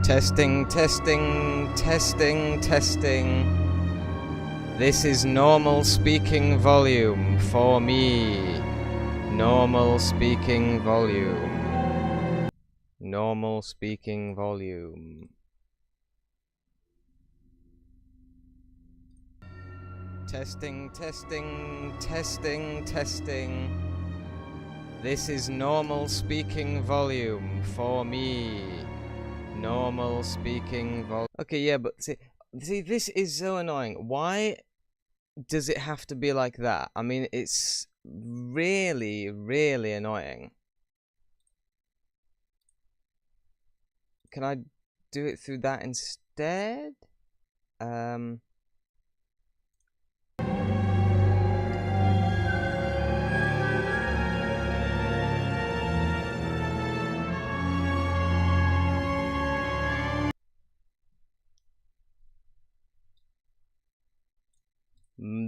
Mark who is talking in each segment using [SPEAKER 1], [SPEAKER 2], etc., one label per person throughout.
[SPEAKER 1] Testing, testing, testing, testing. This is normal speaking volume for me. Normal speaking volume. Normal speaking volume. Testing, testing, testing, testing. This is normal speaking volume for me. Normal speaking volume. Okay, yeah, but see, this is so annoying. Why does it have to be like that? I mean, it's really, really annoying. Can I do it through that instead?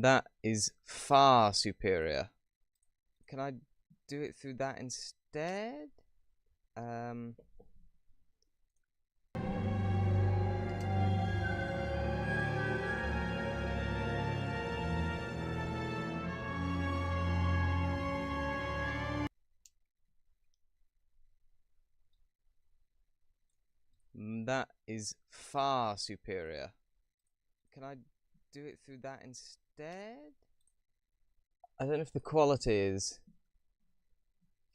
[SPEAKER 1] That is far superior. Can I do it through that instead? That is far superior. Can I do it through that instead? I don't know if the quality is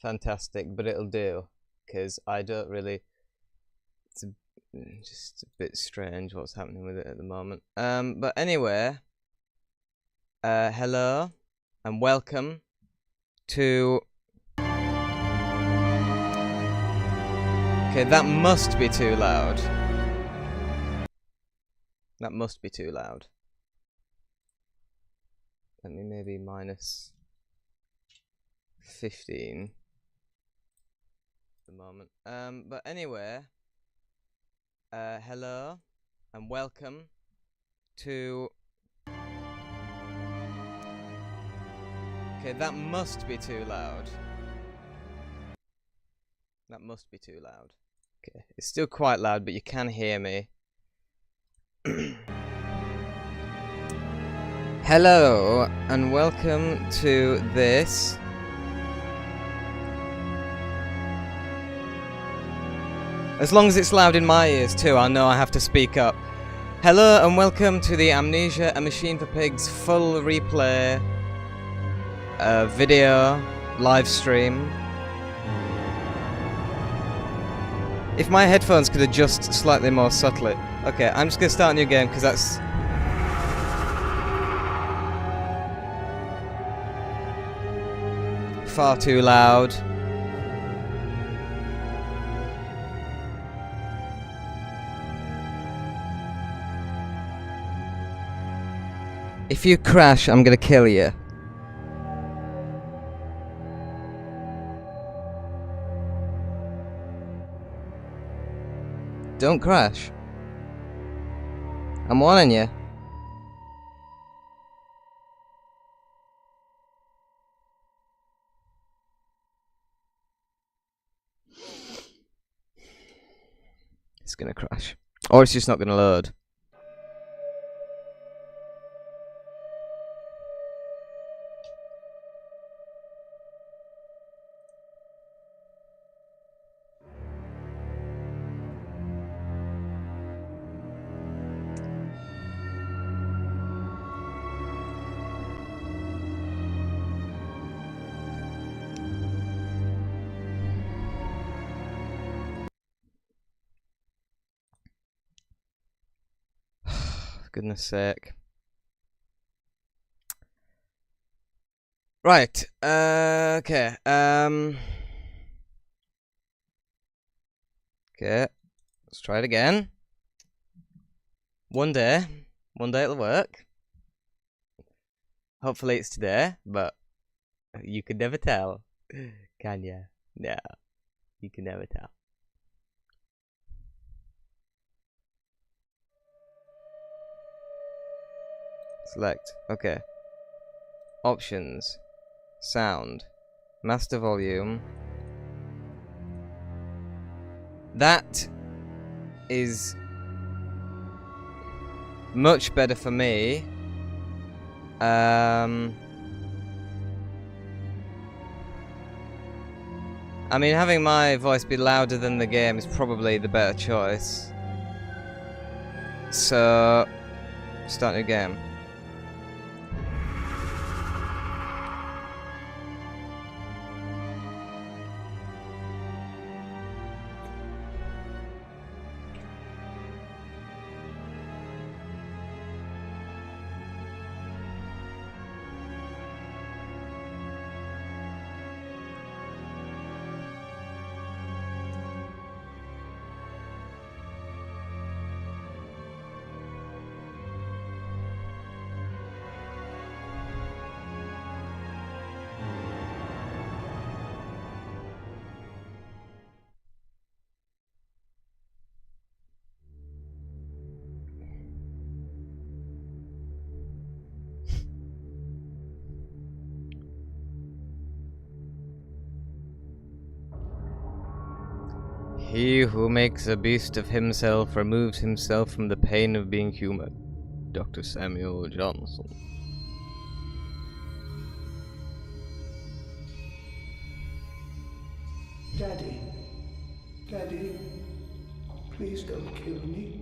[SPEAKER 1] fantastic, but it'll do, because I don't really... It's just a bit strange what's happening with it at the moment. But anyway, hello and welcome to... Okay, that must be too loud. That must be too loud. Let me maybe minus 15 at the moment. But anyway, hello and welcome to... Okay, that must be too loud. That must be too loud. Okay, it's still quite loud, but you can hear me. Hello and welcome to this as long as it's loud in my ears too, I know I have to speak up. Hello and welcome to the Amnesia, A Machine for Pigs full replay video live stream. If my headphones could adjust slightly more subtly. Okay, I'm just gonna start a new game because that's... far too loud. If you crash, I'm gonna kill you. Don't crash. I'm warning you. It's gonna crash. Or it's just not gonna load. Goodness sake. Right, okay, okay, let's try it again. One day it'll work. Hopefully it's today, but you could never tell, can you? No, you can never tell. Select, okay. Options, sound, master volume. That is much better for me. I mean, having my voice be louder than the game is probably the better choice. So, start a new game. He who makes a beast of himself removes himself from the pain of being human. Dr. Samuel Johnson.
[SPEAKER 2] Daddy, Daddy, please don't kill me.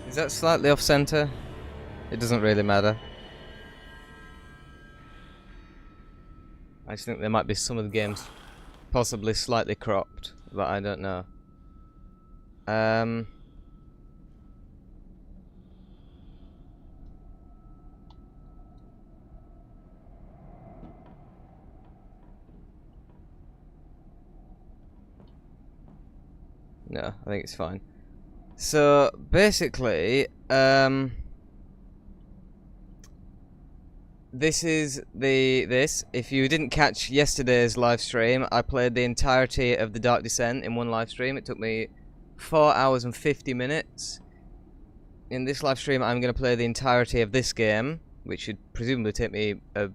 [SPEAKER 1] Is that slightly off center? It doesn't really matter. I just think there might be some of the games possibly slightly cropped, but I don't know. No, I think it's fine. So basically, this is this. If you didn't catch yesterday's live stream, I played the entirety of The Dark Descent in one live stream. It took me 4 hours and 50 minutes. In this live stream, I'm going to play the entirety of this game, which should presumably take me a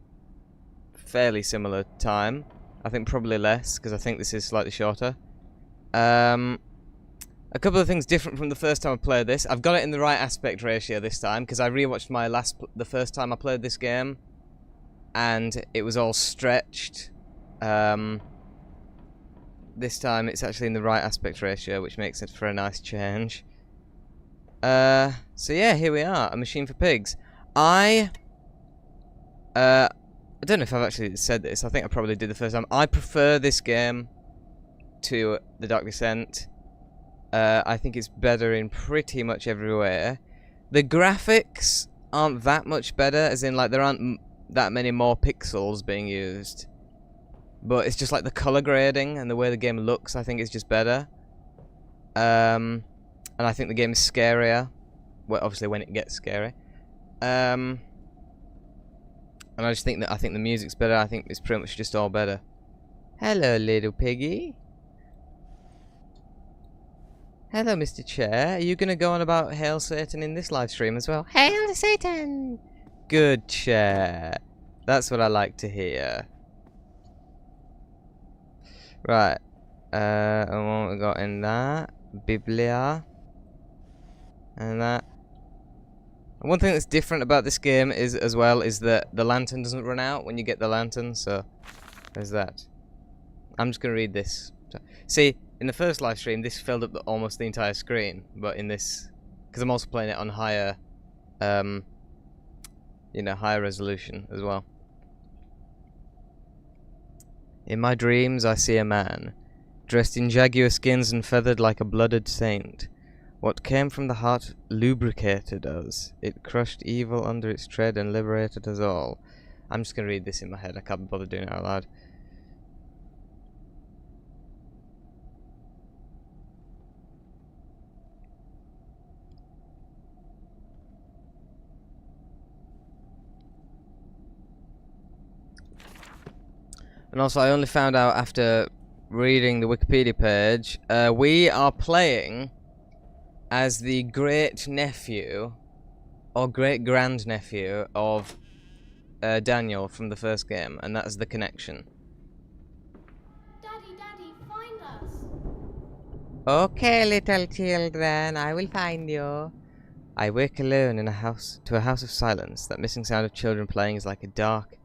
[SPEAKER 1] fairly similar time. I think probably less, because I think this is slightly shorter. A couple of things different from the first time I played this. I've got it in the right aspect ratio this time, because I rewatched the first time I played this game, and it was all stretched. This time it's actually in the right aspect ratio, which makes it for a nice change. So yeah, here we are, A Machine for Pigs. I don't know if I've actually said this. I think I probably did the first time. I prefer this game to The Dark Descent. I think it's better in pretty much everywhere. The graphics aren't that much better, as in, like, there aren't that many more pixels being used. But it's just, like, the color grading and the way the game looks, I think is just better. And I think the game is scarier. Well, obviously when it gets scary. And I just think that the music's better. I think it's pretty much just all better. Hello, little piggy. Hello, Mr. Chair. Are you going to go on about Hail Satan in this live stream as well? Hail Satan! Good, Chair. That's what I like to hear. Right. And what we got in that? Biblia. And that. One thing that's different about this game is, as well, is that the lantern doesn't run out when you get the lantern, so there's that. I'm just gonna read this. See, in the first live stream, this filled up almost the entire screen, but in this, because I'm also playing it on higher, you know, higher resolution as well. In my dreams, I see a man, dressed in jaguar skins and feathered like a blooded saint. What came from the heart lubricated us. It crushed evil under its tread and liberated us all. I'm just going to read this in my head. I can't be bothered doing it out loud. And also, I only found out after reading the Wikipedia page, we are playing as the great-nephew or great-grandnephew of Daniel from the first game, and that's the connection.
[SPEAKER 3] Daddy, find us!
[SPEAKER 1] Okay, little children, I will find you. I wake alone in a house of silence. That missing sound of children playing is like a dark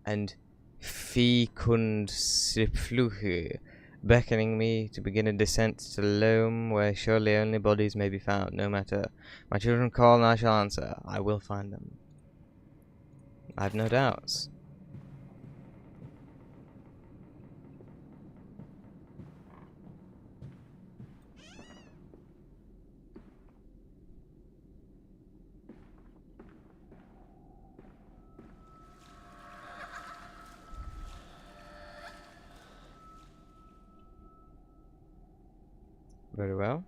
[SPEAKER 1] and fecund fluche, beckoning me to begin a descent to loam where surely only bodies may be found, no matter. My children call and I shall answer. I will find them. I've no doubts. Very well.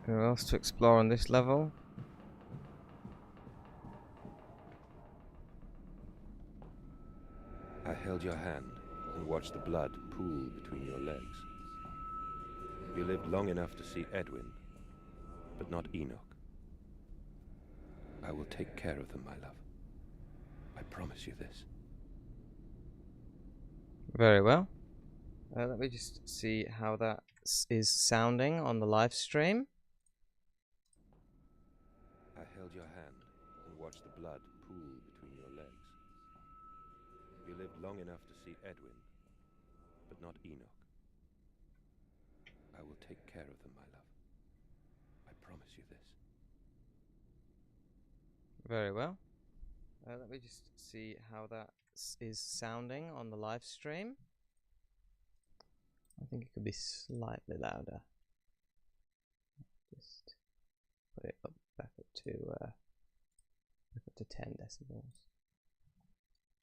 [SPEAKER 1] Anything else to explore on this level?
[SPEAKER 4] I held your hand and watched the blood pool between your legs. You lived long enough to see Edwin, but not Enoch. I will take care of them, my love. I promise you this.
[SPEAKER 1] Very well. Let me just see how that is sounding on the live stream.
[SPEAKER 4] I held your hand and watched the blood pool between your legs. You lived long enough to see Edwin, but not Enoch. I will take care of them, my love. I promise you this.
[SPEAKER 1] Very well. Let me just see how that is sounding on the live stream. I think it could be slightly louder. Just put it up, back up to 10 decibels,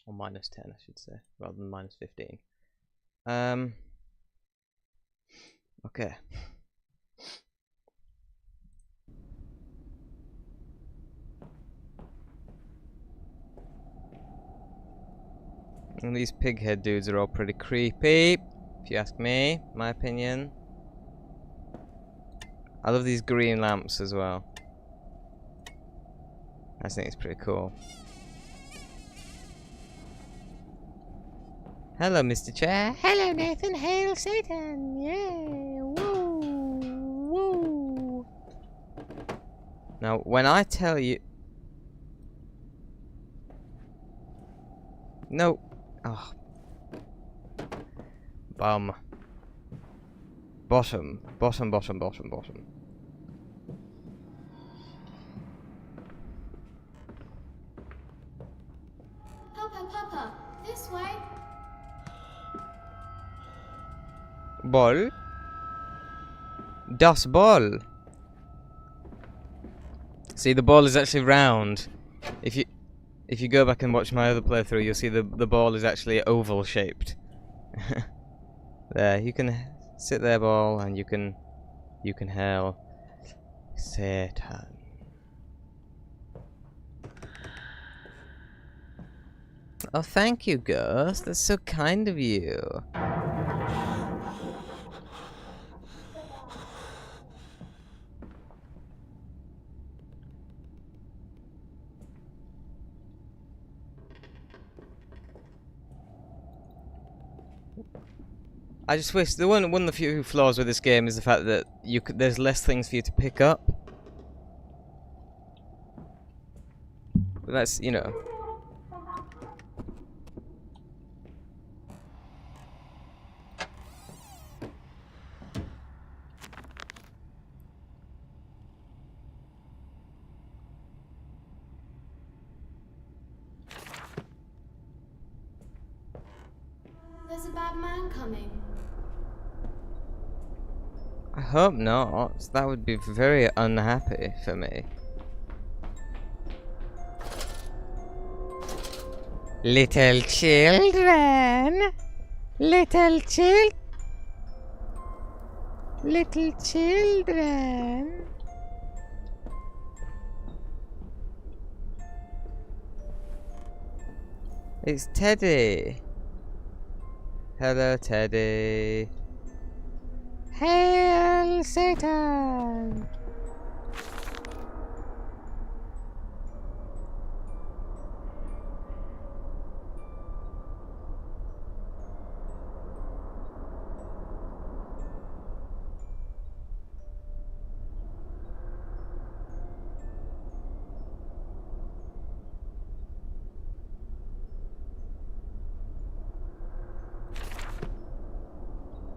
[SPEAKER 1] or minus 10, I should say, rather than minus 15. Okay. And these pighead dudes are all pretty creepy, if you ask me, my opinion. I love these green lamps as well. I think it's pretty cool. Hello, Mr. Chair. Hello, Nathan. Hail Satan. Yeah. Woo. Woo. Now, when I tell you... No. Oh. Bum. Bottom. Bottom.
[SPEAKER 3] Papa, this way.
[SPEAKER 1] Ball. Das Ball. See, the ball is actually round. If you go back and watch my other playthrough, you'll see the ball is actually oval shaped. There, you can sit there, ball, and you can hail Satan. Oh, thank you, Ghost. That's so kind of you. I just wish one of the few flaws with this game is the fact that there's less things for you to pick up. But that's, you know.
[SPEAKER 3] There's a bad man coming.
[SPEAKER 1] I hope not. That would be very unhappy for me. Little children. Little children. It's Teddy. Hello, Teddy. Hail Satan!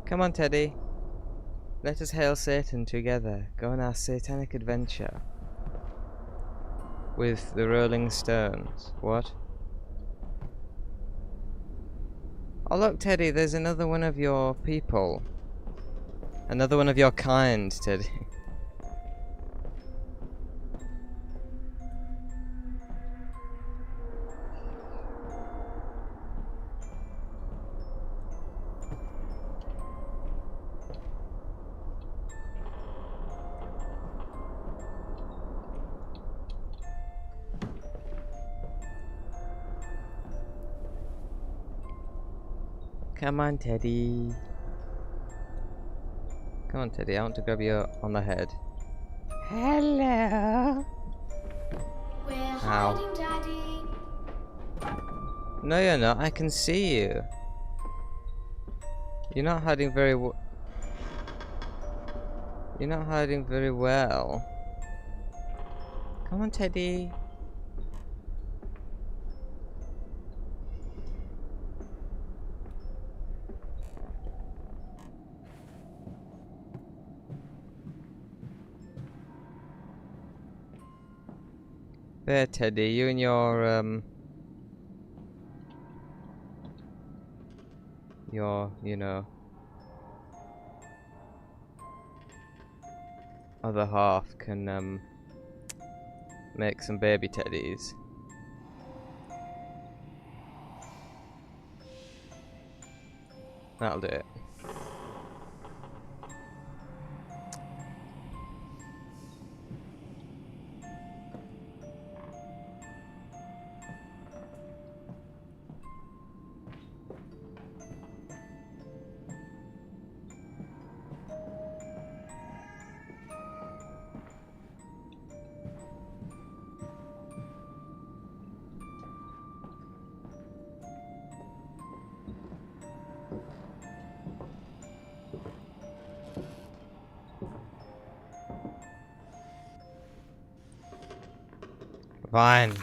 [SPEAKER 1] Come on, Teddy. Let us hail Satan together. Go on our satanic adventure. With the Rolling Stones. What? Oh look, Teddy, there's another one of your people. Another one of your kind, Teddy. Come on, Teddy. Come on, Teddy. I want to grab you on the head. Hello.
[SPEAKER 3] We're
[SPEAKER 1] Ow.
[SPEAKER 3] hiding, Daddy.
[SPEAKER 1] No, you're not. I can see you. You're not hiding very You're not hiding very well. Come on, Teddy. There, Teddy, you and your, you know, other half can, make some baby teddies. That'll do it. Fine.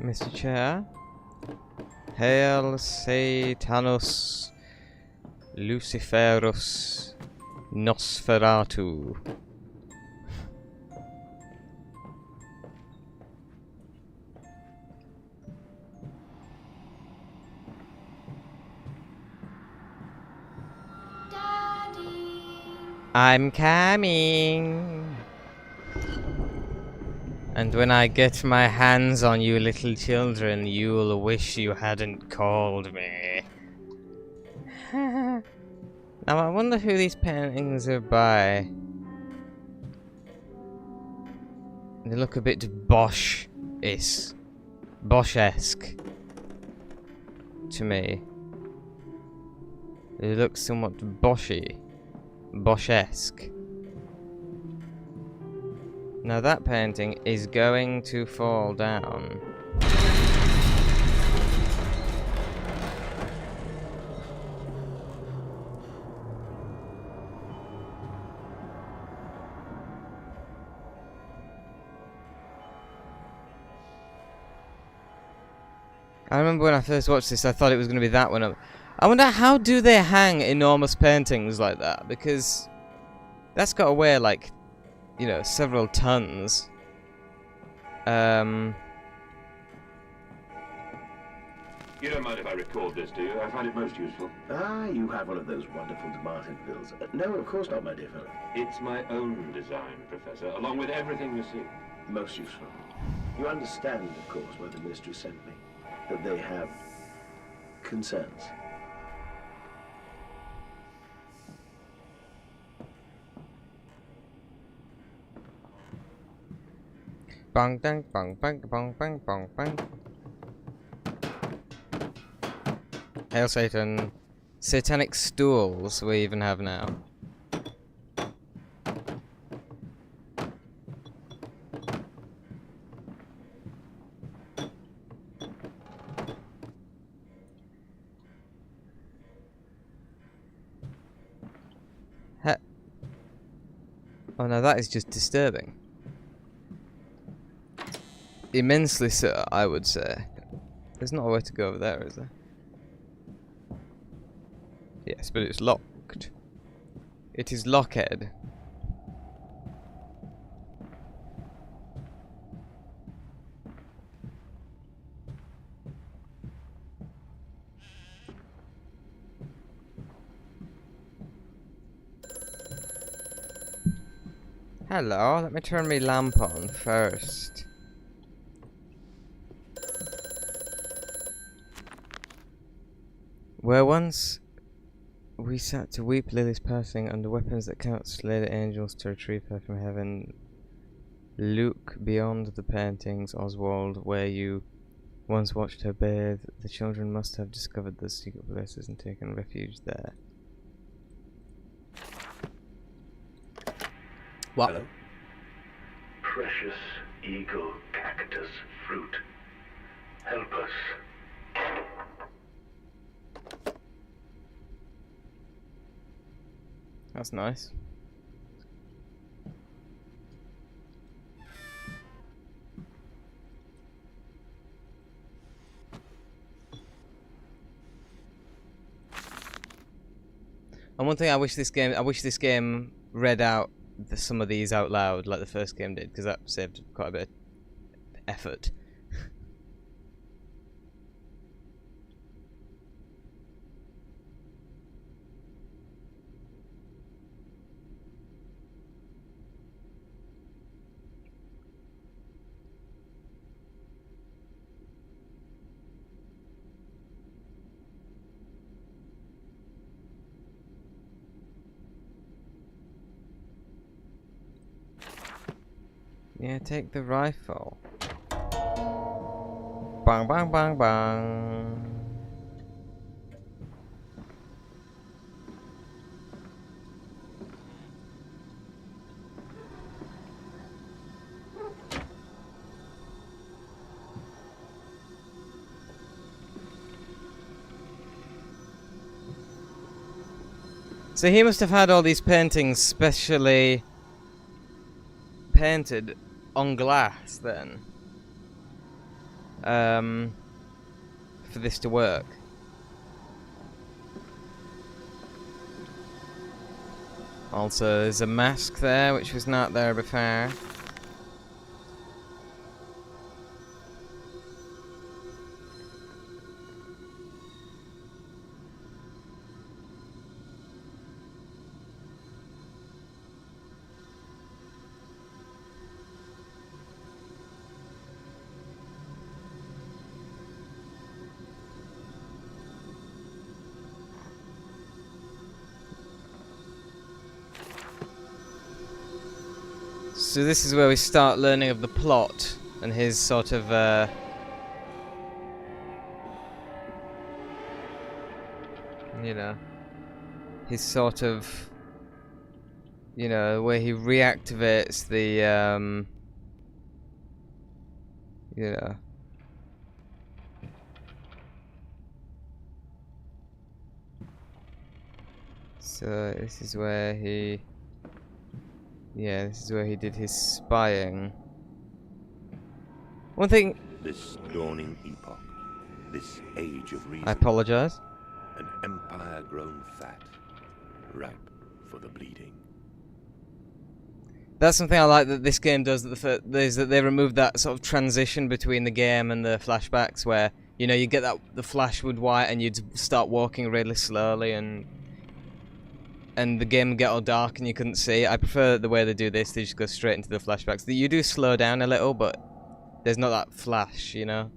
[SPEAKER 1] Mr. Chair? Hail Satanus Luciferus Nosferatu. I'm coming. And when I get my hands on you little children, you'll wish you hadn't called me. Now I wonder who these paintings are by. They look a bit Bosch-esque to me. They look somewhat Bosch-esque. Now that painting is going to fall down. I remember when I first watched this, I thought it was going to be that one. I wonder how do they hang enormous paintings like that? Because that's got to weigh like, you know, several tons.
[SPEAKER 5] You don't mind if I record this, do you? I find it most useful.
[SPEAKER 6] Ah, you have one of those wonderful Martinvilles. No, of course not, my dear fellow.
[SPEAKER 5] It's my own design, Professor, along with everything you see.
[SPEAKER 6] Most useful. You understand, of course, why the ministry sent me. That they have concerns.
[SPEAKER 1] Bang, bang, bang, bang, bang, bang, bang, bang. Hail Satan. Satanic stools we even have now. Oh no, that is just disturbing. Immensely so, I would say. There's not a way to go over there, is there? Yes, but it's locked. It is locked. Hello, let me turn my lamp on first. Where once we sat to weep Lily's passing under weapons that cannot slay the angels to retrieve her from heaven. Look beyond the paintings, Oswald, where you once watched her bathe. The children must have discovered the secret places and taken refuge there. What?
[SPEAKER 5] Hello?
[SPEAKER 6] Precious eagle cactus fruit. Help us.
[SPEAKER 1] That's nice. And one thing I wish this game read out some of these out loud like the first game did, because that saved quite a bit of effort. Yeah, take the rifle. Bang, bang, bang, bang. So he must have had all these paintings specially painted on glass then, for this to work. Also, there's a mask there which was not there before. So this is where we start learning of the plot and his sort of you know, his sort of, you know, where he reactivates the you know, so this is where he, yeah, this is where he did his spying. One thing,
[SPEAKER 4] This dawning epoch, this age of reason,
[SPEAKER 1] I apologize.
[SPEAKER 4] an empire grown fat, ripe for the bleeding.
[SPEAKER 1] That's something I like that this game does. That is that they removed that sort of transition between the game and the flashbacks, where you know you get that the flash would white and you'd start walking really slowly, and the game would get all dark and you couldn't see. I prefer the way they do this. They just go straight into the flashbacks. You do slow down a little, but there's not that flash, you know,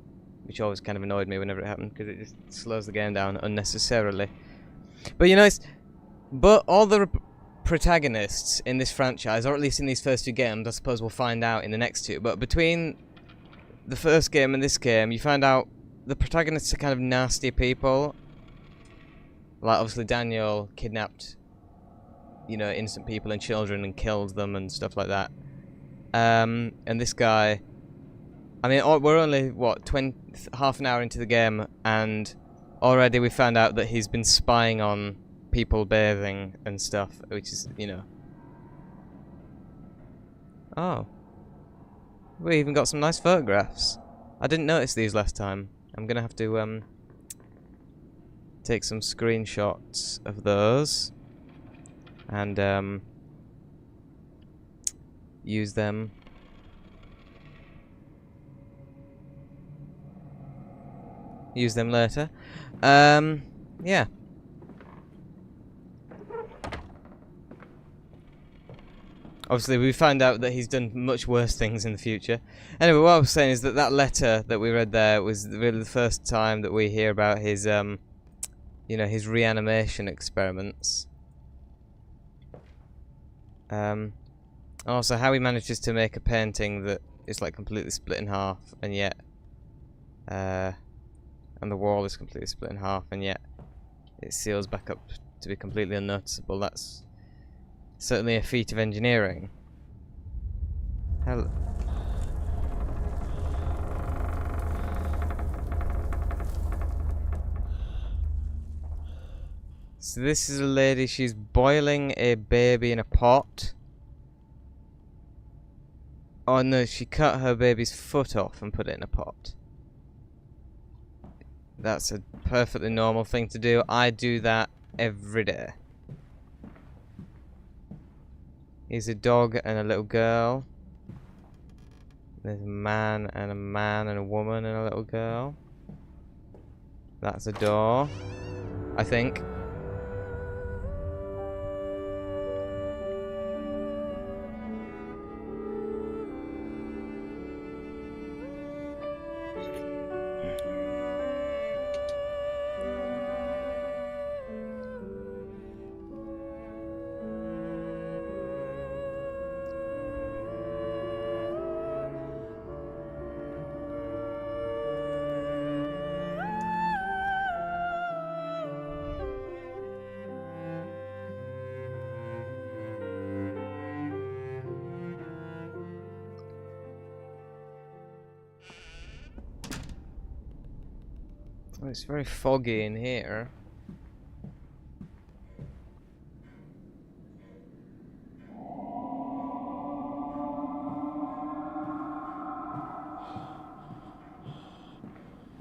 [SPEAKER 1] which always kind of annoyed me whenever it happened because it just slows the game down unnecessarily. But you know, but all the protagonists in this franchise, or at least in these first two games, I suppose we'll find out in the next two, but between the first game and this game, you find out the protagonists are kind of nasty people. Like, obviously Daniel kidnapped, you know, innocent people and children and killed them and stuff like that. And this guy, I mean, we're only, what, half an hour into the game, and already we found out that he's been spying on people bathing and stuff, which is, you know. Oh. We even got some nice photographs. I didn't notice these last time. I'm gonna have to, take some screenshots of those. And, use them. Use them later. Yeah. Obviously, we found out that he's done much worse things in the future. Anyway, what I was saying is that that letter that we read there was really the first time that we hear about his, you know, his reanimation experiments. Also, how he manages to make a painting that is like completely split in half, and yet, and the wall is completely split in half, and yet it seals back up to be completely unnoticeable. That's certainly a feat of engineering. Hello. So this is a lady, she's boiling a baby in a pot. Oh no, she cut her baby's foot off and put it in a pot. That's a perfectly normal thing to do. I do that every day. Here's a dog and a little girl. There's a man and a woman and a little girl. That's a door, I think. Oh, it's very foggy in here.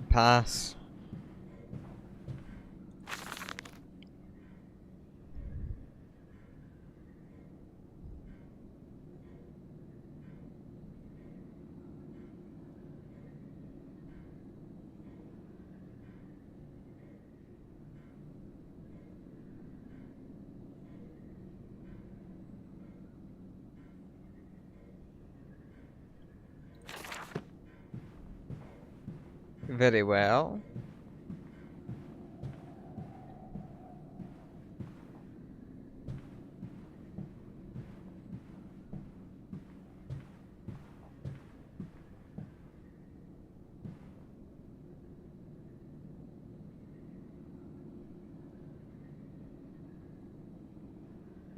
[SPEAKER 1] Pass. Very well.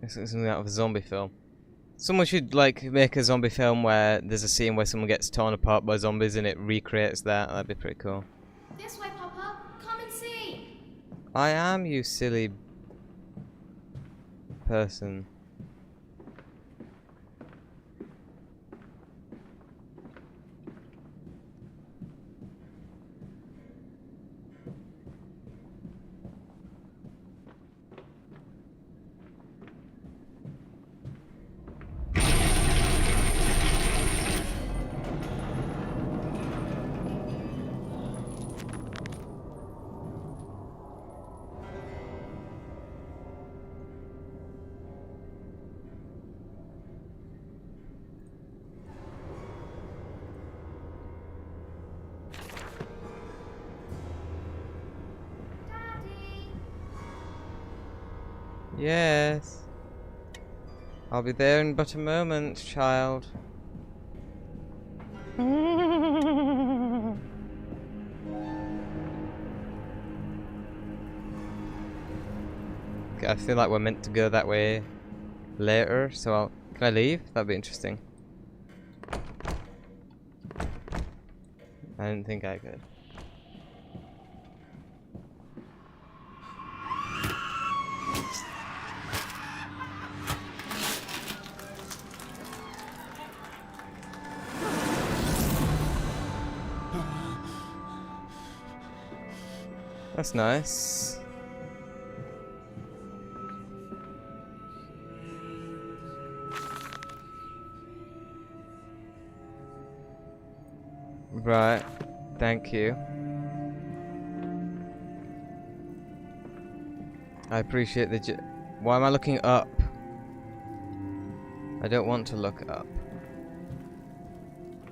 [SPEAKER 1] It's something out of a zombie film. Someone should like make a zombie film where there's a scene where someone gets torn apart by zombies and it recreates that. That'd be pretty cool.
[SPEAKER 3] This way, Papa. Come and see.
[SPEAKER 1] I am, you silly person.
[SPEAKER 3] Daddy.
[SPEAKER 1] Yes. I'll be there in but a moment, child. Okay, I feel like we're meant to go that way later, so can I leave? That'd be interesting. I didn't think I could. That's nice. Right, thank you. I appreciate the why am I looking up? I don't want to look up.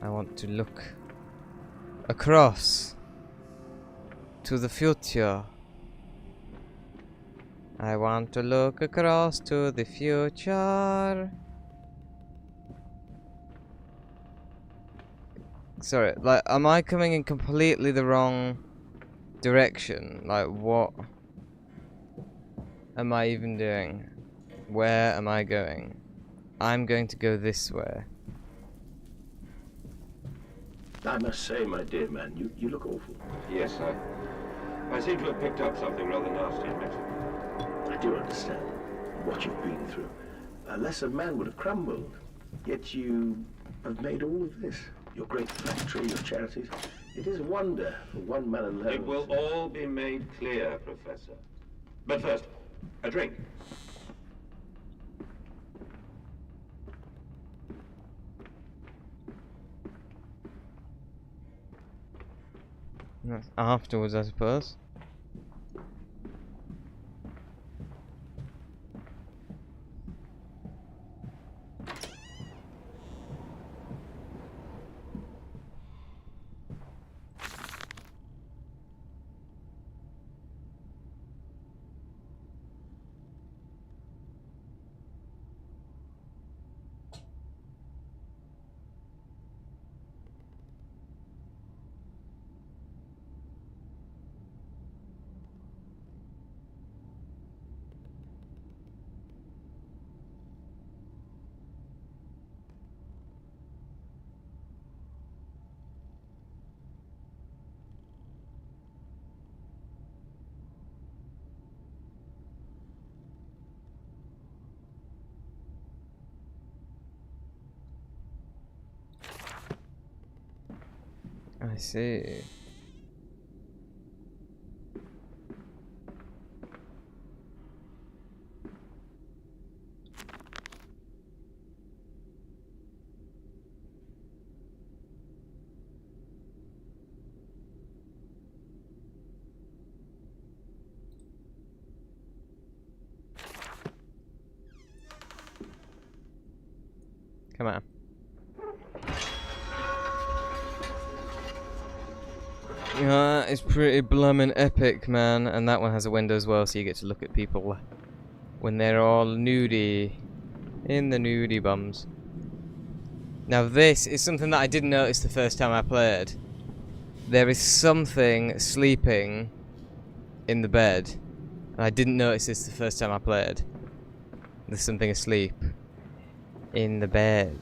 [SPEAKER 1] I want to look across to the future. I want to look across to the future. Sorry, like, am I coming in completely the wrong direction? Like, what am I even doing? Where am I going? I'm going to go this way.
[SPEAKER 6] I must say, my dear man, you look awful.
[SPEAKER 5] Yes, I seem to have picked up something rather nasty in Mexico.
[SPEAKER 6] I do understand what you've been through. A lesser man would have crumbled. Yet you have made all of this. Your great factory, your charities. It is a wonder for one man alone.
[SPEAKER 5] It will all be made clear, Professor. But first, a drink.
[SPEAKER 1] Afterwards, I suppose. I see. Come on. It's pretty bloomin' epic, man. And that one has a window as well, so you get to look at people when they're all nudie. In the nudie bums. Now this is something that I didn't notice the first time I played. There is something sleeping in the bed. And I didn't notice this the first time I played. There's something asleep in the bed.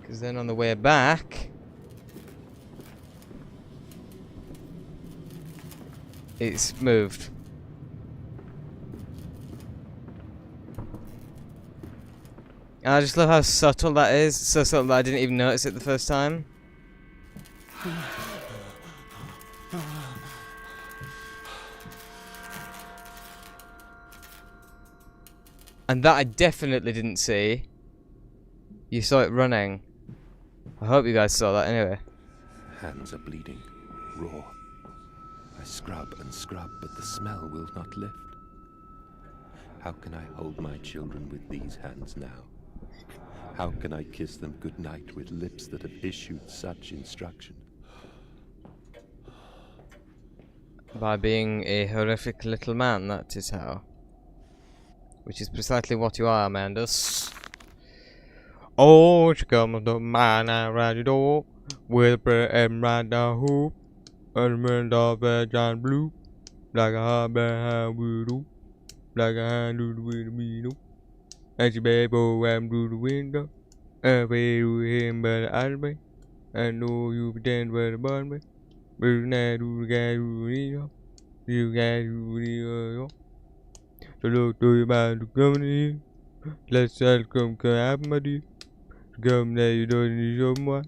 [SPEAKER 1] Because then on the way back, it's moved. And I just love how subtle that is. So subtle that I didn't even notice it the first time. And that I definitely didn't see. You saw it running. I hope you guys saw that anyway.
[SPEAKER 4] Hands are bleeding, raw. I scrub and scrub, but the smell will not lift. How can I hold my children with these hands now? How can I kiss them goodnight with lips that have issued such instruction?
[SPEAKER 1] By being a horrific little man, that is how. Which is precisely what you are, Amandus. Oh, she comes to mine and round your door with a prayer and round the hoop. And wind of the giant blue, like a heart behind window, like a hand through the window. And she baby ran through the window, and pay to him by the alleyway. I know you pretend by the bottom way, but you not do the guy who need you. You guys who need you. So look to your mind to come in here. Let's all come happen, my dear. Come there, you don't need someone.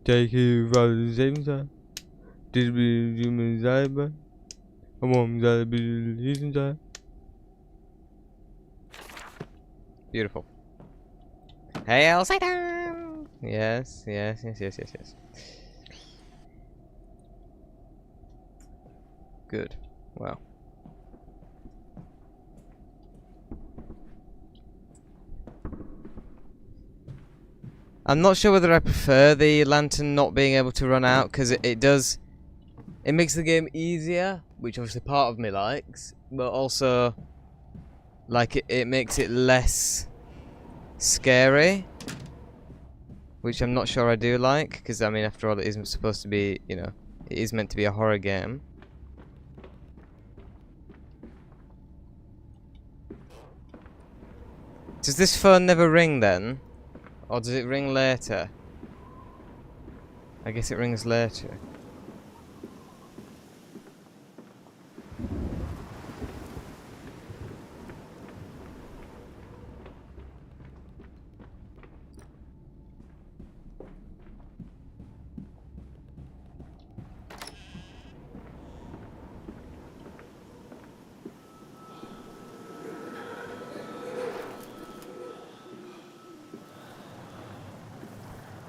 [SPEAKER 1] Take you for the same side. This be human side, but I want that be his inside. Beautiful. Hail Satan! Yes. Good. Wow. I'm not sure whether I prefer the lantern not being able to run out, because it does... It makes the game easier, which obviously part of me likes, but also, like, it makes it less scary, which I'm not sure I do like, because, I mean, after all, it isn't supposed to be, you know, it is meant to be a horror game. Does this phone never ring then? Or does it ring later? I guess it rings later.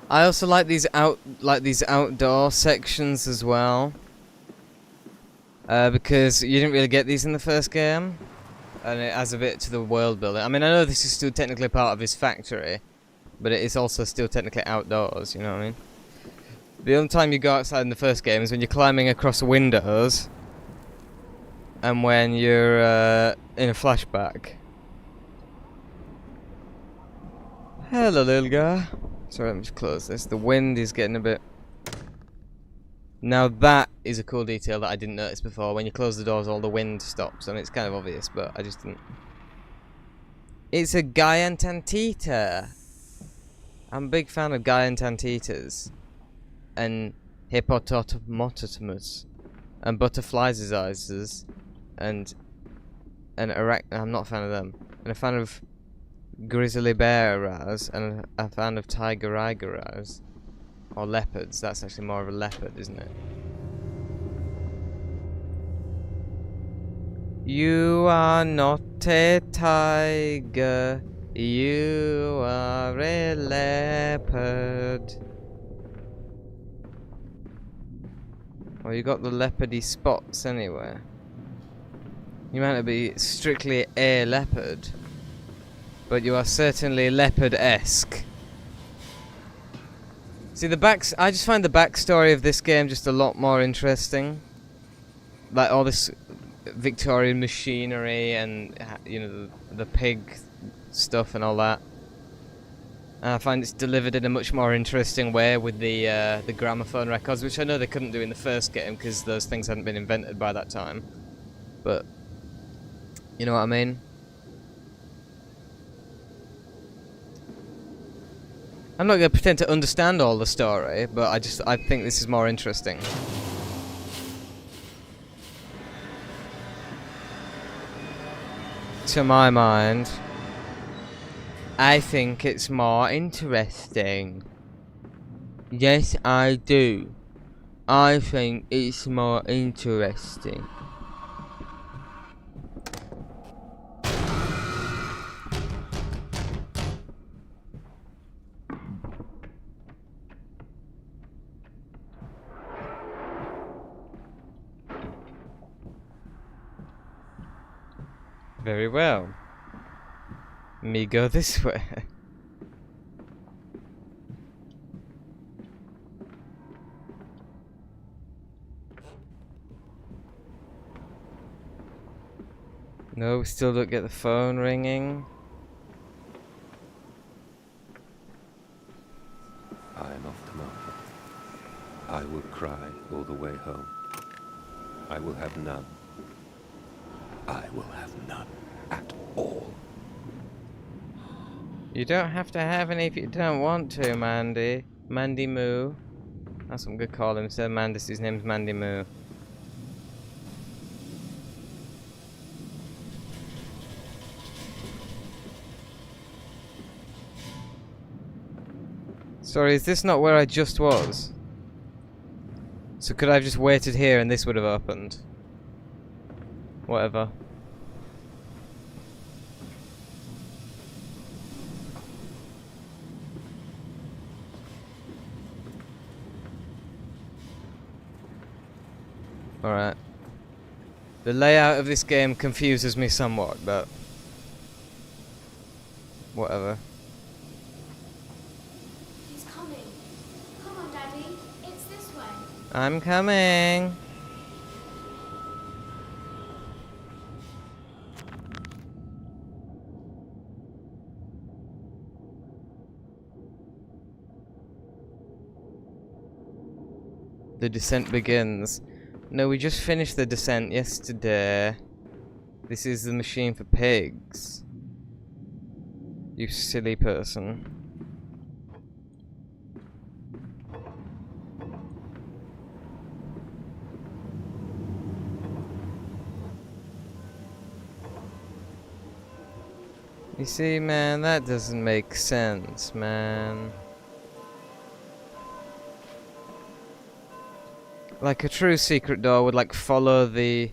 [SPEAKER 1] I also like these outdoor sections as well, because you didn't really get these in the first game, and it adds a bit to the world building. I mean, I know this is still technically part of his factory, but it is also still technically outdoors. You know what I mean? The only time you go outside in the first game is when you're climbing across windows, and when you're in a flashback. Hello, little guy. Sorry, let me just close this. The wind is getting a bit... Now that is a cool detail that I didn't notice before. When you close the doors, all the wind stops. And it's kind of obvious, but I just didn't... It's a Giantantita. I'm a big fan of Giantantitas. And Hippopotamus. And Butterflies' and I'm not a fan of them. And a fan of grizzly bear ras, and a fan of tiger ras, or leopards. That's actually more of a leopard, isn't it? You are not a tiger, you are a leopard. Well, you got the leopardy spots anyway. You might not be strictly a leopard, but you are certainly leopard-esque. See, I just find the backstory of this game just a lot more interesting. Like all this Victorian machinery and you know the pig stuff and all that. And I find it's delivered in a much more interesting way with the gramophone records, which I know they couldn't do in the first game because those things hadn't been invented by that time. But you know what I mean? I'm not going to pretend to understand all the story, but I think this is more interesting. To my mind, I think it's more interesting. Yes, I do. I think it's more interesting. Very well. Me go this way. No, we still don't get the phone ringing.
[SPEAKER 4] I am off tomorrow. I will cry all the way home. I will have none. I will have none at all.
[SPEAKER 1] You don't have to have any if you don't want to, Mandy. Mandy Moo. That's what I'm gonna call him instead of Mandis. His name's Mandy Moo. Sorry, is this not where I just was? So could I have just waited here and this would have opened? Whatever. Alright. The layout of this game confuses me somewhat, but whatever.
[SPEAKER 3] He's coming. Come on, Daddy. It's this way.
[SPEAKER 1] I'm coming. The descent begins. No, we just finished the descent yesterday. This is the machine for pigs. You silly person. You see, man, that doesn't make sense, man. Like a true secret door would like follow the...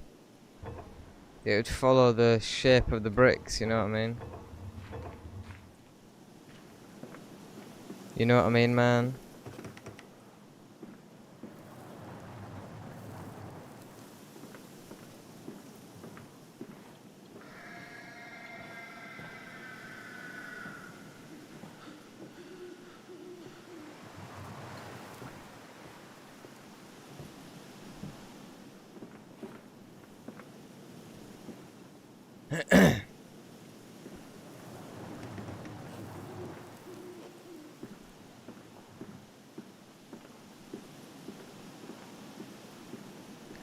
[SPEAKER 1] It would follow the shape of the bricks, you know what I mean? You know what I mean, man?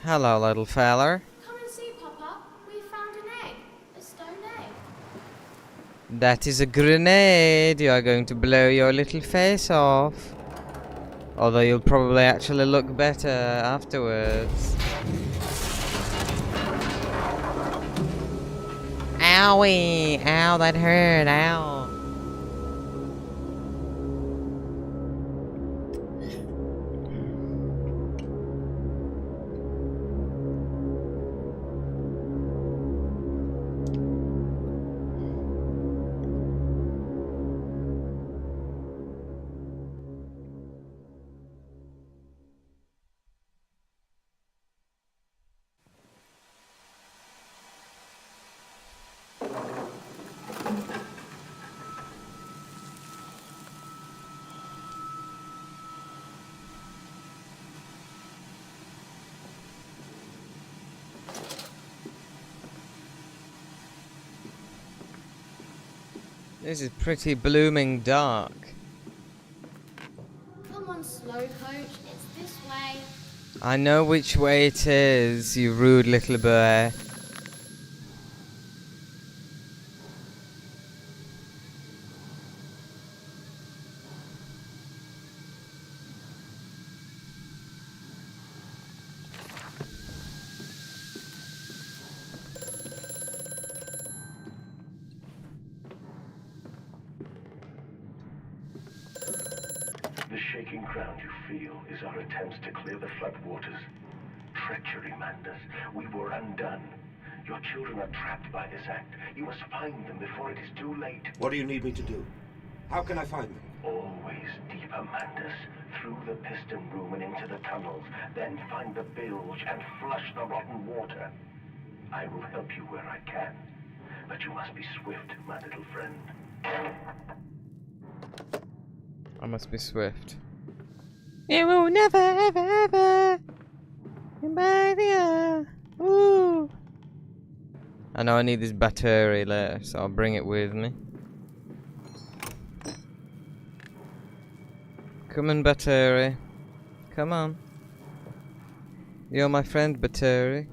[SPEAKER 1] Hello, little feller.
[SPEAKER 3] Come and see, Papa. We found an egg. A stone egg.
[SPEAKER 1] That is a grenade. You are going to blow your little face off. Although you'll probably actually look better afterwards. Owie! Ow, that hurt. Ow. This is pretty blooming dark.
[SPEAKER 3] Come on, slow coach. It's this way.
[SPEAKER 1] I know which way it is, you rude little boy.
[SPEAKER 6] The shaking ground you feel is our attempts to clear the floodwaters. Treachery, Mandus. We were undone. Your children are trapped by this act. You must find them before it is too late.
[SPEAKER 7] What do you need me to do? How can I find them?
[SPEAKER 6] Always deeper, Mandus. Through the piston room and into the tunnels. Then find the bilge and flush the rotten water. I will help you where I can. But you must be swift, my little friend.
[SPEAKER 1] I must be swift. You will never, ever, ever by the air. Woo! I know I need this battery later, so I'll bring it with me. Come on, battery. Come on. You're my friend, battery.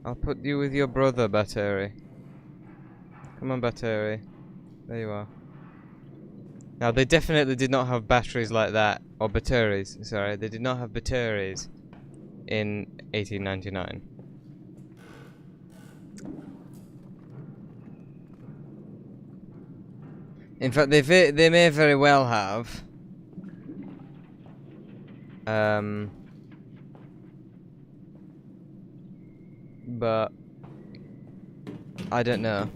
[SPEAKER 1] I'll put you with your brother, Battery. Come on, Battery. There you are. Now, they definitely did not have batteries like that. Or batteries, sorry. They did not have batteries in 1899. In fact, they may very well have. But I don't know.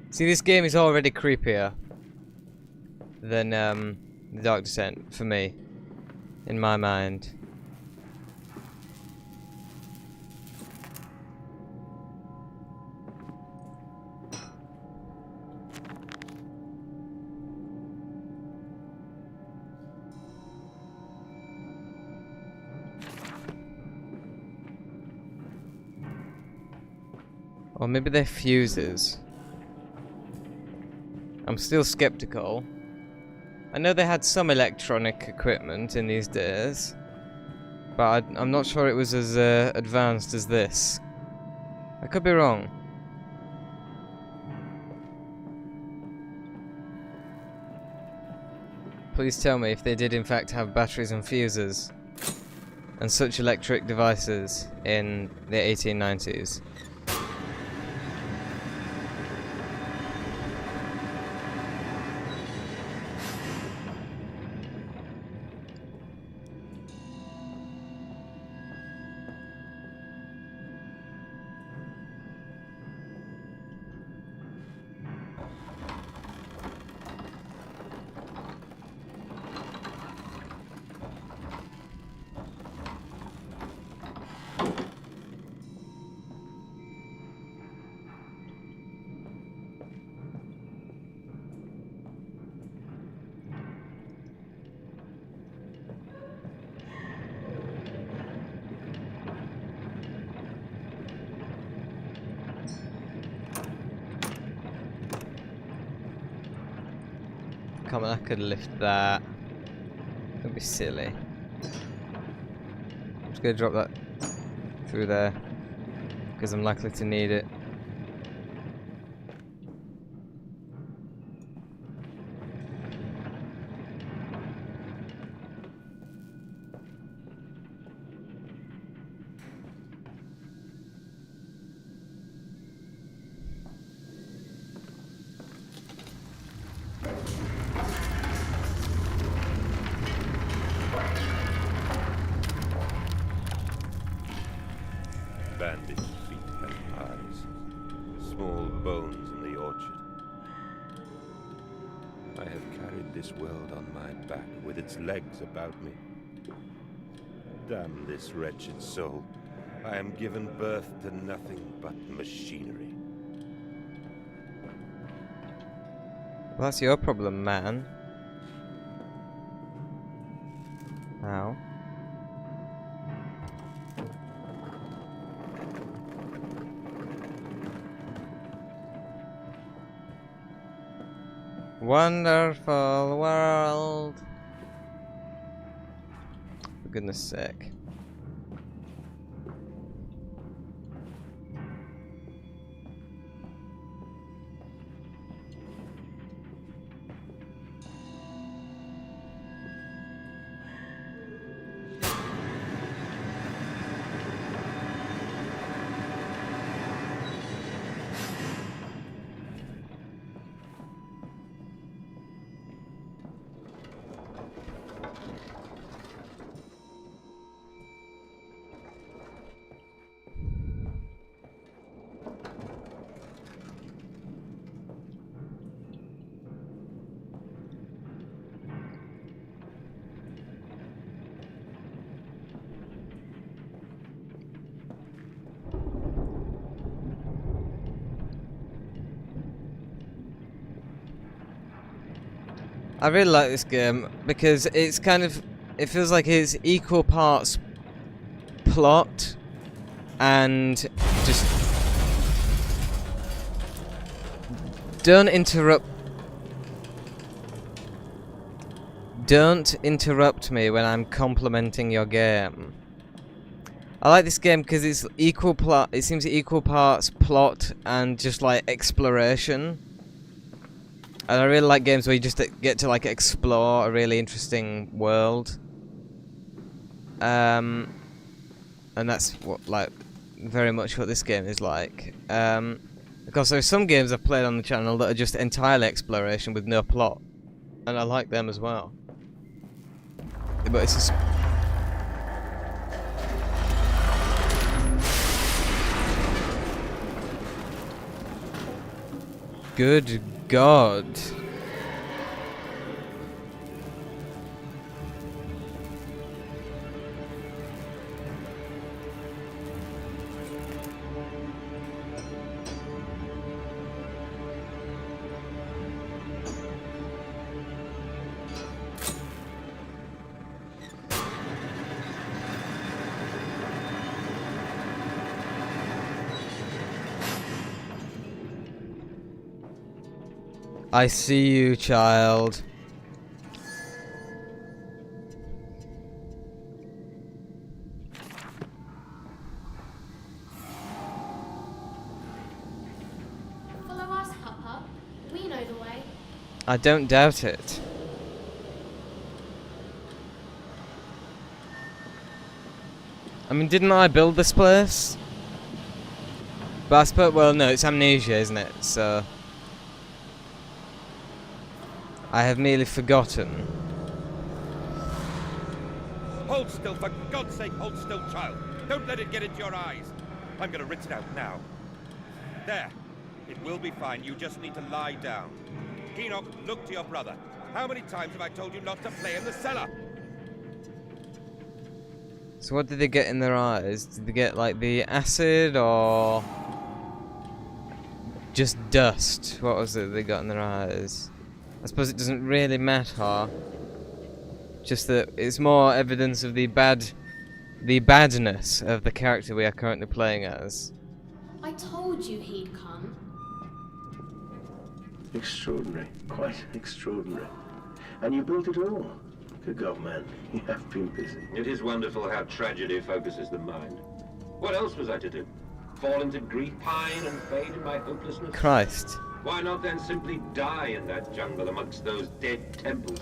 [SPEAKER 1] See, this game is already creepier than The Dark Descent for me, in my mind. Or maybe they're fuses. I'm still skeptical. I know they had some electronic equipment in these days, but I'm not sure it was as advanced as this. I could be wrong. Please tell me if they did in fact have batteries and fuses and such electric devices in the 1890s. Come on, I could lift that. Don't be silly. I'm just gonna drop that through there because I'm likely to need it.
[SPEAKER 4] Bandit feet have eyes, small bones in the orchard. I have carried this world on my back with its legs about me. Damn this wretched soul. I am given birth to nothing but machinery.
[SPEAKER 1] Well, that's your problem, man. Ow. Wonderful world. For goodness sake. I really like this game because it's kind of, it feels like it's equal parts plot and just don't interrupt me when I'm complimenting your game. I like this game because it's equal plot, it seems equal parts plot and just like exploration. And I really like games where you just get to like explore a really interesting world. And that's what, like, very much what this game is like. Because there are some games I've played on the channel that are just entirely exploration with no plot. And I like them as well. But it's just... Good God. I see you, child.
[SPEAKER 3] Follow us, Papa. We know the way.
[SPEAKER 1] I don't doubt it. I mean, didn't I build this place? But I suppose, well, no, it's Amnesia, isn't it? So... I have merely forgotten.
[SPEAKER 4] Hold still, for God's sake, hold still, child. Don't let it get into your eyes. I'm gonna rinse it out now. There. It will be fine. You just need to lie down. Enoch, look to your brother. How many times have I told you not to play in the cellar?
[SPEAKER 1] So what did they get in their eyes? Did they get like the acid or just dust? What was it they got in their eyes? I suppose it doesn't really matter. Just that it's more evidence of the badness of the character we are currently playing as.
[SPEAKER 3] I told you he'd come.
[SPEAKER 6] Extraordinary. Quite extraordinary. And you built it all. Good God, man. You have been busy.
[SPEAKER 5] It is wonderful how tragedy focuses the mind. What else was I to do? Fall into grief, pine, and fade in my hopelessness?
[SPEAKER 1] Christ.
[SPEAKER 5] Why not then simply die in that jungle amongst those dead temples?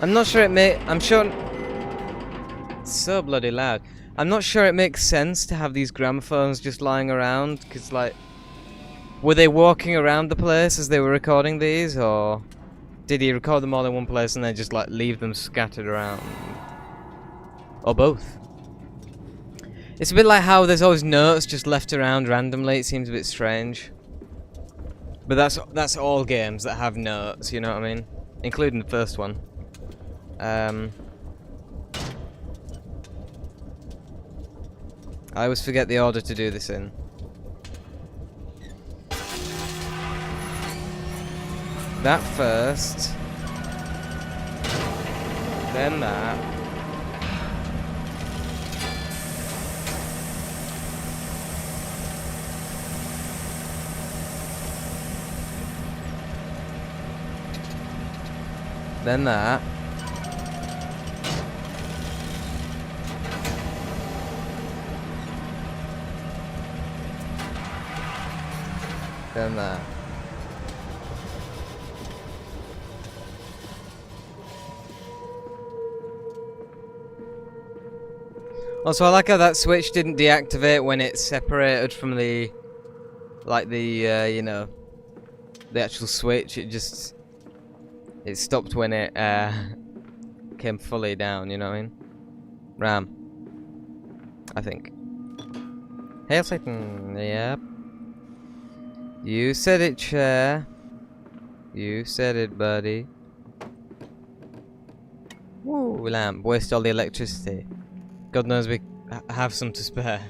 [SPEAKER 1] I'm not sure I'm sure... It's so bloody loud. I'm not sure it makes sense to have these gramophones just lying around, because, like... Were they walking around the place as they were recording these, or... Did he record them all in one place and then just, like, leave them scattered around? Or both? It's a bit like how there's always notes just left around randomly. It seems a bit strange. But that's all games that have notes, you know what I mean? Including the first one. I always forget the order to do this in. That first. Then that. Then that. Then that. Also, I like how that switch didn't deactivate when it separated from the, like the, you know, the actual switch. It stopped when it came fully down. You know what I mean? RAM, I think. Hail Satan. Yep. You said it, chair. You said it, buddy. Woo, lamp. Waste all the electricity. God knows we have some to spare.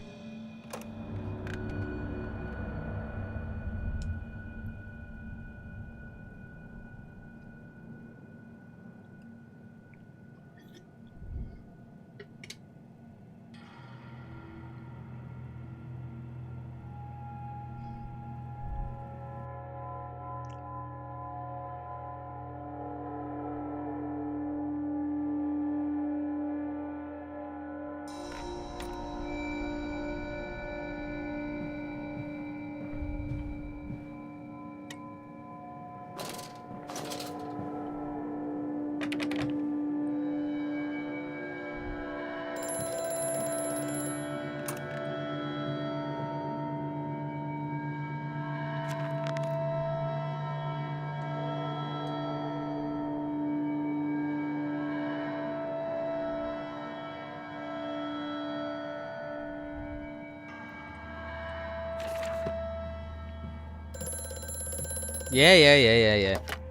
[SPEAKER 1] Yeah.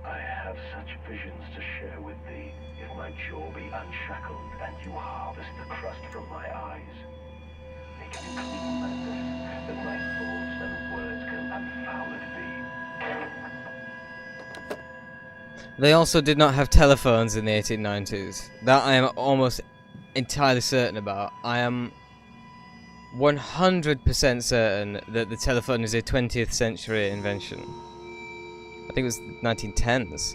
[SPEAKER 6] I have such visions to share with thee, if my jaw be unshackled and you harvest the crust from my eyes. Make it clean madness, that my thoughts and words can unfoul at thee.
[SPEAKER 1] They also did not have telephones in the 1890s. That I am almost entirely certain about. I am 100% certain that the telephone is a 20th century invention. I think it was 1910s.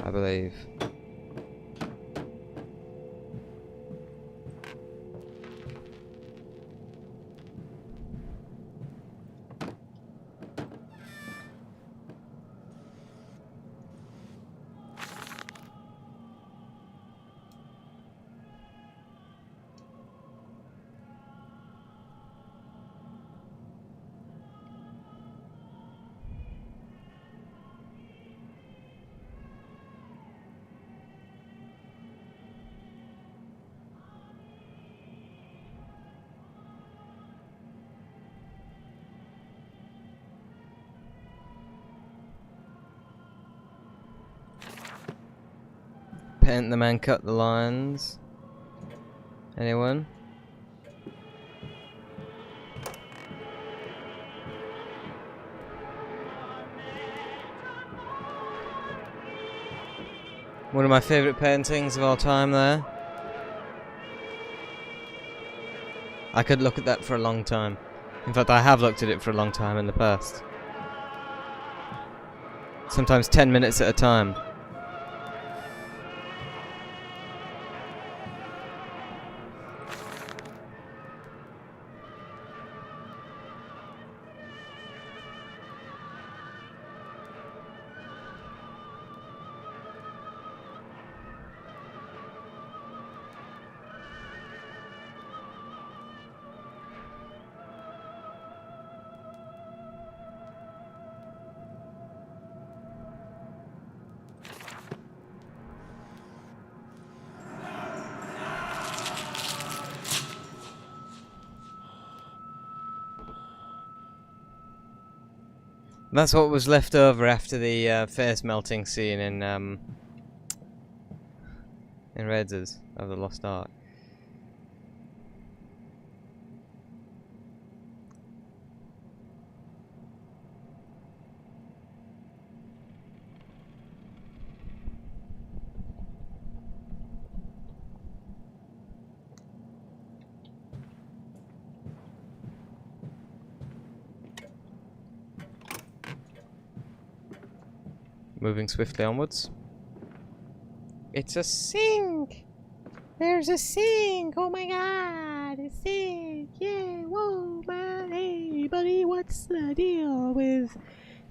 [SPEAKER 1] I believe. Paint the man, cut the lines. Anyone? One of my favourite paintings of all time there. I could look at that for a long time. In fact, I have looked at it for a long time in the past. Sometimes 10 minutes at a time. That's what was left over after the face melting scene in Raiders of the Lost Ark. moving swiftly onwards. It's a sink! There's a sink! Oh my god! A sink! Yeah! Whoa, man! Hey, buddy, what's the deal with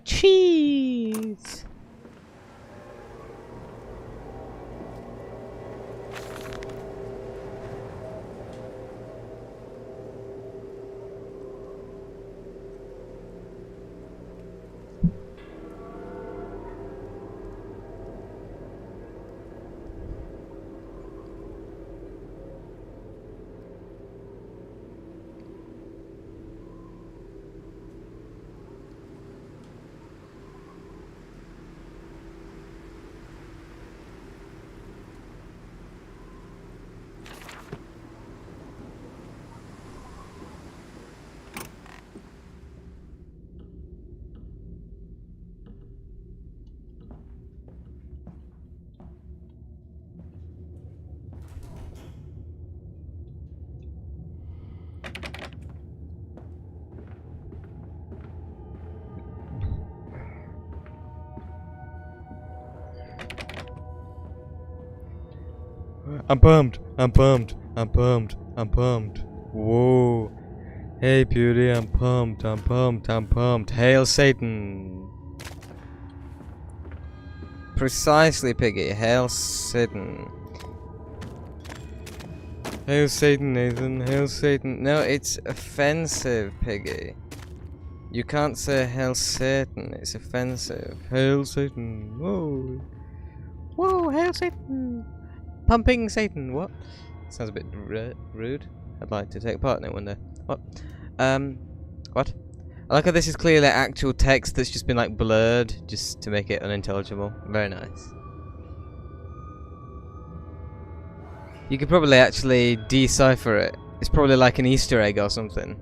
[SPEAKER 1] cheese? I'm pumped. I'm pumped. I'm pumped. I'm pumped. Whoa. Hey, Beauty, I'm pumped. I'm pumped. I'm pumped. Hail Satan. Precisely, Piggy. Hail Satan. Hail Satan, Nathan. Hail Satan. No, it's offensive, Piggy. You can't say Hail Satan. It's offensive. Hail Satan. Whoa. Whoa, Hail Satan. Pumping Satan. What? Sounds a bit rude. I'd like to take part in it one day. What? What? I like how this is clearly actual text that's just been like blurred just to make it unintelligible. Very nice. You could probably actually decipher it. It's probably like an Easter egg or something.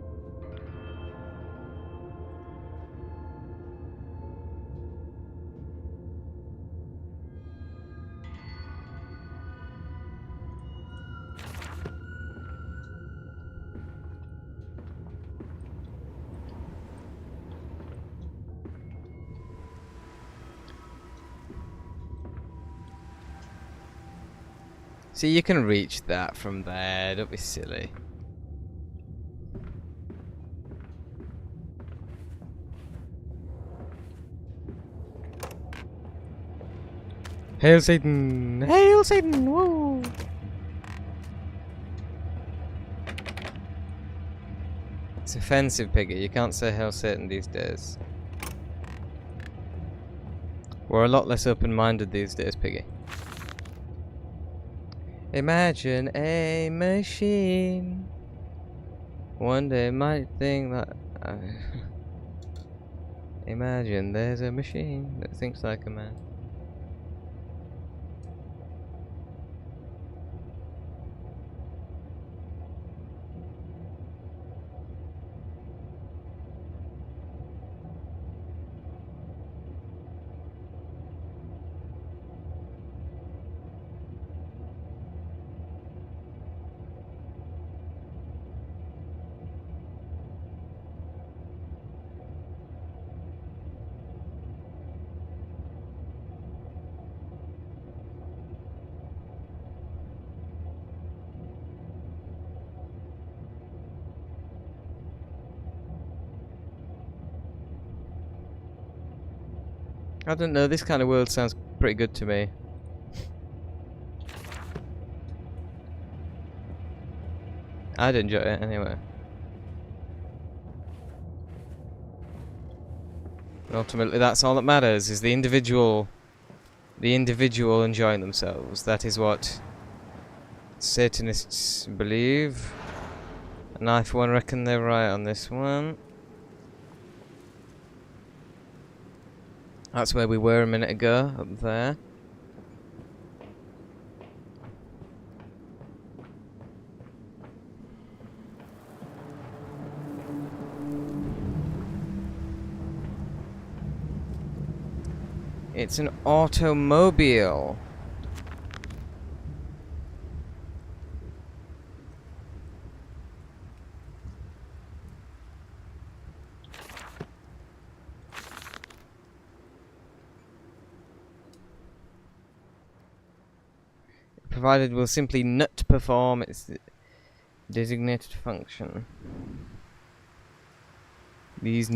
[SPEAKER 1] See, you can reach that from there, don't be silly. Hail Satan! Hail Satan! Whoa! It's offensive, Piggy. You can't say Hail Satan these days. We're a lot less open-minded these days, Piggy. Imagine a machine. One day might think that. Imagine there's a machine that thinks like a man. I don't know, this kind of world sounds pretty good to me. I'd enjoy it anyway. And ultimately that's all that matters, is the individual enjoying themselves. That is what Satanists believe. And I for one reckon they're right on this one. That's where we were a minute ago, up there. It's an automobile. provided will simply not perform its designated function. These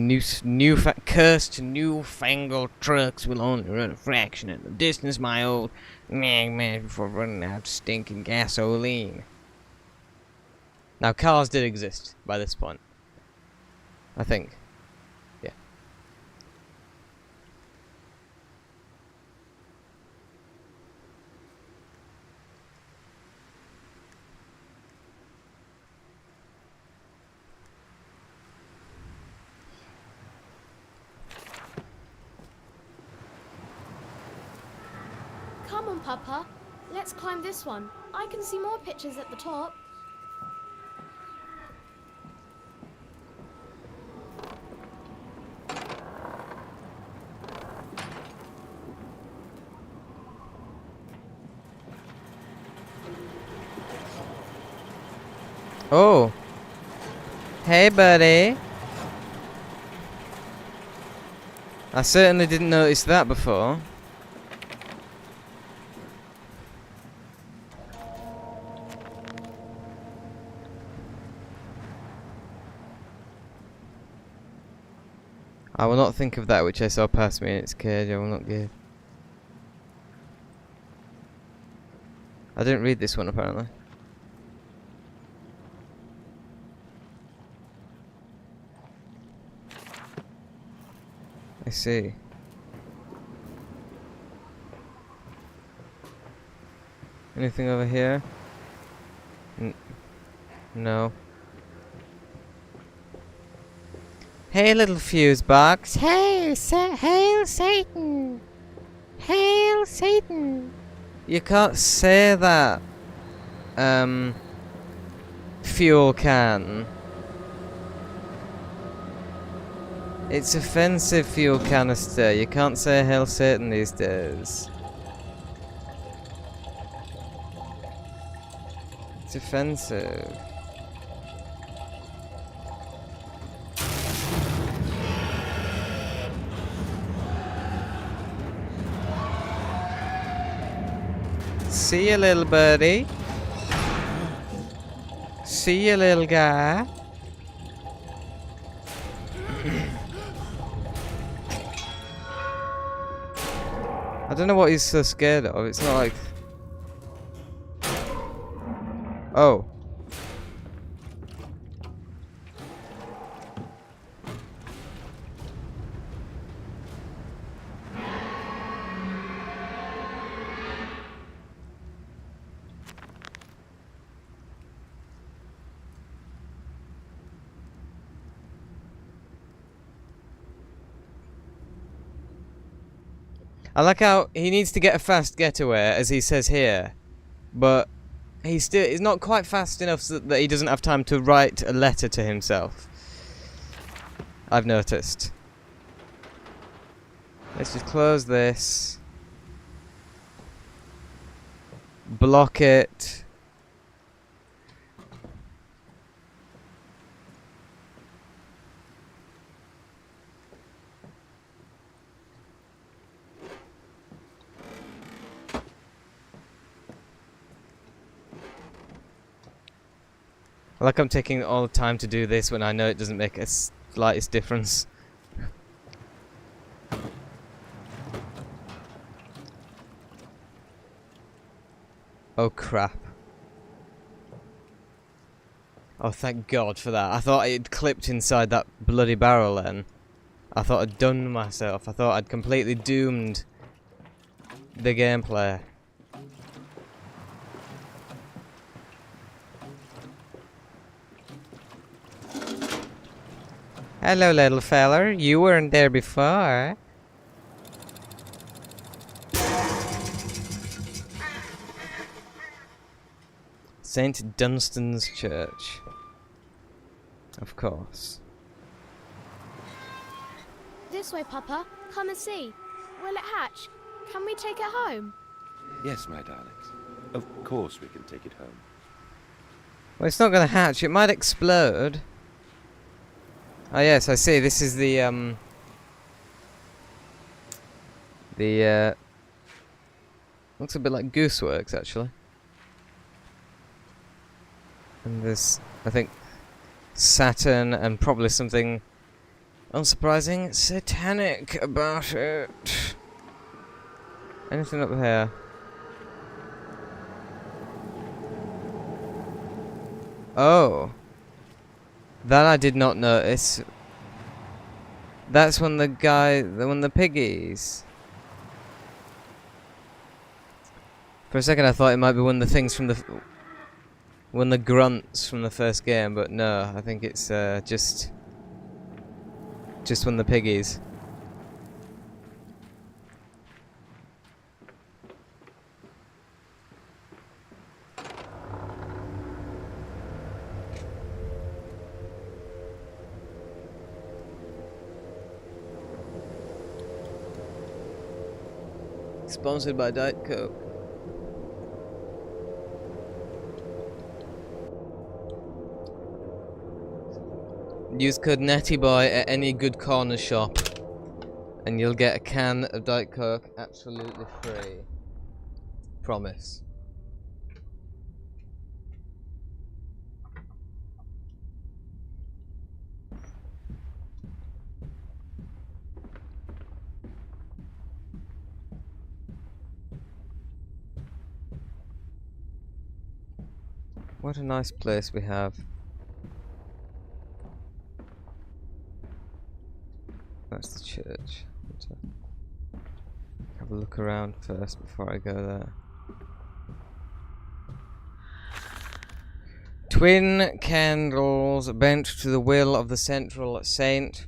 [SPEAKER 1] cursed newfangled trucks will only run a fraction of the distance my old mag before running out of stinking gasoline. Now, cars did exist by this point, I think. Yeah.
[SPEAKER 3] Come on, Papa. Let's climb this one. I can see more pictures at the top.
[SPEAKER 1] Oh. Hey, buddy. I certainly didn't notice that before. I will not think of that which I saw pass me in its cage. I will not give. I didn't read this one apparently. I see. Anything over here? No. Hey, little fuse box. Hey, hail Satan. Hail Satan. You can't say that. Fuel can. It's offensive, fuel canister. You can't say hail Satan these days. It's offensive. See you, little birdie. See you, little guy. I don't know what he's so scared of. It's not like... Oh. I like how he needs to get a fast getaway, as he says here, but he's not quite fast enough so that he doesn't have time to write a letter to himself. I've noticed. Let's just close this. Block it. Like I'm taking all the time to do this when I know it doesn't make a slightest difference. Oh crap. Oh, thank God for that. I thought it clipped inside that bloody barrel then. I thought I'd done myself. I thought I'd completely doomed the gameplay. Hello, little feller. You weren't there before. St. Dunstan's Church. Of course.
[SPEAKER 3] This way, Papa. Come and see. Will it hatch? Can we take it home?
[SPEAKER 4] Yes, my darlings. Of course we can take it home.
[SPEAKER 1] Well, it's not going to hatch. It might explode. Oh yes, I see. This is the looks a bit like Gooseworks, actually. And there's, I think, Saturn and probably something unsurprising, satanic about it. Anything up here? Oh. That I did not notice. That's when the piggies. For a second I thought it might be one of the things from one of the grunts from the first game, but no, I think it's just one of the piggies. Sponsored by Diet Coke. Use code NattyBoy at any good corner shop and you'll get a can of Diet Coke absolutely free. Promise. What a nice place we have. That's the church. Have a look around first before I go there. Twin candles bent to the will of the central saint,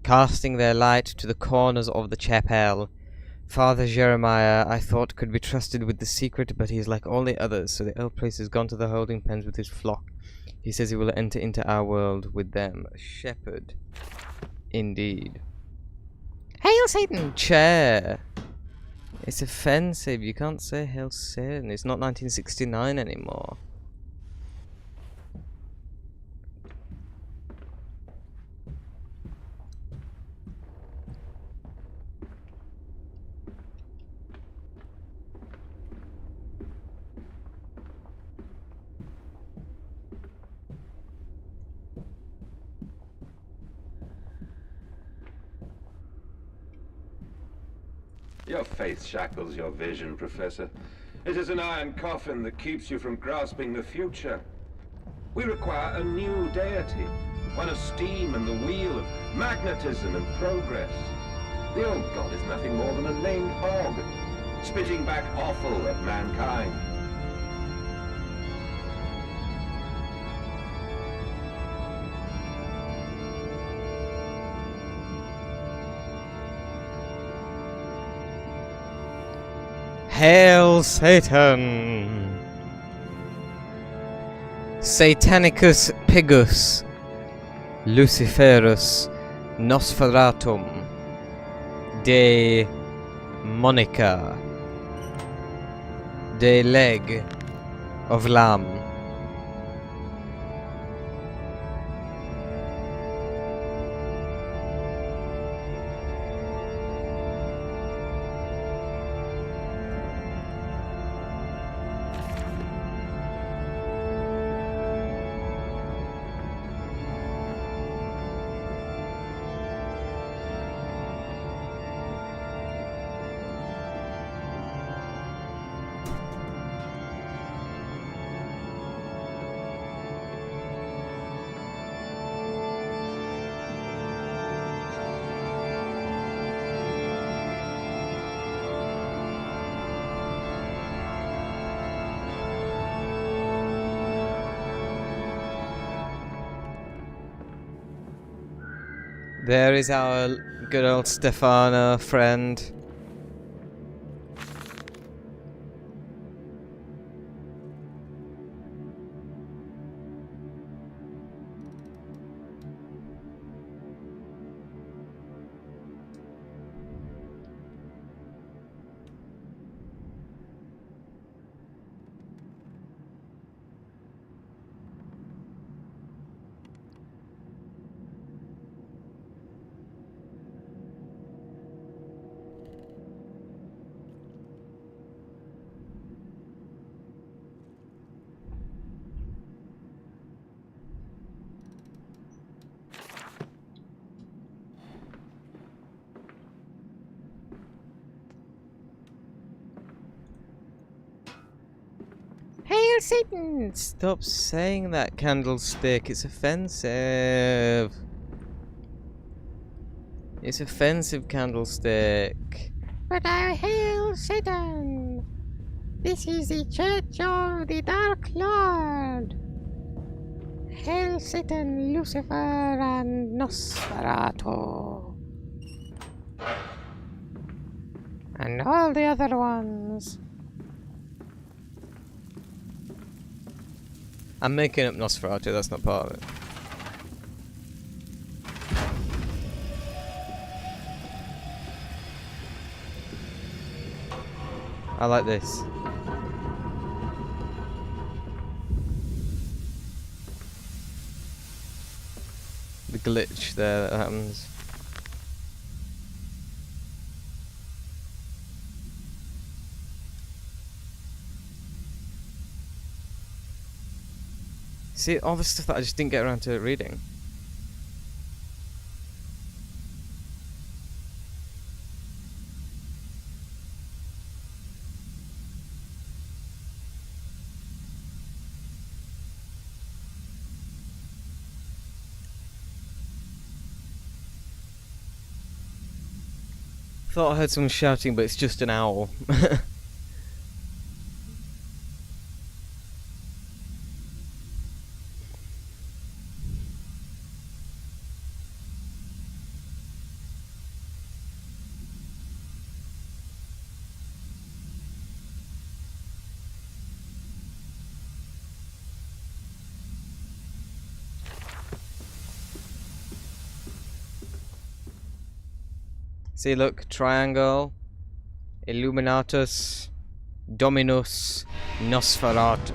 [SPEAKER 1] casting their light to the corners of the chapel. Father Jeremiah, I thought, could be trusted with the secret, but he is like all the others, so the old priest has gone to the holding pens with his flock. He says he will enter into our world with them. A shepherd. Indeed. Hail Satan! Chair! It's offensive, you can't say Hail Satan. It's not 1969 anymore.
[SPEAKER 5] Your faith shackles your vision, Professor. It is an iron coffin that keeps you from grasping the future. We require a new deity, one of steam and the wheel, of magnetism and progress. The old god is nothing more than a lame hog, spitting back offal at mankind.
[SPEAKER 1] Hail Satan! Satanicus Pigus, Luciferus Nosferatum, De Monica, De Leg of Lamb. There is our good old Stefano friend. Hail Satan! Stop saying that, Candlestick. It's offensive. It's offensive, Candlestick. But I hail Satan. This is the Church of the Dark Lord. Hail Satan, Lucifer, and Nosferatu. And all the other ones. I'm making up Nosferatu, that's not part of it. I like this. The glitch there that happens. See, all the stuff that I just didn't get around to reading. Thought I heard someone shouting, but it's just an owl. See, look, triangle, Illuminatus, Dominus, Nosferatu.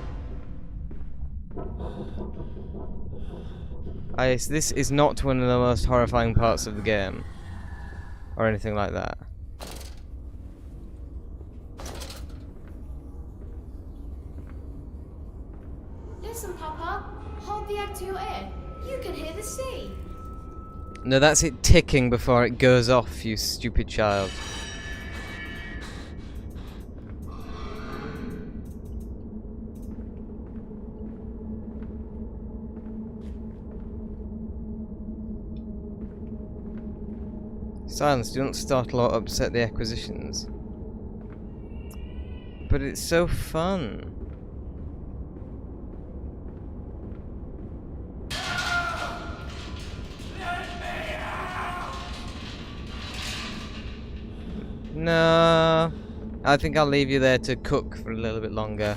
[SPEAKER 1] This is not one of the most horrifying parts of the game, or anything like that.
[SPEAKER 3] Listen, Papa. Hold the egg to your ear. You can hear the sea.
[SPEAKER 1] No, that's it ticking before it goes off, you stupid child. Silence, do not startle or upset the acquisitions. But it's so fun. No, I think I'll leave you there to cook for a little bit longer.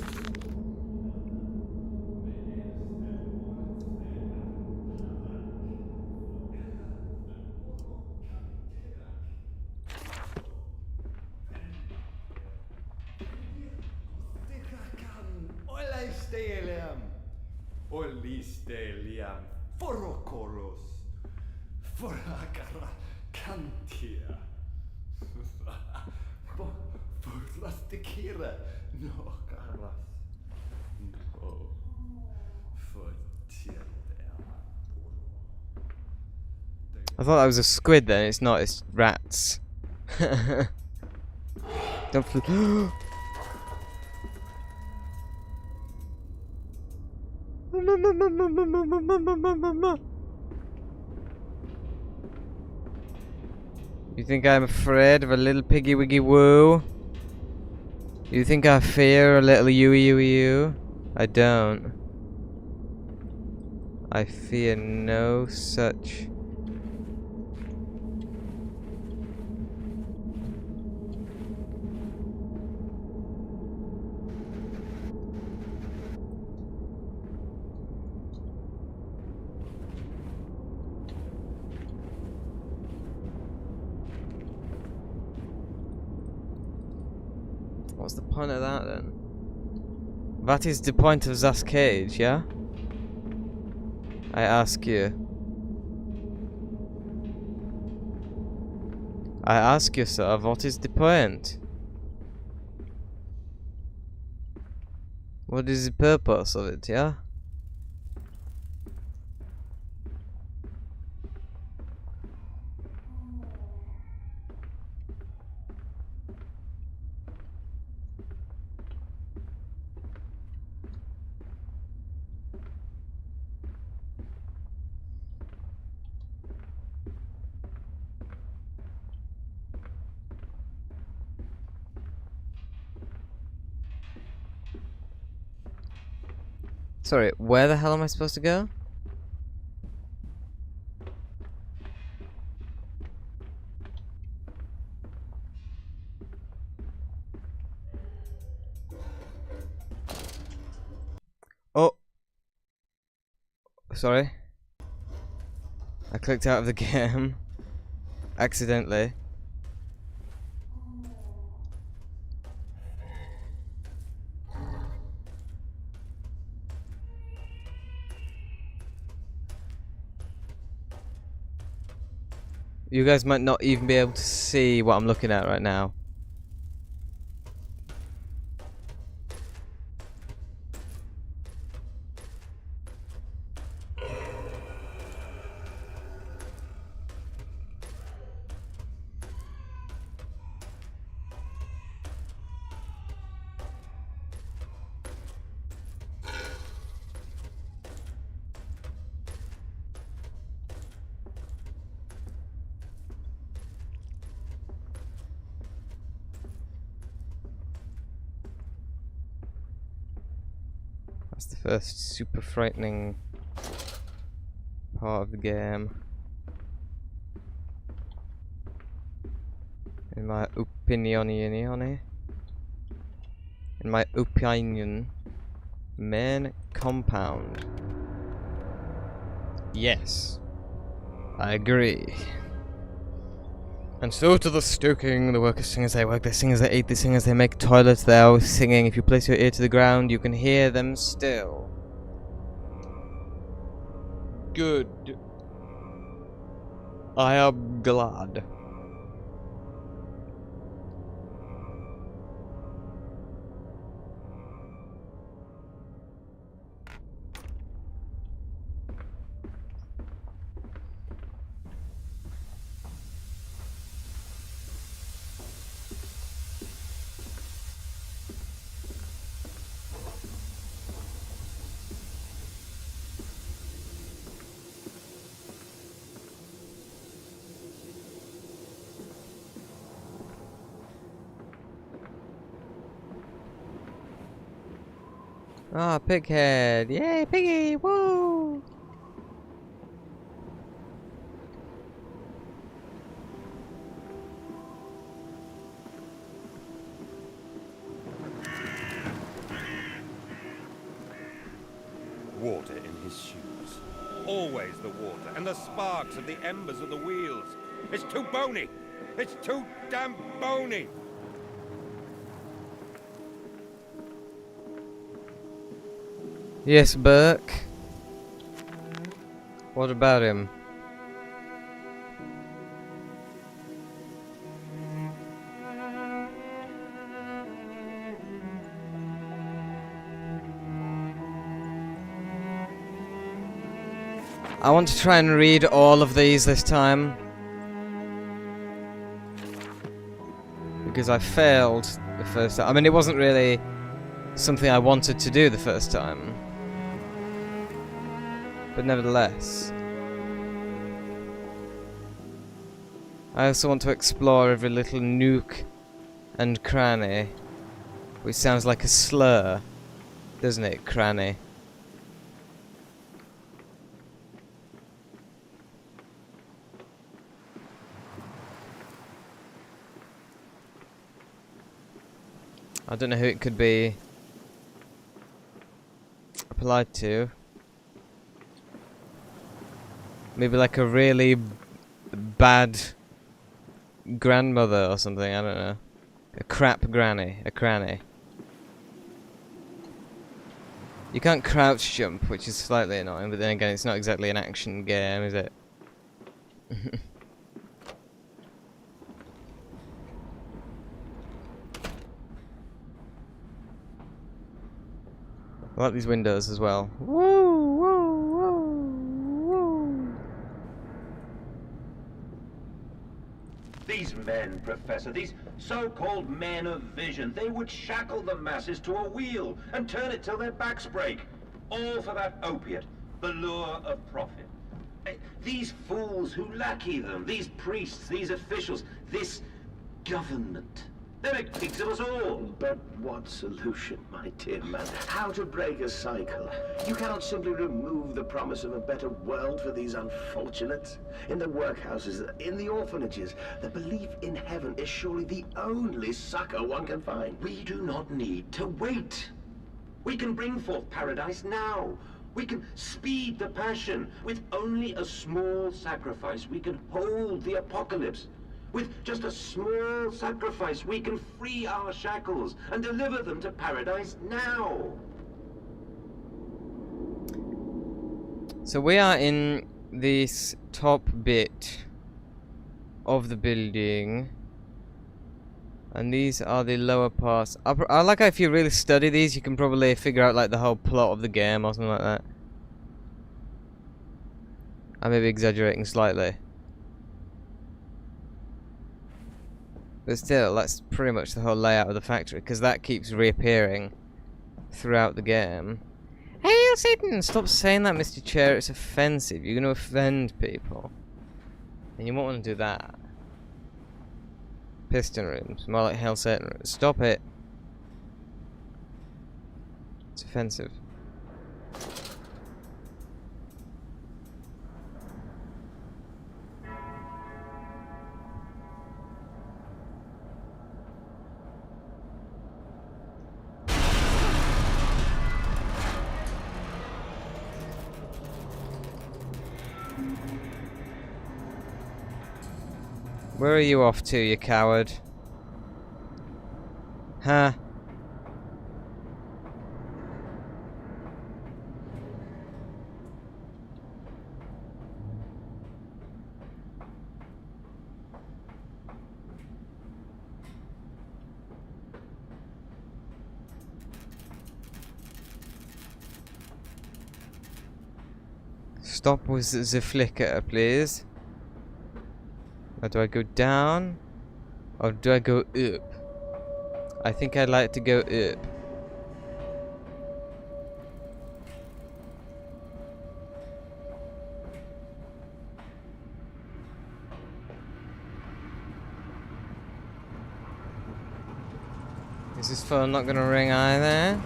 [SPEAKER 1] I thought that was a squid then, it's not, it's rats. Don't You think I'm afraid of a little piggy wiggy woo? You think I fear a little yui yui you? I don't. I fear no such. What's the point of that then? That is the point of this cage, yeah? I ask you. I ask you, sir, what is the point? What is the purpose of it, yeah? Sorry, where the hell am I supposed to go? Oh. Sorry. I clicked out of the game. Accidentally. You guys might not even be able to see what I'm looking at right now. That's the first super frightening part of the game. In my opinion, main compound. Yes, I agree. And so to the stoking, the workers sing as they work, they sing as they eat, they sing as they make toilets, they're always singing. If you place your ear to the ground, you can hear them still. Good. I am glad. Ah, pighead! Yay, piggy! Woo!
[SPEAKER 8] Water in his shoes. Always the water, and the sparks of the embers of the wheels. It's too bony! It's too damn bony!
[SPEAKER 1] Yes, Burke. What about him? I want to try and read all of these this time, because I failed the first time. I mean, it wasn't really something I wanted to do the first time, but nevertheless. I also want to explore every little nook and cranny, which sounds like a slur, doesn't it, cranny? I don't know who it could be applied to. Maybe like a really bad grandmother or something, I don't know. A crap granny, a cranny. You can't crouch jump, which is slightly annoying, but then again it's not exactly an action game, is it? I like these windows as well. Woo, woo, woo, woo.
[SPEAKER 5] These men, Professor, these so-called men of vision, they would shackle the masses to a wheel and turn it till their backs break. All for that opiate, the lure of profit. These fools who lackey them, these priests, these officials, this government, They make pigs of us all.
[SPEAKER 6] But what solution, my dear man? How to break a cycle? You cannot simply remove the promise of a better world for these unfortunates. In the workhouses, in the orphanages, the belief in heaven is surely the only succor one can find.
[SPEAKER 5] We do not need to wait. We can bring forth paradise now. We can speed the passion. With only a small sacrifice, we can hold the apocalypse. With just a small sacrifice, we can free our shackles and deliver them to paradise now.
[SPEAKER 1] So we are in this top bit of the building. And these are the lower parts. I like how if you really study these, you can probably figure out like the whole plot of the game or something like that. I may be exaggerating slightly. But still, that's pretty much the whole layout of the factory, because that keeps reappearing throughout the game. Hail Satan! Stop saying that, Mr. Chair. It's offensive. You're going to offend people. And you won't want to do that. Piston rooms. More like Hail Satan rooms. Stop it. It's offensive. Where are you off to, you coward? Huh? Stop with the flicker, please. Or do I go down? Or do I go up? I think I'd like to go up. Is this phone not gonna ring either?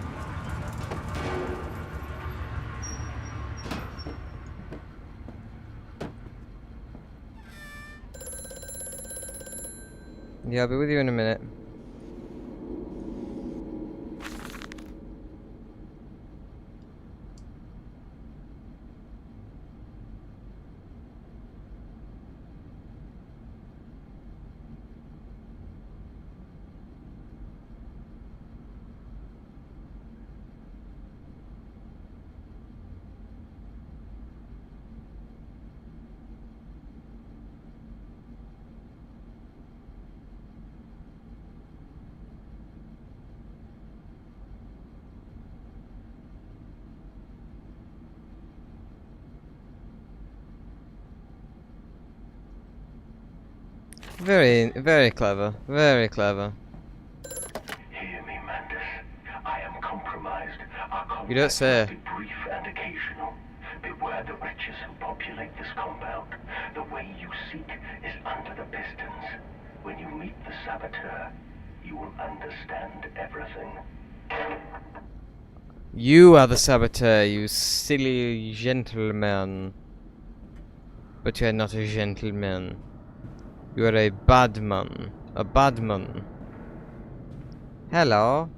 [SPEAKER 1] Yeah, I'll be with you in a minute. Very, very clever. Very clever.
[SPEAKER 6] Hear me, Mandus. I am compromised. Our
[SPEAKER 1] You don't say.
[SPEAKER 6] contact will be brief and occasional. Beware the wretches who populate this compound. The way you seek is under the pistons. When you meet the saboteur, you will understand everything.
[SPEAKER 1] You are the saboteur, you silly gentleman. But you're not a gentleman. You are a bad man. A bad man. Hello.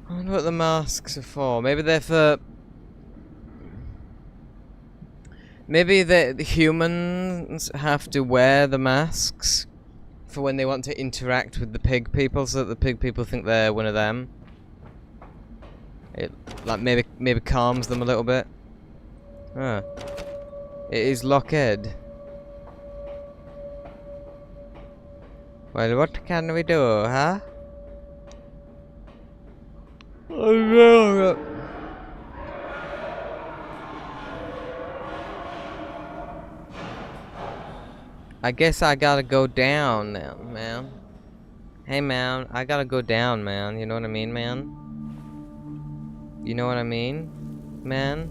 [SPEAKER 1] I wonder what the masks are for. Maybe they're for... Maybe the humans have to wear the masks for when they want to interact with the pig people, so that the pig people think they're one of them. It like maybe calms them a little bit. Ah. It is locked. Well, what can we do, huh? I guess I gotta go down now, man. Hey, man, I gotta go down, man. You know what I mean, man? You know what I mean, man?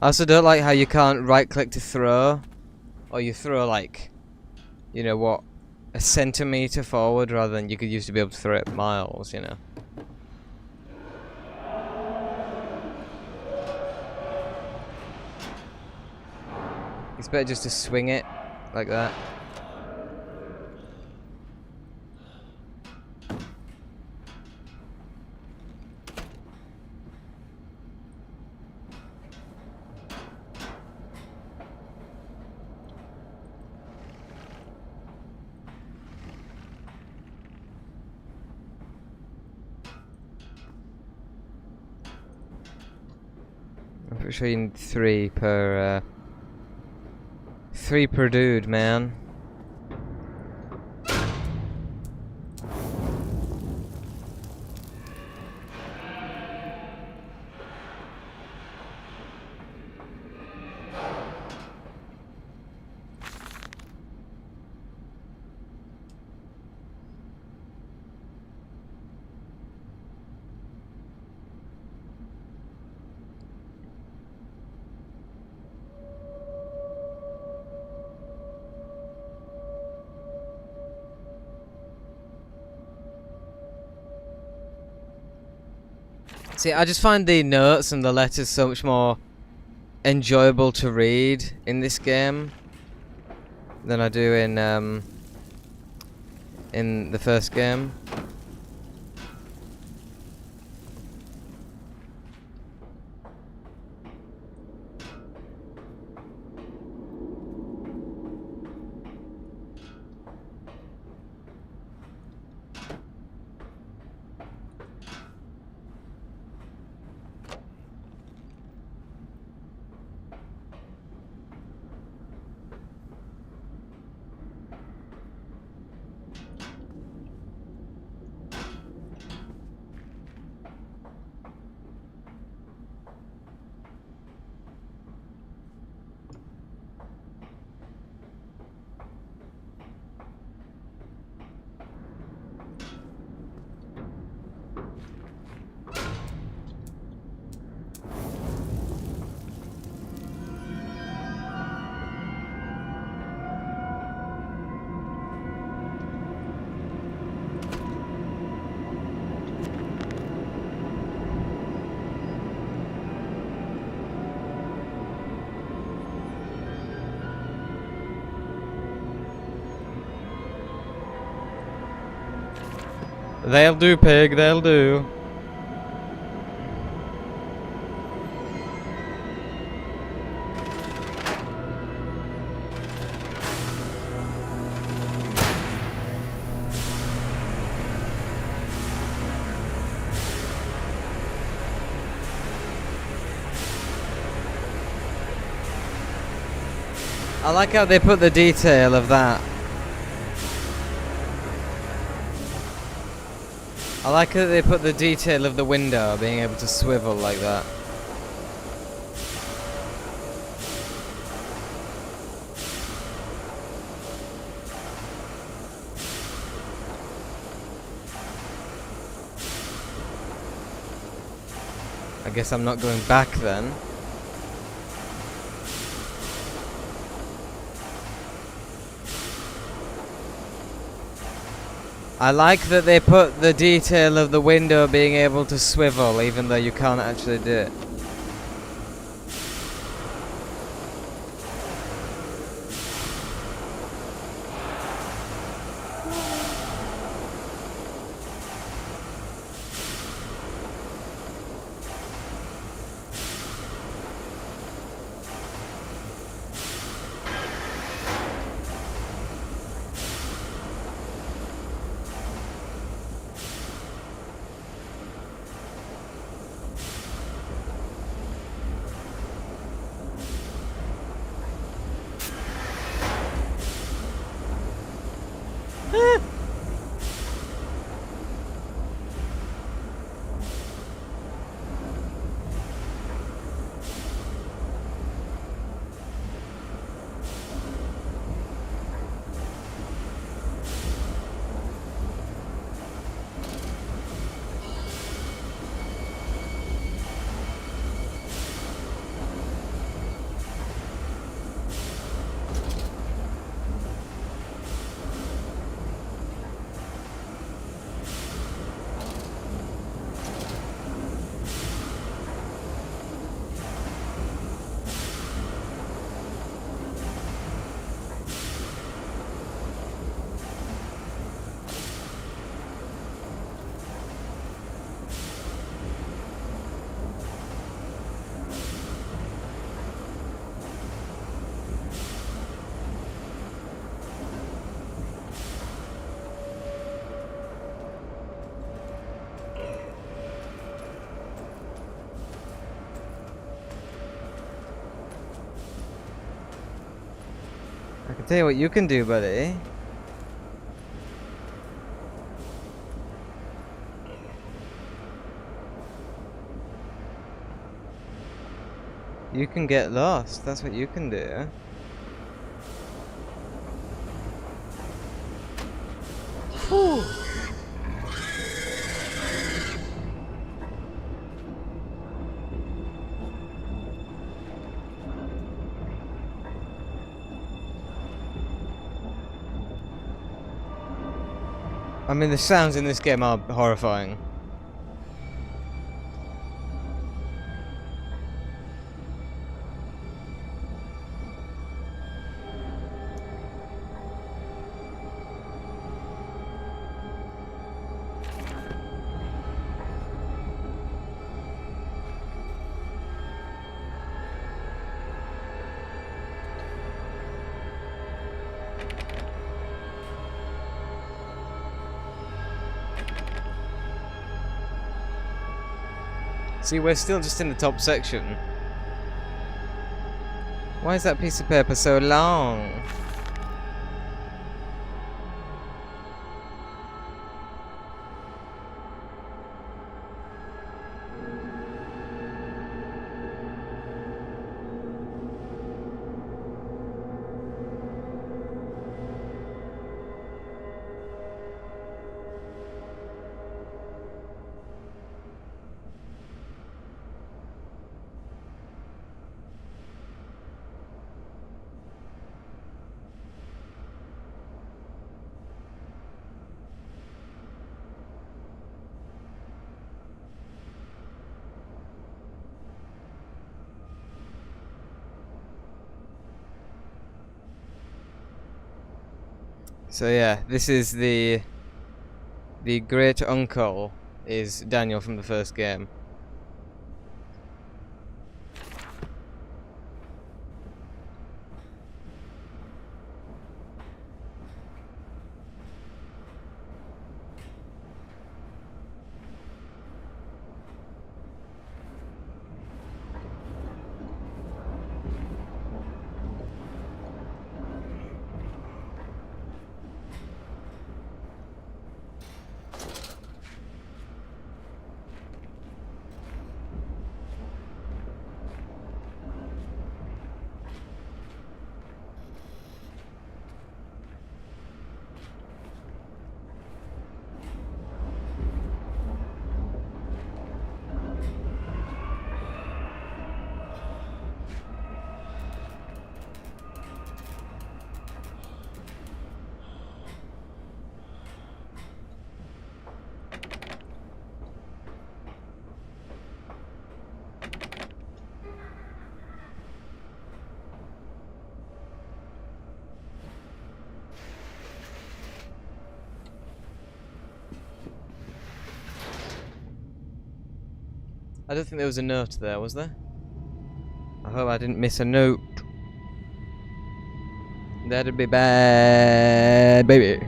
[SPEAKER 1] I also don't like how you can't right click to throw, or you throw like, you know what, a centimeter forward rather than you could used to be able to throw it miles, you know. It's better just to swing it like that. I'm pretty sure you need three per dude, man. See, I just find the notes and the letters so much more enjoyable to read in this game than I do in the first game. They'll do, pig, they'll do. I like how they put the detail of that. I like that they put the detail of the window being able to swivel like that. I guess I'm not going back then. I like that they put the detail of the window being able to swivel even though you can't actually do it. I'll tell you what you can do, buddy. You can get lost. That's what you can do. Whew. I mean, the sounds in this game are horrifying. See, we're still just in the top section. Why is that piece of paper so long? So yeah, this is the great uncle is Daniel from the first game. I don't think there was a note there, was there? I hope I didn't miss a note. That'd be bad, baby.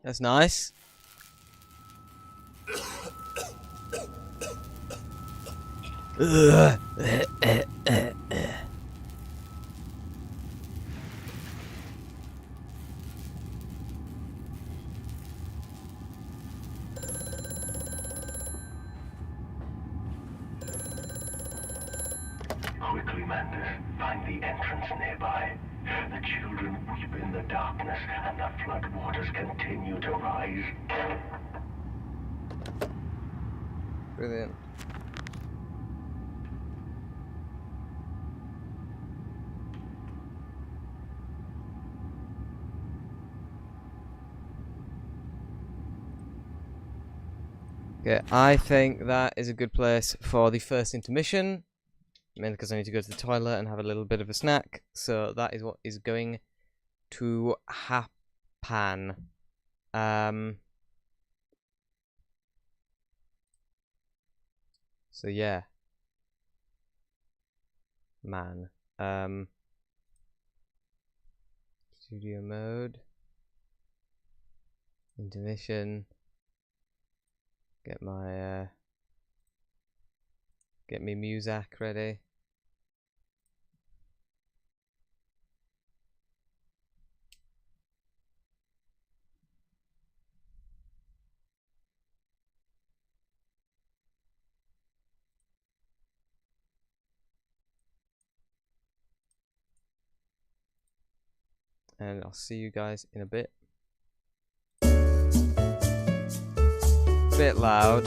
[SPEAKER 1] That's nice.
[SPEAKER 6] Quickly, Mantis, find the entrance nearby. The children weep in the darkness, and the floodwaters continue to rise.
[SPEAKER 1] Brilliant. Okay, I think that is a good place for the first intermission. Mainly because I need to go to the toilet and have a little bit of a snack. So that is what is going to happen. So yeah. Man. Studio mode. Intermission. Get my get me Muzak ready. And I'll see you guys in a bit. Bit loud.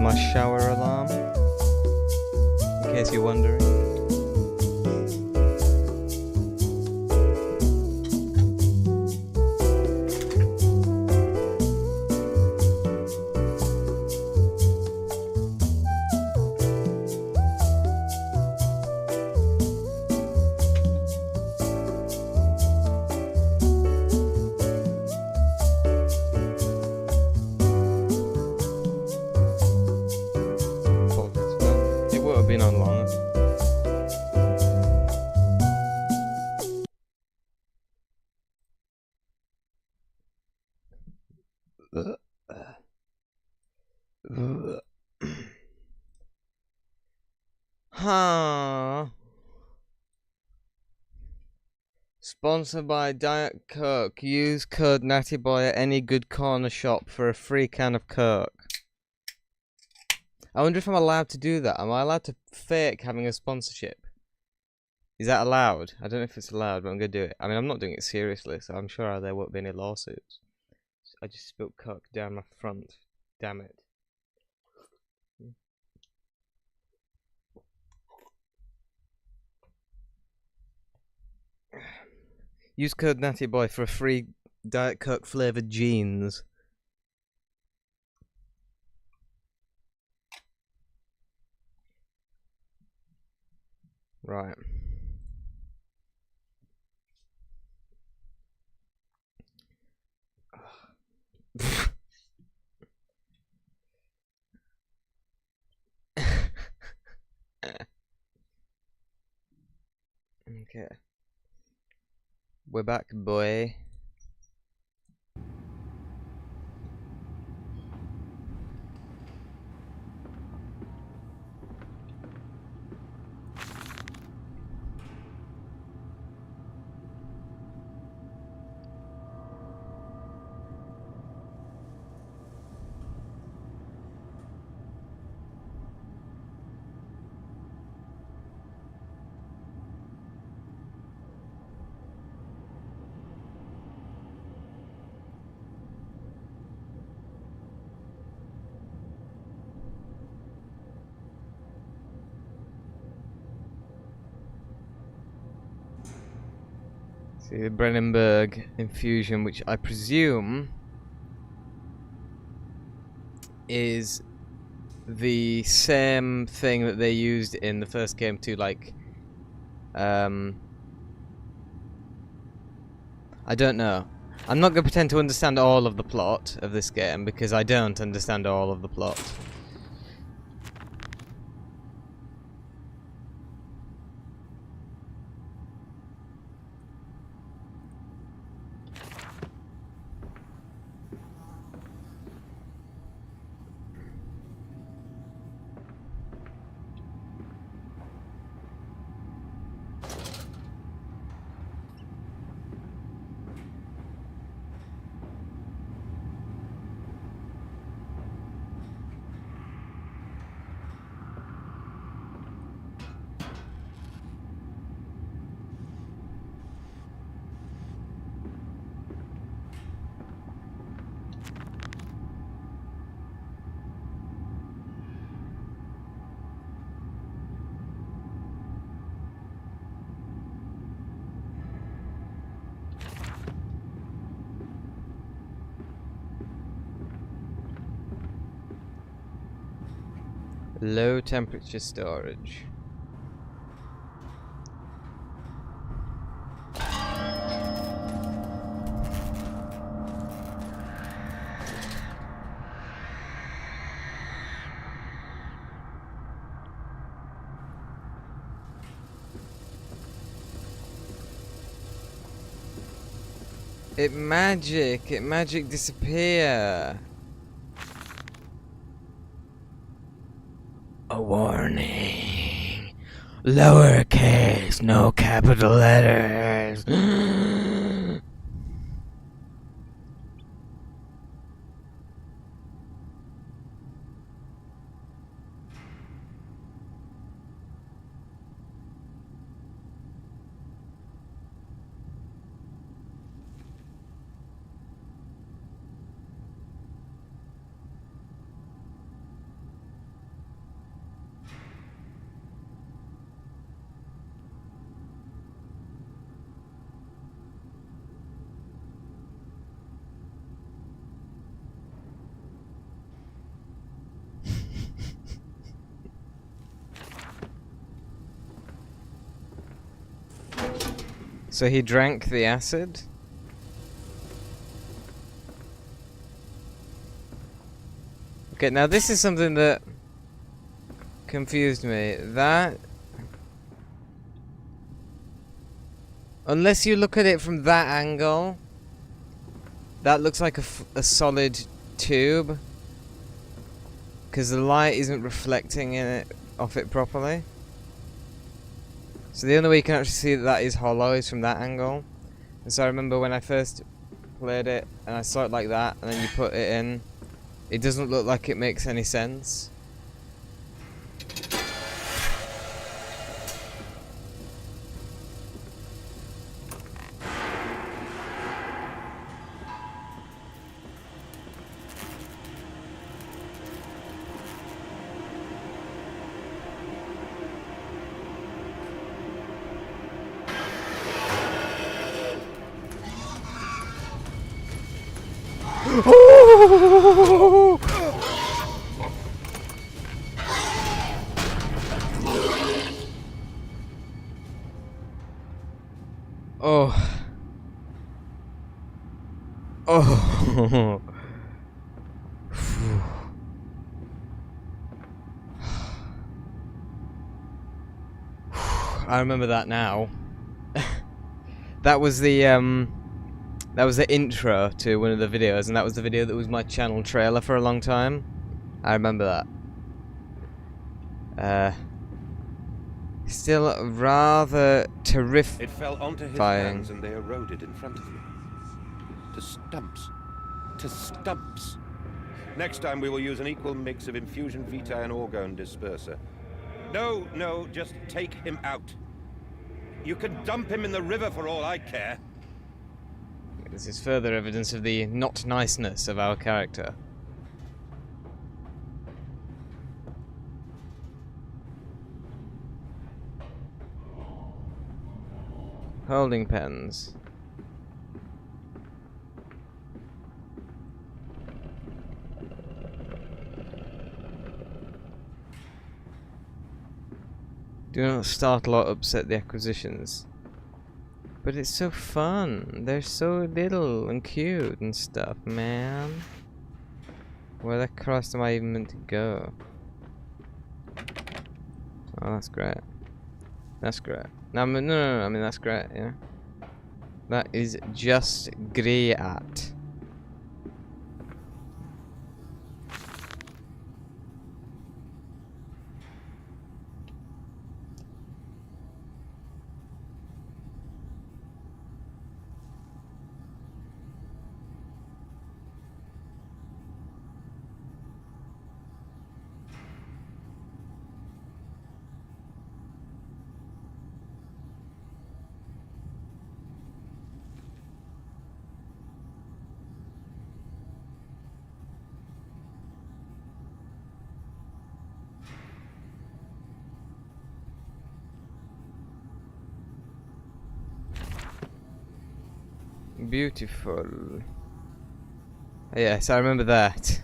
[SPEAKER 1] My shower alarm, in case you're wondering. Been on long. Huh. Sponsored by Diet Coke. Use code NattyBoy at any good corner shop for a free can of Coke. I wonder if I'm allowed to do that. Am I allowed to fake having a sponsorship? Is that allowed? I don't know if it's allowed, but I'm going to do it. I mean, I'm not doing it seriously, so I'm sure there won't be any lawsuits. I just spilled Coke down my front. Damn it. Use code NattyBoy for a free Diet Coke flavoured jeans. Right. Okay. We're back, boy. See the Brennenberg infusion, which I presume is the same thing that they used in the first game to, like, I don't know. I'm not going to pretend to understand all of the plot of this game, because I don't understand all of the plot. Low temperature storage. It magic disappear. A warning. Lowercase, no capital letters. So he drank the acid? Okay, now this is something that confused me. That... Unless you look at it from that angle, that looks like a solid tube. Because the light isn't reflecting off it properly. So the only way you can actually see that that is hollow is from that angle. And so I remember when I first played it and I saw it like that, and then you put it in, it doesn't look like it makes any sense. Oh. Oh. I remember that now. That was the intro to one of the videos, and that was the video that was my channel trailer for a long time. I remember that. Still rather terrifying.
[SPEAKER 8] It fell onto his hands and they eroded in front of me. To stumps. To stumps. Next time we will use an equal mix of infusion vitae and orgone disperser. No, no, just take him out. You can dump him in the river for all I care.
[SPEAKER 1] This is further evidence of the not niceness of our character. Holding pens. Do not startle or upset the acquisitions. But it's so fun. They're so little and cute and stuff, man. Where the Christ am I even meant to go? Oh, that's great. That's great. No, no, I mean, that's great, yeah. That is just great. Beautiful. Yes, I remember that.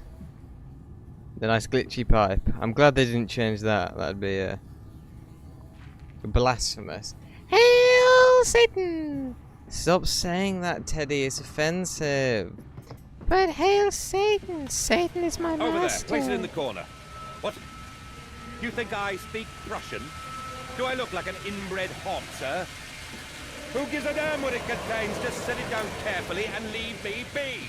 [SPEAKER 1] The nice glitchy pipe. I'm glad they didn't change that. That'd be blasphemous. Hail Satan! Stop saying that, Teddy. It's offensive. But hail Satan! Satan is my
[SPEAKER 8] Over
[SPEAKER 1] master.
[SPEAKER 8] there, place it in the corner. What? You think I speak Prussian? Do I look like an inbred hog, sir? Who gives a damn what it contains? Just set it down carefully and leave me be.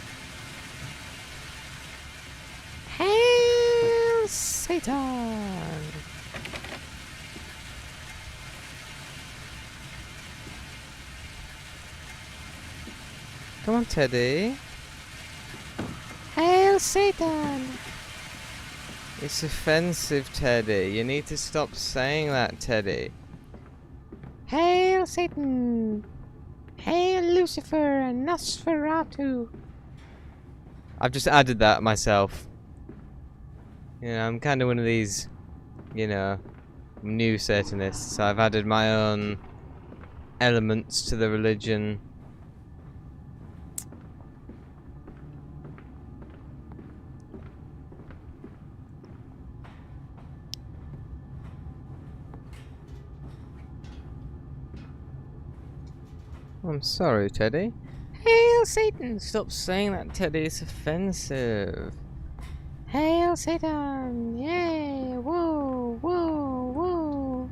[SPEAKER 1] Hail Satan! Come on, Teddy. Hail Satan! It's offensive, Teddy. You need to stop saying that, Teddy. Hail Satan! Hail Lucifer and Nosferatu! I've just added that myself. You know, I'm kind of one of these, you know, new Satanists. I've added my own elements to the religion. I'm sorry, Teddy. Hail Satan! Stop saying that, Teddy. It's offensive. Hail Satan! Yay! Whoa! Whoa! Whoa!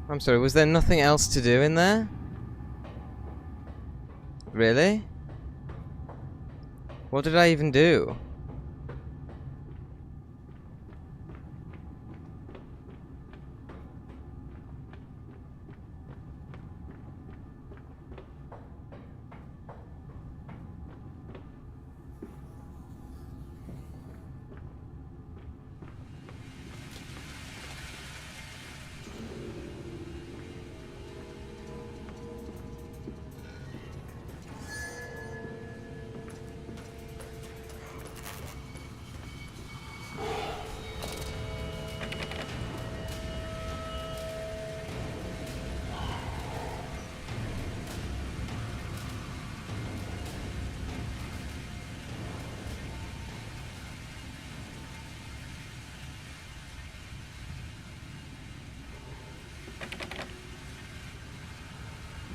[SPEAKER 1] I'm sorry, was there nothing else to do in there? Really? What did I even do?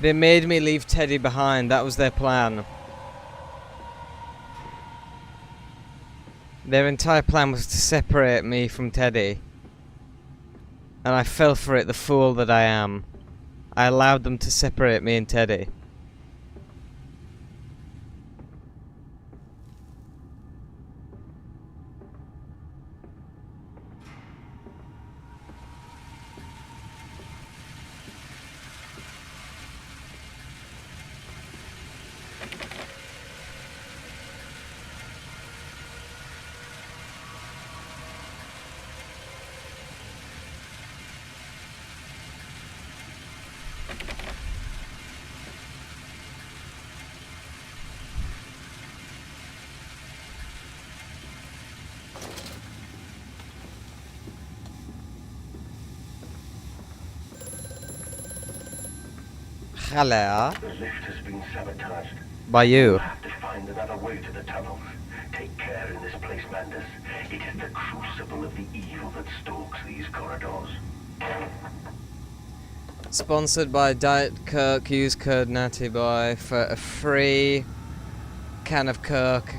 [SPEAKER 1] They made me leave Teddy behind. That was their plan. Their entire plan was to separate me from Teddy. And I fell for it, the fool that I am. I allowed them to separate me and Teddy. Hello.
[SPEAKER 6] The lift has been sabotaged.
[SPEAKER 1] By you.
[SPEAKER 6] We'll have to find another way to the tunnels. Take care in this place, Mandus. It is the crucible of the evil that stalks these corridors.
[SPEAKER 1] Sponsored by Diet Coke. Use code NattyBoy for a free can of Coke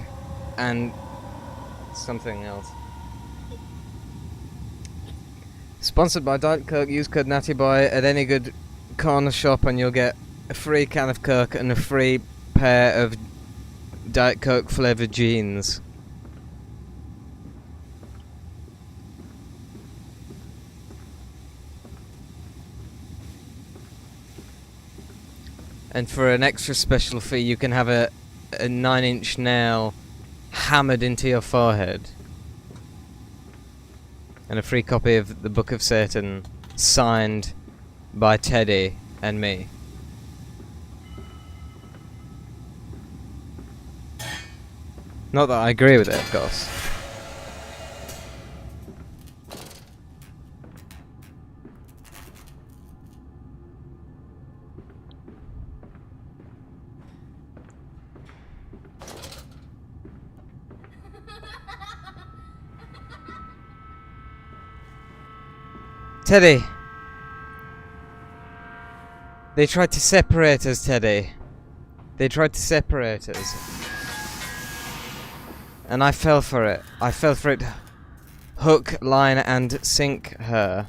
[SPEAKER 1] and something else. Sponsored by Diet Coke. Use code NattyBoy at any good corner shop and you'll get a free can of Coke and a free pair of Diet Coke flavoured jeans. And for an extra special fee you can have a 9-inch nail hammered into your forehead. And a free copy of the Book of Satan signed by Teddy and me. Not that I agree with it, of course. Teddy! They tried to separate us, Teddy. They tried to separate us. And I fell for it. I fell for it. Hook, line, and sink her.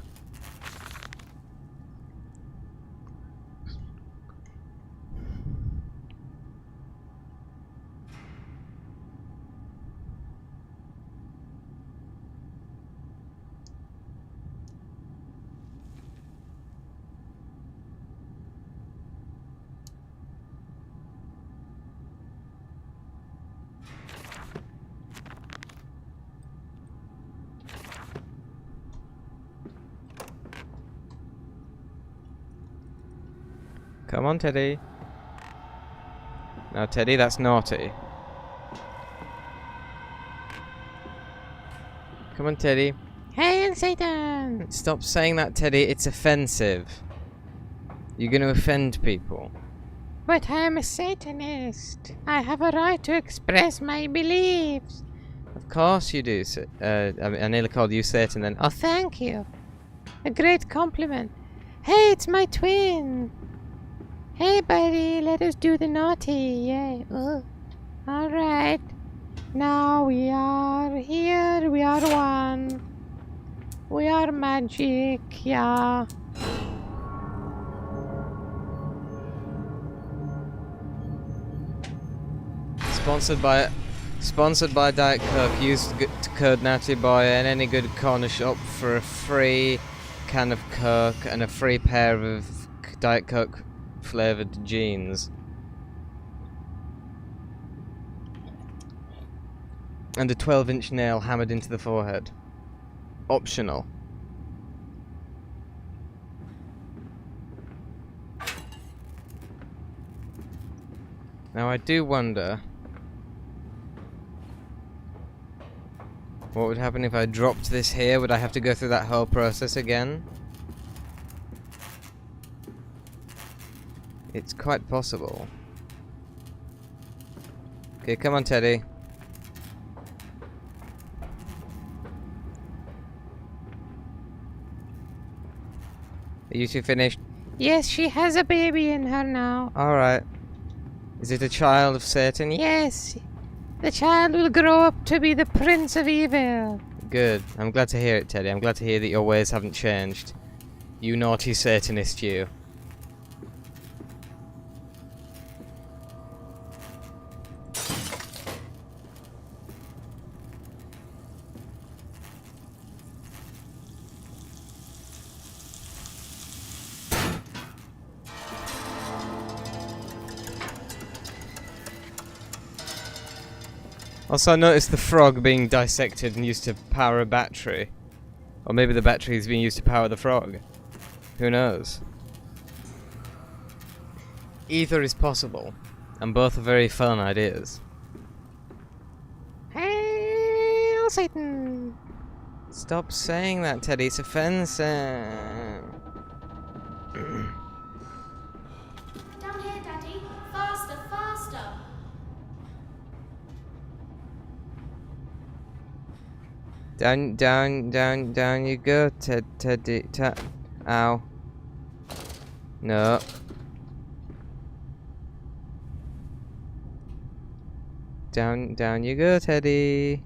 [SPEAKER 1] Come on, Teddy. Now, Teddy, that's naughty. Come on, Teddy. Hail Satan! Stop saying that, Teddy. It's offensive. You're going to offend people.
[SPEAKER 9] But I'm a Satanist. I have a right to express my beliefs.
[SPEAKER 1] Of course you do. I nearly called you Satan then.
[SPEAKER 9] Oh, thank you. A great compliment. Hey, it's my twin. Hey, buddy, let us do the naughty. Yay. Alright. Now we are here. We are one. We are magic. Yeah.
[SPEAKER 1] Sponsored by Diet Coke. Use code NattyBoy in any good corner shop for a free can of Coke and a free pair of Diet Coke flavoured jeans. And a 12-inch nail hammered into the forehead. Optional. Now I do wonder what would happen if I dropped this here. Would I have to go through that whole process again? It's quite possible. Okay, come on, Teddy. Are you two finished?
[SPEAKER 9] Yes, she has a baby in her now.
[SPEAKER 1] Alright. Is it a child of Satan?
[SPEAKER 9] Yes. The child will grow up to be the Prince of Evil.
[SPEAKER 1] Good. I'm glad to hear it, Teddy. I'm glad to hear that your ways haven't changed. You naughty Satanist, you. Also, I noticed the frog being dissected and used to power a battery. Or maybe the battery is being used to power the frog. Who knows? Either is possible, and both are very fun ideas.
[SPEAKER 9] Hail Satan!
[SPEAKER 1] Stop saying that, Teddy. It's offensive.
[SPEAKER 3] Down here, Daddy. Faster, faster.
[SPEAKER 1] Down you go, Teddy. Ow. No. Down you go, Teddy.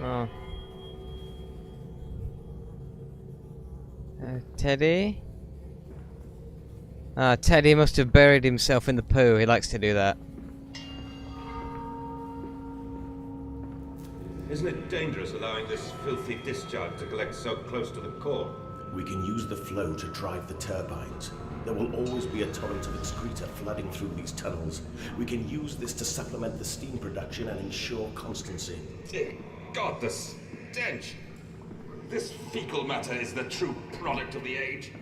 [SPEAKER 1] Oh. Teddy? Ah, Teddy must have buried himself in the poo. He likes to do that.
[SPEAKER 5] Isn't it dangerous allowing this filthy discharge to collect so close to the core?
[SPEAKER 6] We can use the flow to drive the turbines. There will always be a torrent of excreta flooding through these tunnels. We can use this to supplement the steam production and ensure constancy.
[SPEAKER 5] Dear God, the stench! This fecal matter is the true product of the age.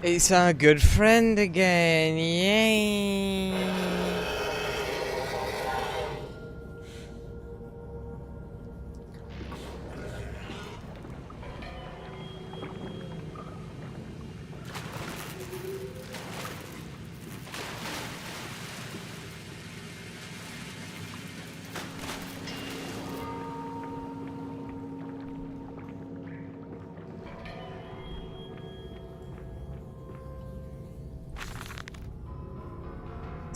[SPEAKER 1] It's our good friend again, yay!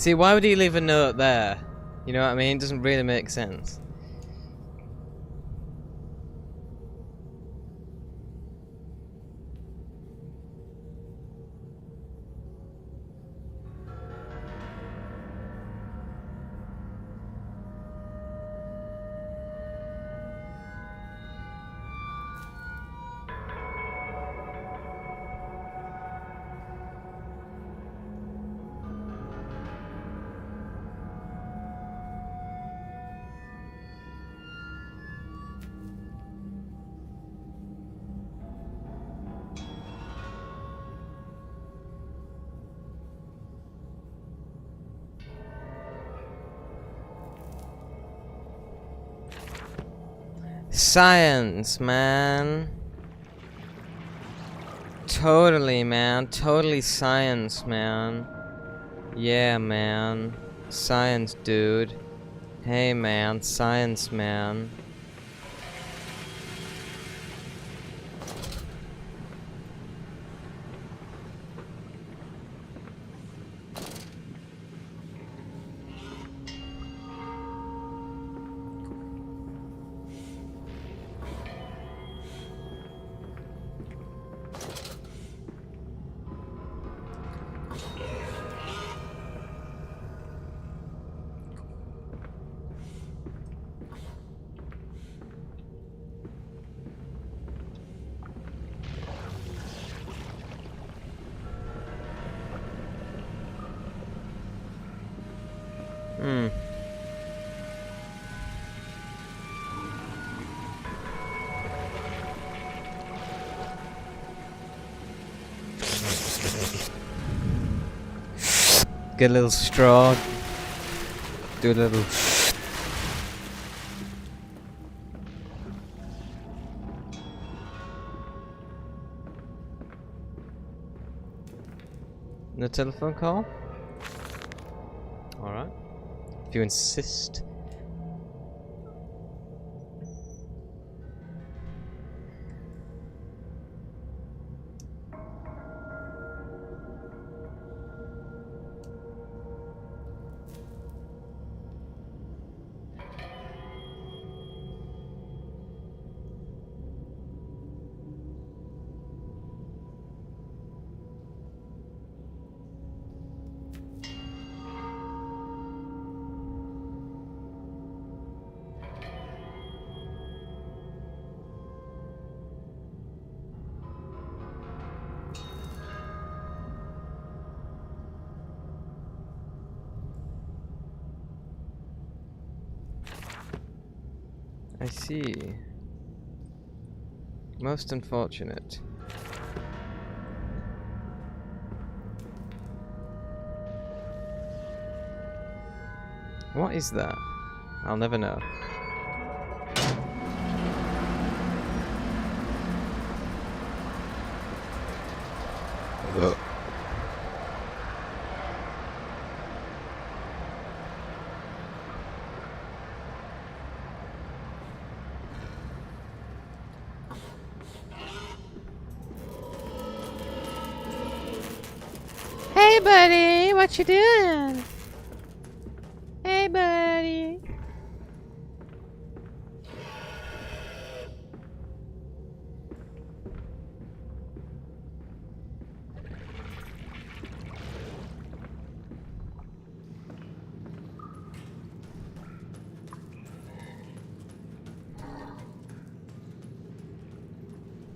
[SPEAKER 1] See, why would he leave a note there? You know what I mean? It doesn't really make sense. Science, man. Totally, man. Totally science, man. Yeah, man. Science, dude. Hey, man. Science, man. Get a little straw. Do a little. No telephone call? Alright. If you insist. I see. Most unfortunate. What is that? I'll never know.
[SPEAKER 9] Hey, buddy, what you doing? Hey, buddy.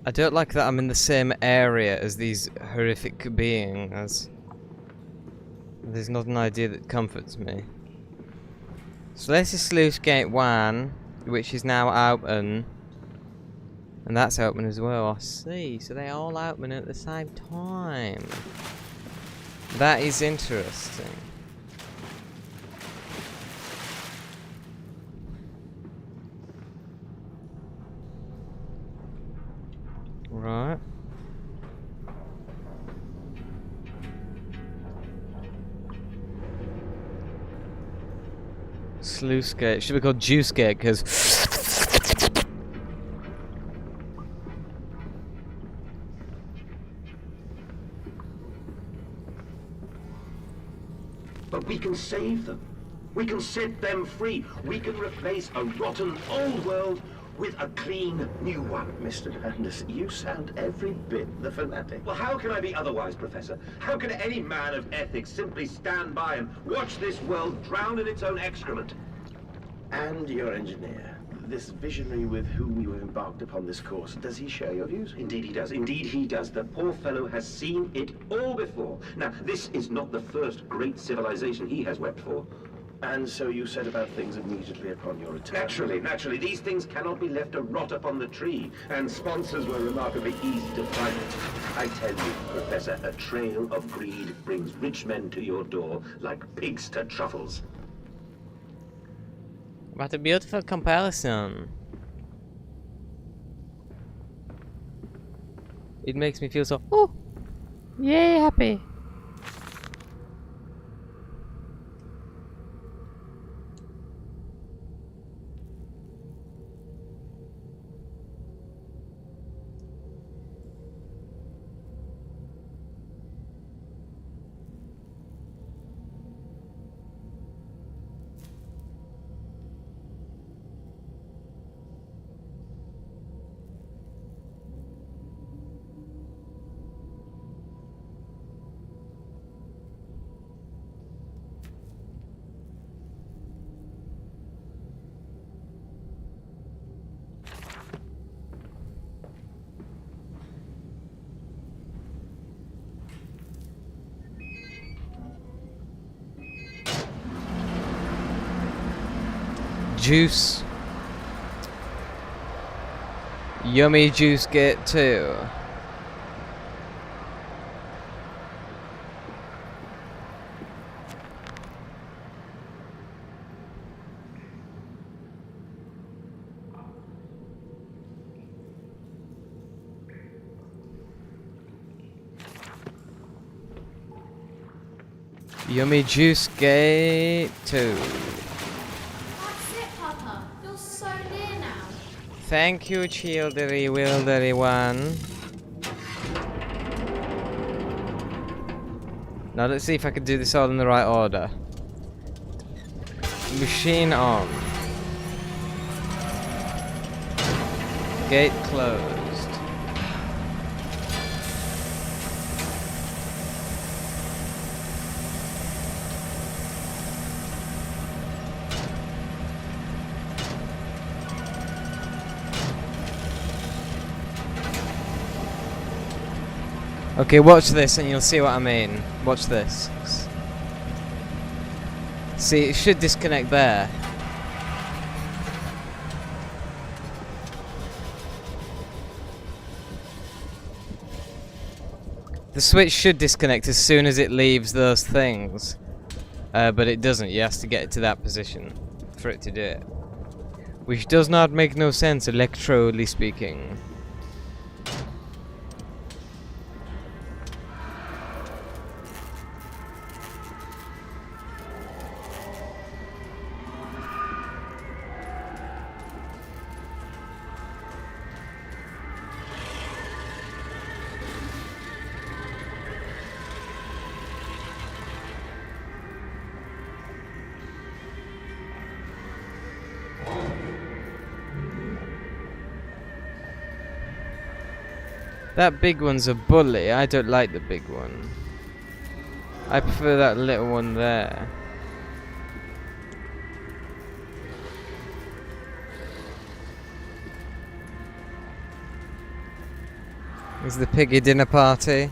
[SPEAKER 1] I don't like that I'm in the same area as these horrific beings. There's not an idea that comforts me. So this is Sluice Gate 1, which is now open. And that's open as well, I see. So they all open at the same time. That is interesting. Right. Sluice Gate. Should be called Juice Gate because
[SPEAKER 6] But we can save them. We can set them free. We can replace a rotten old world with a clean new one. Mr. Madness, you sound every bit the fanatic.
[SPEAKER 5] Well, how can I be otherwise, Professor? How can any man of ethics simply stand by and watch this world drown in its own excrement?
[SPEAKER 6] And your engineer, this visionary with whom you have embarked upon this course, does he share your views?
[SPEAKER 5] Indeed he does. Indeed he does. The poor fellow has seen it all before. Now, this is not the first great civilization he has wept for.
[SPEAKER 6] And so you set about things immediately upon your return?
[SPEAKER 5] Naturally. These things cannot be left to rot upon the tree, and sponsors were remarkably easy to find. I tell you, Professor, a trail of greed brings rich men to your door like pigs to truffles.
[SPEAKER 1] what a beautiful comparison. It makes me feel so
[SPEAKER 9] Oh, yay, happy.
[SPEAKER 1] juice. Yummy Juice Gate 2. Yummy juice gate 2.
[SPEAKER 3] That's it, Papa. You're so near now.
[SPEAKER 1] Thank you, childery wildery one. Now let's see if I can do this all in the right order. Machine on. Gate closed. Okay, watch this and you'll see what I mean. Watch this. See, it should disconnect there. The switch should disconnect as soon as it leaves those things. But it doesn't. You have to get it to that position for it to do it. Which does not make no sense, electrically speaking. That big one's a bully. I don't like the big one. I prefer that little one there. Is the piggy dinner party?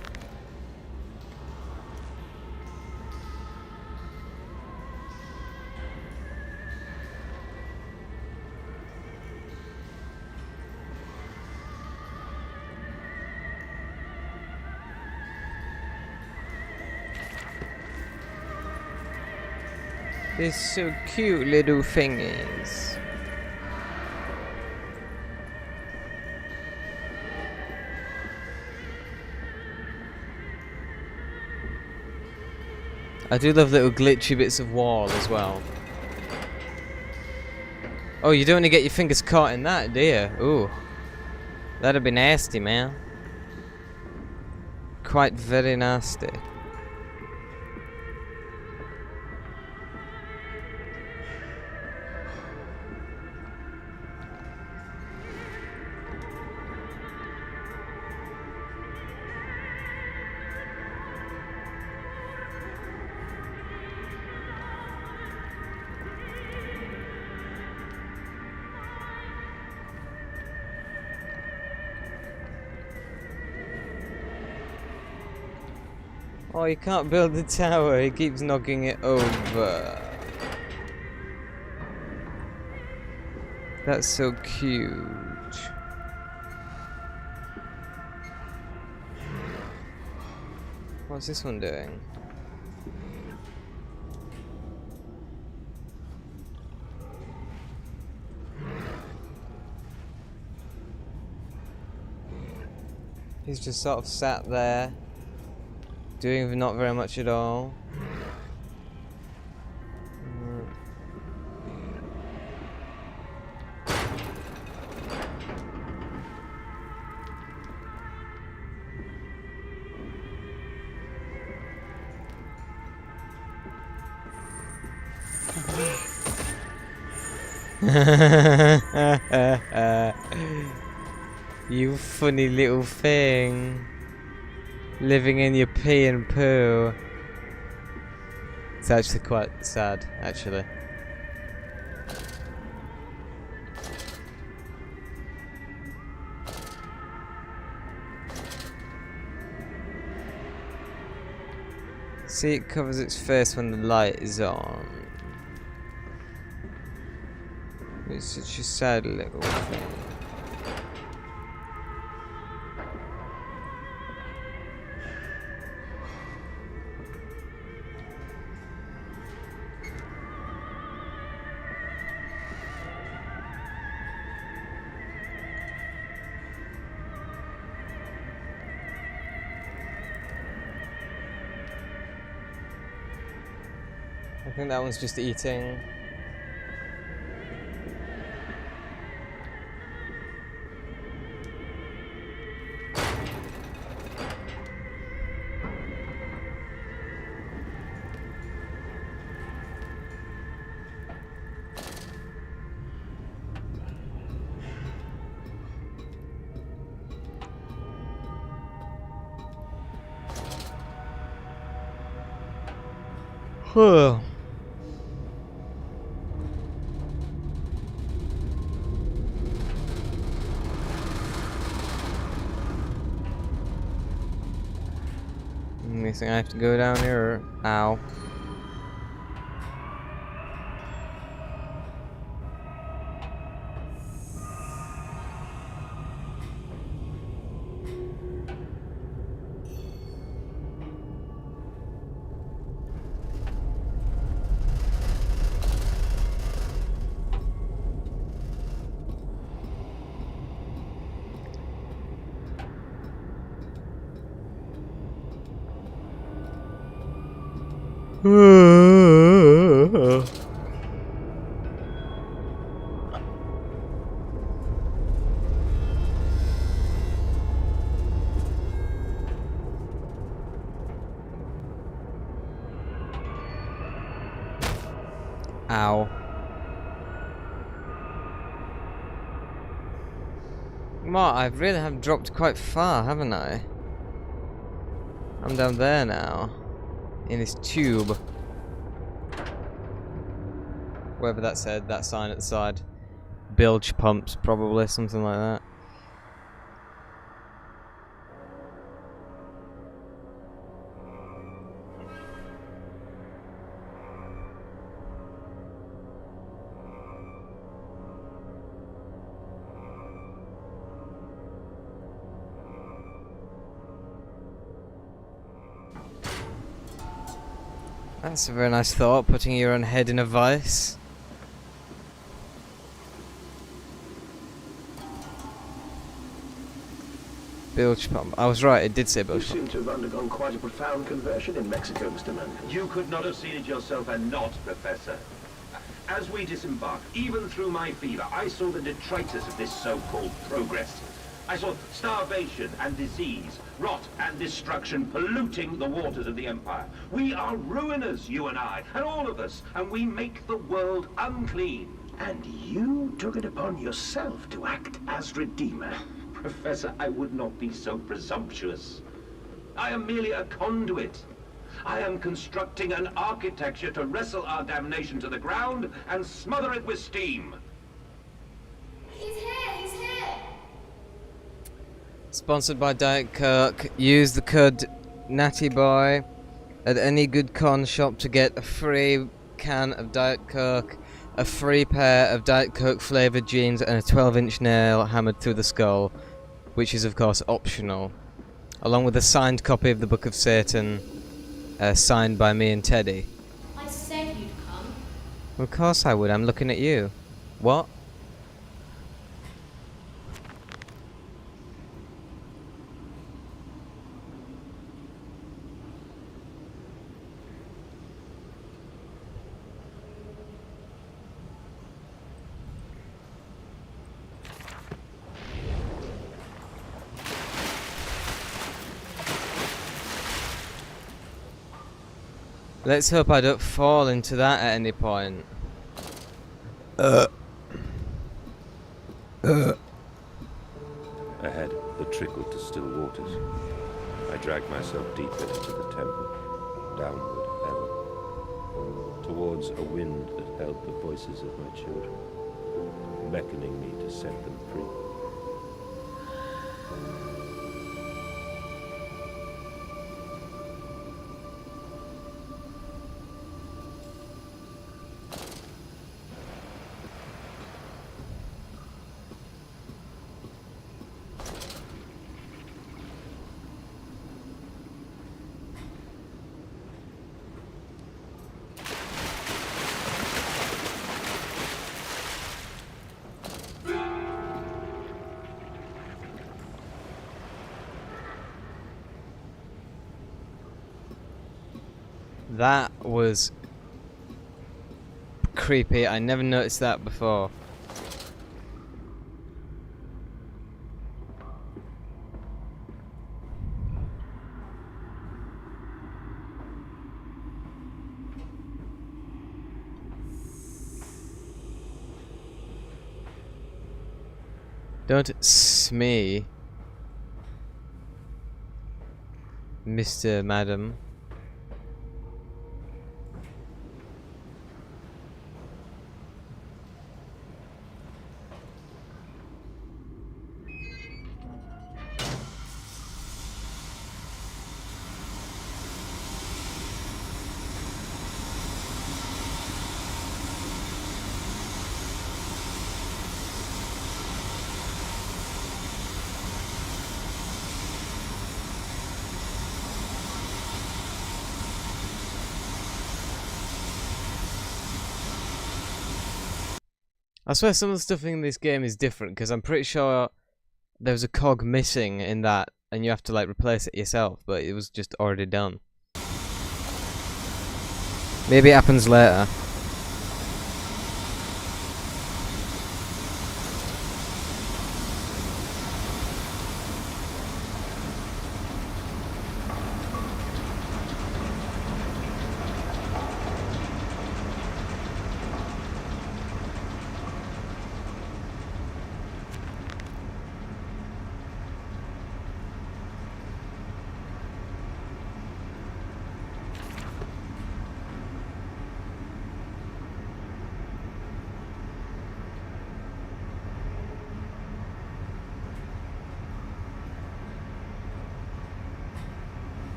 [SPEAKER 1] They're so cute little thingies. I do love little glitchy bits of wall as well. Oh, you don't want to get your fingers caught in that, do you? Ooh. That'd be nasty, man. Quite very nasty. Oh, you can't build the tower, he keeps knocking it over. That's so cute. What's this one doing? He's just sort of sat there. Doing not very much at all. You funny little thing. Living in your pee and poo. It's actually quite sad, actually. See, it covers its face when the light is on. It's such a sad little thing. think that one's just eating. Whew. You think I have to go down here or... Ow. Ow. What? I really have dropped quite far, haven't I? I'm down there now. In this tube. Whatever that said, that sign at the side. Bilge pumps, probably, something like that. That's a very nice thought, putting your own head in a vice. Bilge pump. I was right, it did say bilge pump.
[SPEAKER 6] You seem to have undergone quite a profound conversion in Mexico, Mr. Mann.
[SPEAKER 5] You could not have seen it yourself and not, Professor. As we disembarked, even through my fever, I saw the detritus of this so-called progress. I saw starvation and disease, rot and destruction polluting the waters of the Empire. We are ruiners, you and I, and all of us, and we make the world unclean.
[SPEAKER 6] And you took it upon yourself to act as Redeemer.
[SPEAKER 5] Professor, I would not be so presumptuous. I am merely a conduit. I am constructing an architecture to wrestle our damnation to the ground and smother it with steam.
[SPEAKER 3] He's here! He's here!
[SPEAKER 1] Sponsored by Diet Coke. Use the code NattyBoy at any good con shop to get a free can of Diet Coke, a free pair of Diet Coke flavoured jeans, and a 12-inch nail hammered through the skull, which is of course optional, along with a signed copy of the Book of Satan, signed by me and Teddy.
[SPEAKER 3] I said you'd come.
[SPEAKER 1] Of course I would, I'm looking at you. What? Let's hope I don't fall into that at any point.
[SPEAKER 4] Ahead, the trickle to still waters. I dragged myself deeper into the temple, downward ever, towards a wind that held the voices of my children, beckoning me to set them free.
[SPEAKER 1] That was creepy. I never noticed that before. Don't smee, Mr. Madam. I swear some of the stuff in this game is different, because I'm pretty sure there was a cog missing in that, and you have to like replace it yourself, but it was just already done. Maybe it happens later.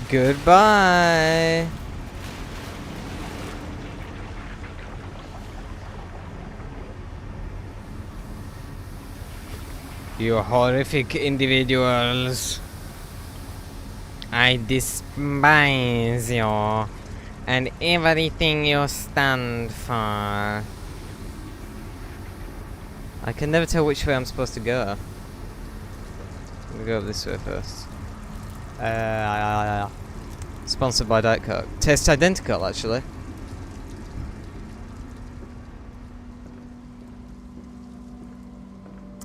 [SPEAKER 1] Goodbye. You horrific individuals. I despise you and everything you stand for. I can never tell which way I'm supposed to go. I'm gonna go up this way first. Sponsored by Diet Coke. Tastes identical, actually.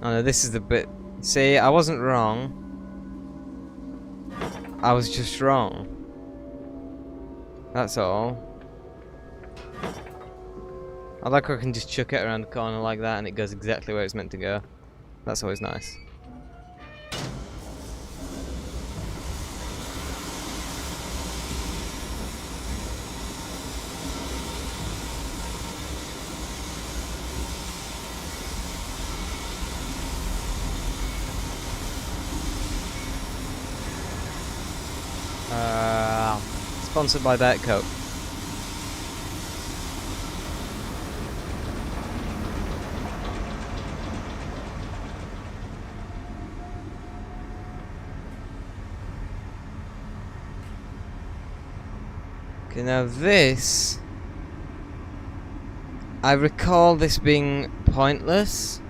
[SPEAKER 1] Oh no, this is the bit. See, I wasn't wrong. I was just wrong. That's all. I like how I can just chuck it around the corner like that and it goes exactly where it's meant to go. That's always nice. Sponsored by Diet Coke. Okay, now this... I recall this being pointless.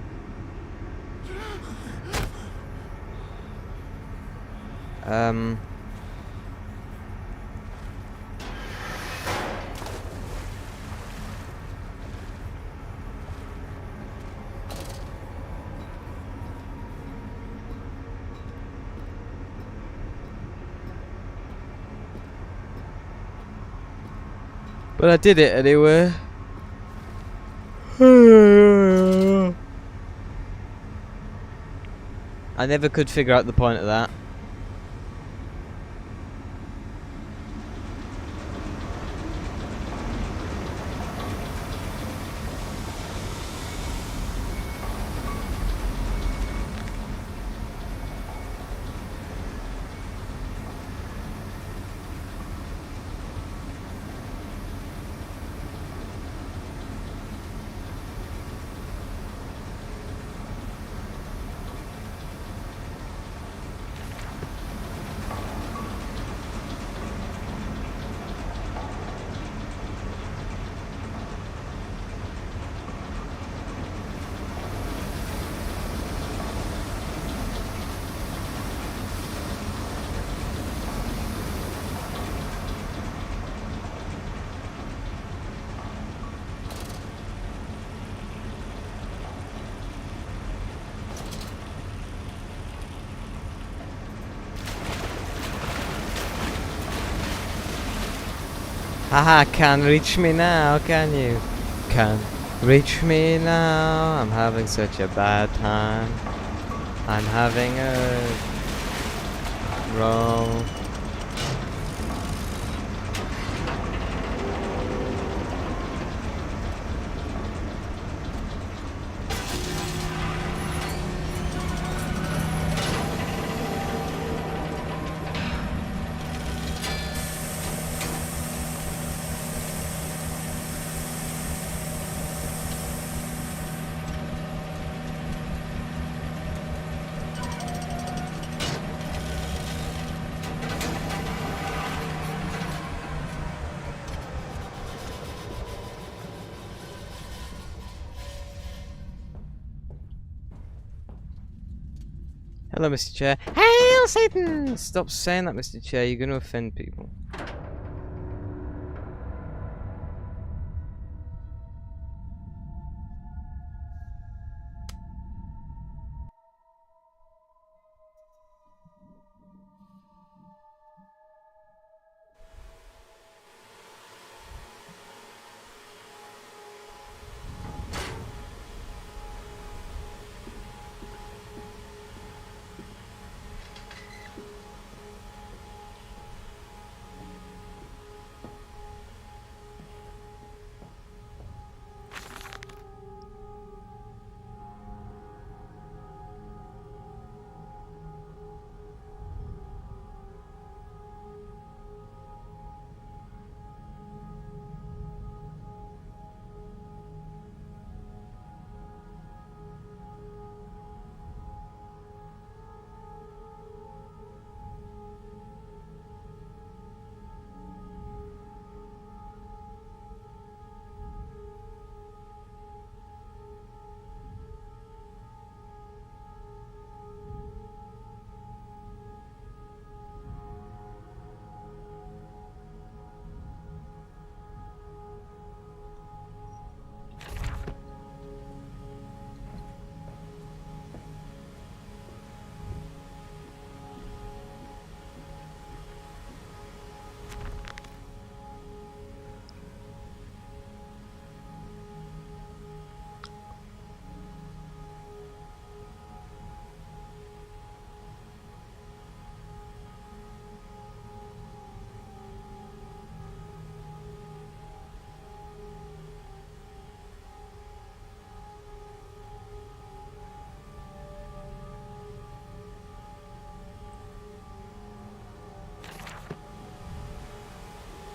[SPEAKER 1] But I did it anyway. I never could figure out the point of that. Haha, can't reach me now, can you? Can't reach me now. I'm having such a bad time. I'm having a roll. Hello, Mr. Chair. Hail Satan! Stop saying that, Mr. Chair. You're going to offend people.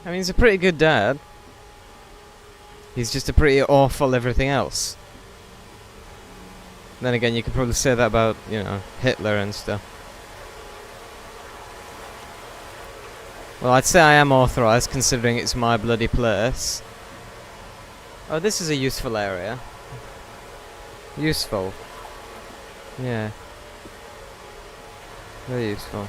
[SPEAKER 1] I mean, he's a pretty good dad. He's just a pretty awful everything else. Then again, you could probably say that about, you know, Hitler and stuff. Well, I'd say I am authorised, considering it's my bloody place. Oh, this is a useful area. Useful. Yeah. Very useful.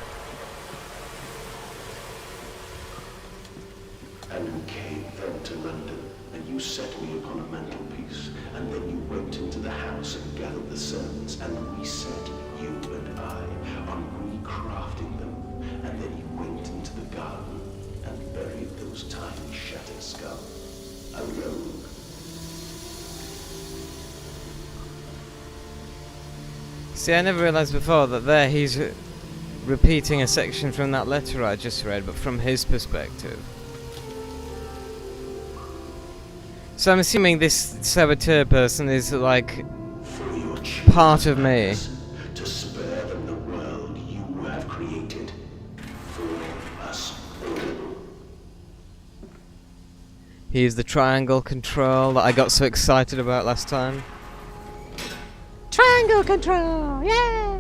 [SPEAKER 6] And you came then to London, and you set me upon a mantelpiece, and then you went into the house and gathered the servants, and reset you and I on recrafting them, and then you went into the garden and buried those tiny shattered skulls, alone.
[SPEAKER 1] See, I never realised before that there he's repeating a section from that letter I just read, but from his perspective. So I'm assuming this saboteur person is like part of me.
[SPEAKER 6] To spare them the world you have created for us all.
[SPEAKER 1] He's the triangle control that I got so excited about last time.
[SPEAKER 9] Triangle control, yeah!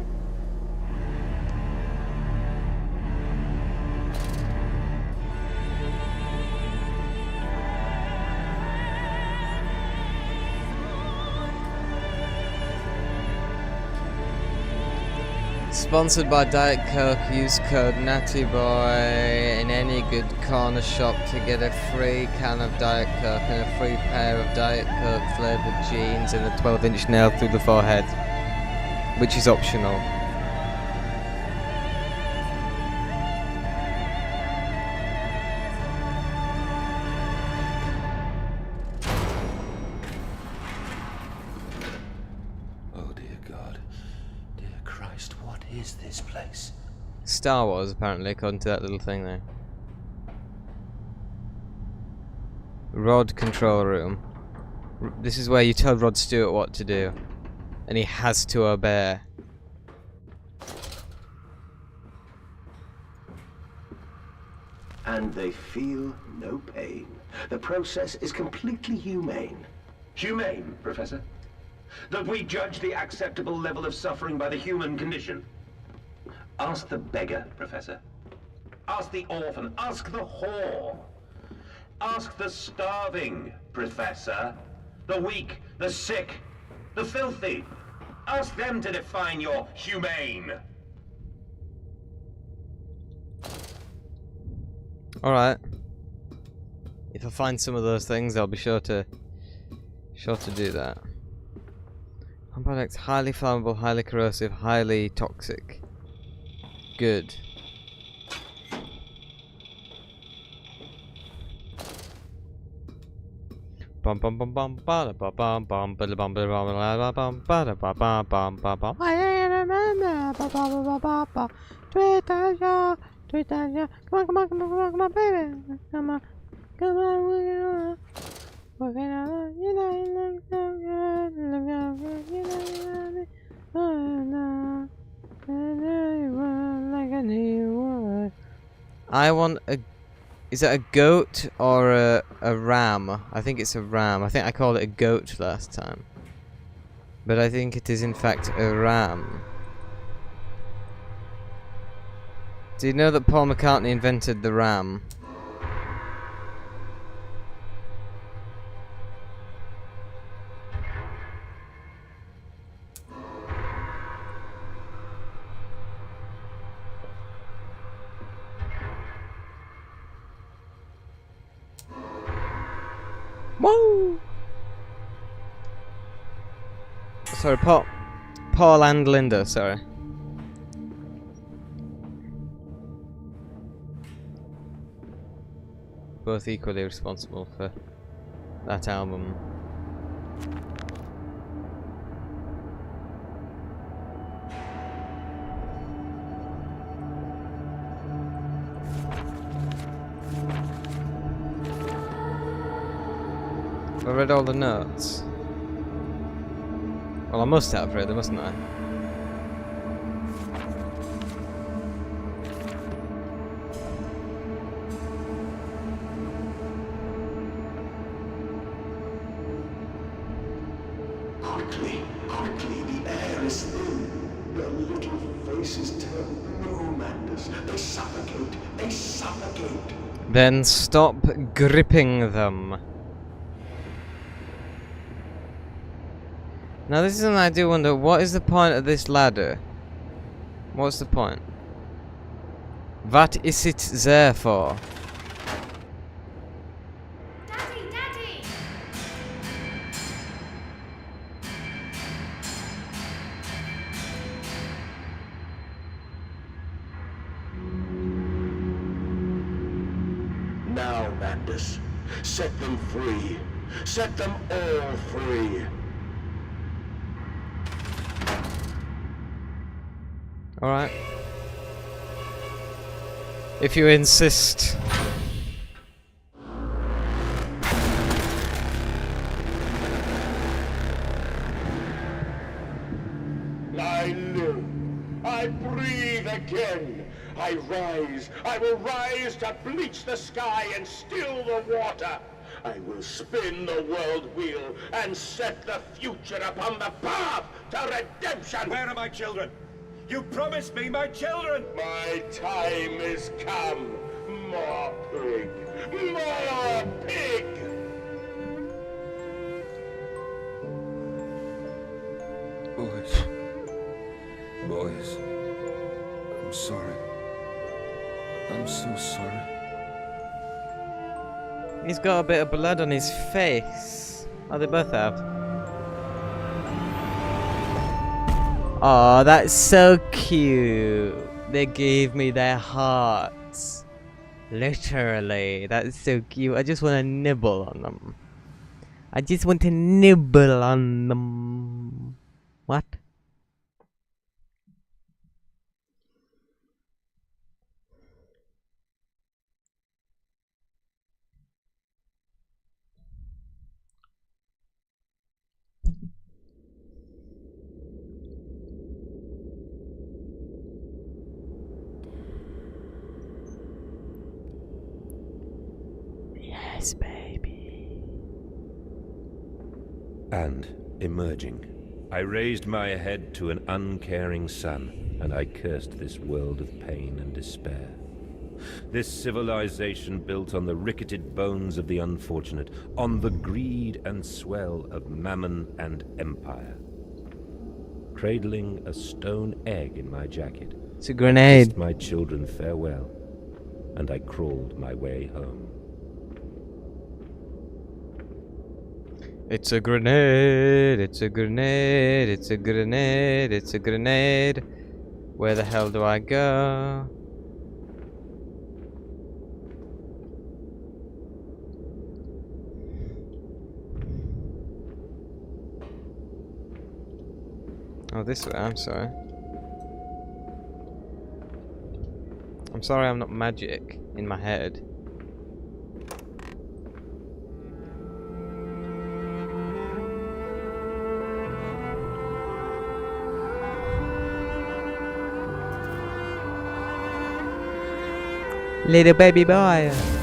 [SPEAKER 1] Sponsored by Diet Coke. Use code NattyBoy in any good corner shop to get a free can of Diet Coke and a free pair of Diet Coke flavoured jeans and a 12-inch nail through the forehead, which is optional.
[SPEAKER 4] Christ, what is this place?
[SPEAKER 1] Star Wars, apparently, according to that little thing there. Rod control room. This is where you tell Rod Stewart what to do. And he has to obey.
[SPEAKER 6] And they feel no pain. The process is completely humane.
[SPEAKER 5] Humane, Professor? That we judge the acceptable level of suffering by the human condition? Ask the beggar, Professor. Ask the orphan. Ask the whore. Ask the starving, Professor. The weak, the sick, the filthy. Ask them to define your humane.
[SPEAKER 1] Alright. If I find some of those things, I'll be sure to do that. One product's highly flammable, highly corrosive, highly toxic. Good. Bum bum bum bum ba ba bum bum ba bum ba bum bum ba ba bum bum ba bum.
[SPEAKER 9] Twitter, come on, baby, come on, working on, you know, like a new word.
[SPEAKER 1] I want a. Is it a goat or a ram? I think it's a ram. I think I called it a goat last time. But I think it is in fact a ram. Do you know that Paul McCartney invented the ram? Woo! Sorry, Paul and Linda, sorry. Both equally responsible for that album. I read all the notes. Well, I must have read them, mustn't I?
[SPEAKER 2] Quickly, the air is thin. Their little faces turn blue, Mandus. They suffocate.
[SPEAKER 1] Then stop gripping them. Now this is an I do wonder, what is the point of this ladder? What's the point? What is it there for?
[SPEAKER 3] Daddy!
[SPEAKER 6] Now, Mandus, set them free. Set them all free.
[SPEAKER 1] Alright. If you insist.
[SPEAKER 6] I live. I breathe again. I rise. I will rise to bleach the sky and still the water. I will spin the world wheel and set the future upon the path to redemption.
[SPEAKER 7] Where are my children? You promised me my children!
[SPEAKER 6] My time is come. More pig. More pig!
[SPEAKER 4] Boys, I'm sorry. I'm so sorry.
[SPEAKER 1] He's got a bit of blood on his face. Oh, they both have. Oh, that's so cute. They gave me their hearts. Literally. That's so cute. I just want to nibble on them. I just want to nibble on them. What?
[SPEAKER 9] Yes, baby.
[SPEAKER 8] And, emerging, I raised my head to an uncaring sun, and I cursed this world of pain and despair. This civilization built on the ricketed bones of the unfortunate, on the greed and swell of mammon and empire. Cradling a stone egg in my jacket,
[SPEAKER 1] It's a grenade.
[SPEAKER 8] I kissed my children farewell, and I crawled my way home.
[SPEAKER 1] It's a grenade, it's a grenade, it's a grenade, it's a grenade. Where the hell do I go? Oh, this way, I'm sorry. I'm sorry I'm not magic in my head. Little baby boy. Oh.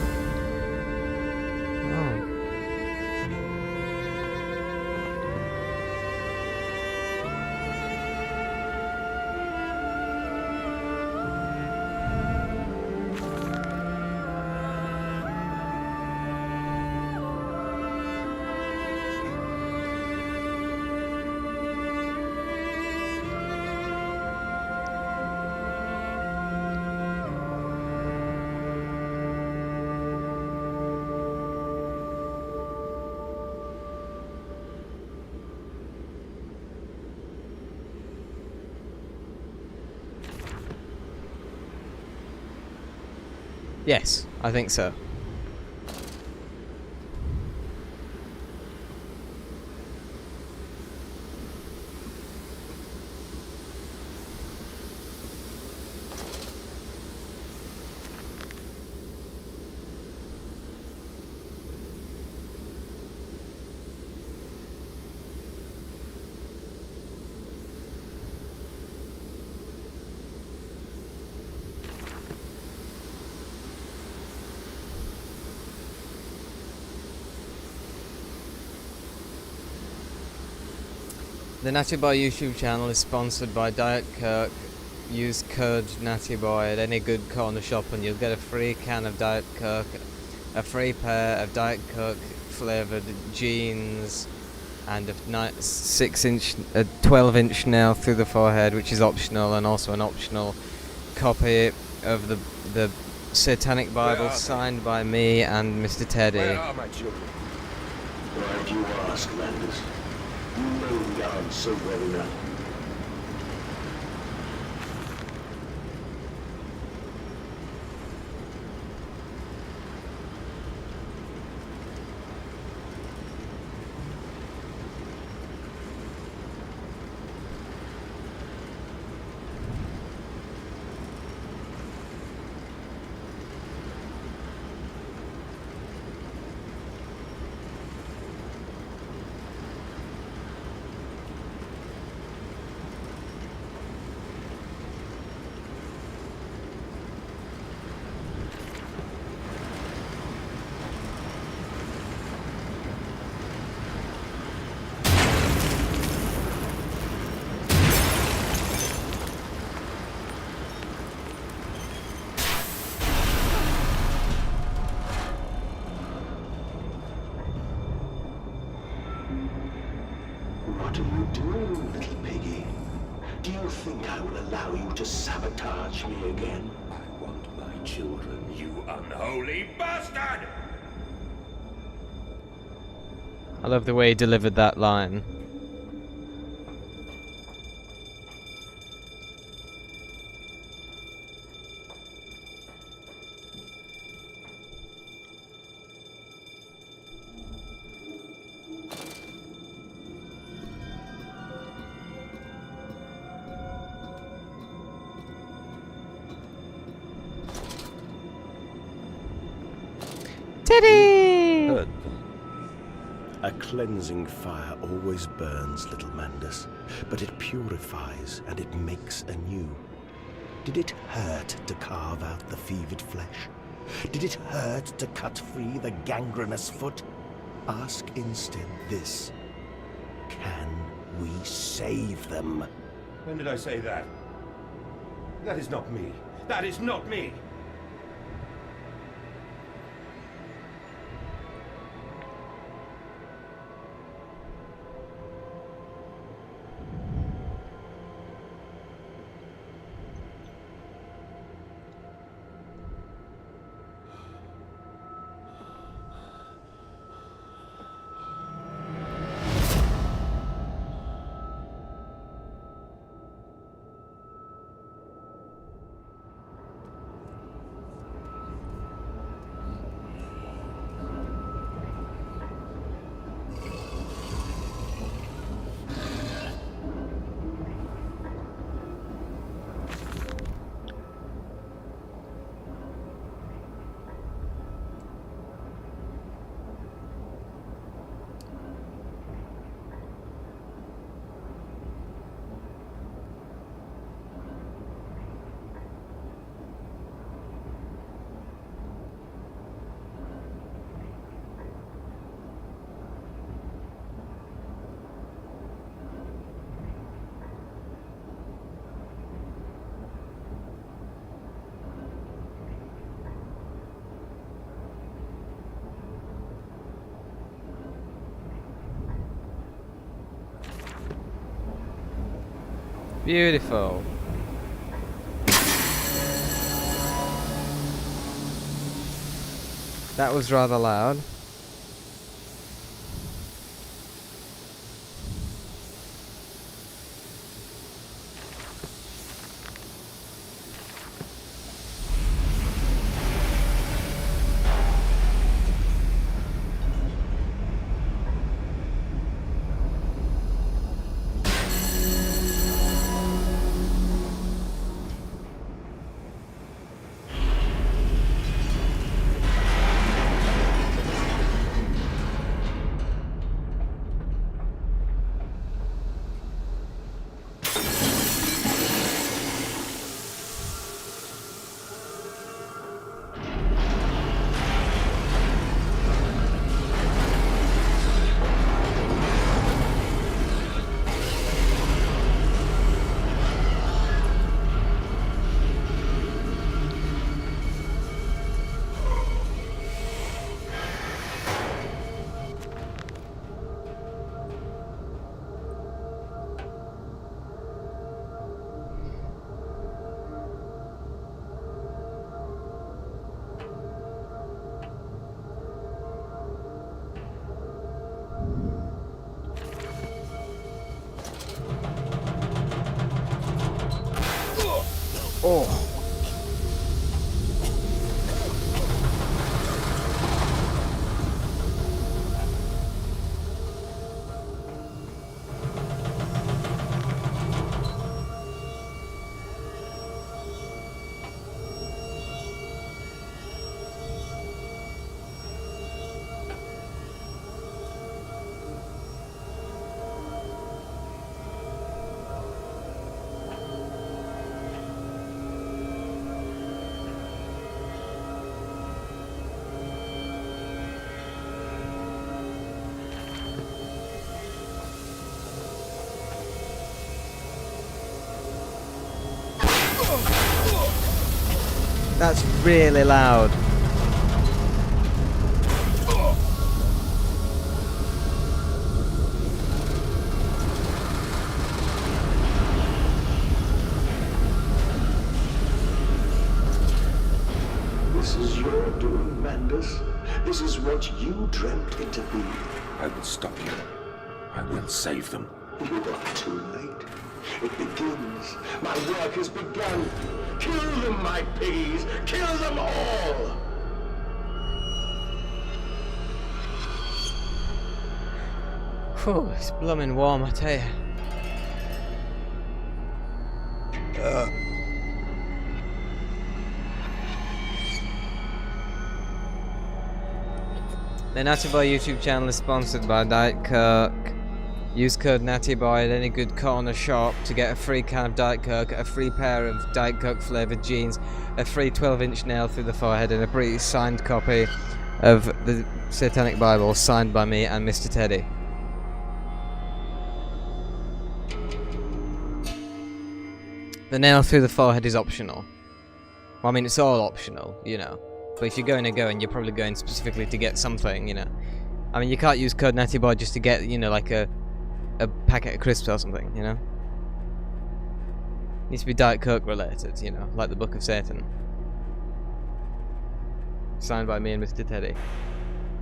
[SPEAKER 1] Yes, I think so. The NattyBoy YouTube channel is sponsored by Diet Coke. Use code NattyBoy at any good corner shop and you'll get a free can of Diet Coke, a free pair of Diet Coke flavoured jeans, and a 12-inch nail through the forehead, which is optional, and also an optional copy of the Satanic Bible signed by me and Mr. Teddy.
[SPEAKER 8] Where are my children?
[SPEAKER 2] Why do you ask, Landis? You know the answer well enough. What are you doing, little piggy? Do you think I will allow you to sabotage me again?
[SPEAKER 8] I want my children, you unholy bastard!
[SPEAKER 1] I love the way he delivered that line.
[SPEAKER 9] Teddy!
[SPEAKER 8] Heard them.
[SPEAKER 6] A cleansing fire always burns, little Mandus, but it purifies and it makes anew. Did it hurt to carve out the fevered flesh?
[SPEAKER 2] Did it hurt to cut free the gangrenous foot? Ask instead this. Can we save them?
[SPEAKER 8] When did I say that? That is not me. That is not me!
[SPEAKER 1] Beautiful. That was rather loud. Oh. That's really loud.
[SPEAKER 2] This is your doing, Mandus. This is what you dreamt it to be.
[SPEAKER 4] I will stop you. I will save them.
[SPEAKER 2] You are too late. It begins. My work has begun. Kill them, my piggies! Kill them all!
[SPEAKER 1] Whew, it's blooming warm, I tell you. The NattyBoy YouTube channel is sponsored by Diet Coke. Use code NattyBoy at any good corner shop to get a free can of Diet Coke, a free pair of Diet Coke flavoured jeans, a free 12-inch nail through the forehead, and a pretty signed copy of the Satanic Bible signed by me and Mr. Teddy. The nail through the forehead is optional. Well, I mean, it's all optional, you know. But if you're going to go and you're probably going specifically to get something, you know. I mean, you can't use code NattyBoy just to get, you know, like a packet of crisps or something, you know? It needs to be Diet Coke related, you know, like the Book of Satan. Signed by me and Mr. Teddy.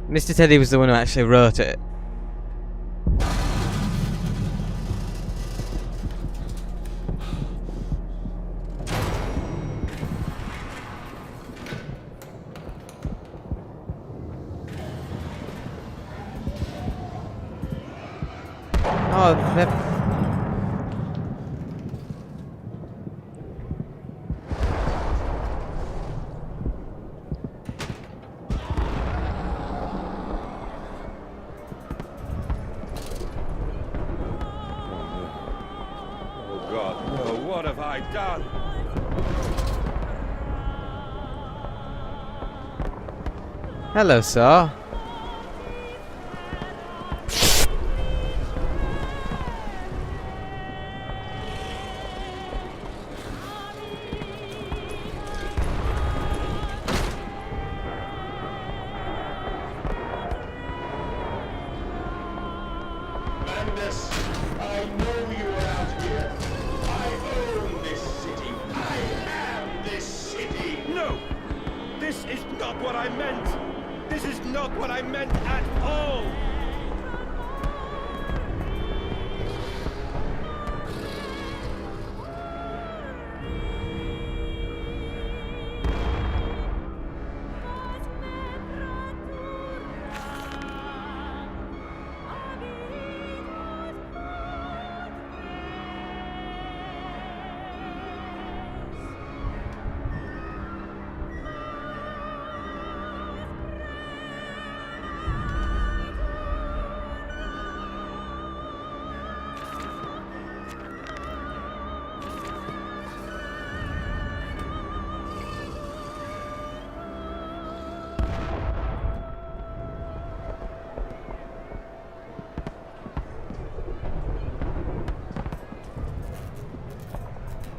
[SPEAKER 1] Mr. Teddy was the one who actually wrote it. Oh,
[SPEAKER 8] Oh God, no, what have I done?
[SPEAKER 1] hello, sir.
[SPEAKER 6] Madness, I know you are out here. I own this city. I am this city.
[SPEAKER 8] No! This is not what I meant! This is not what I meant at all!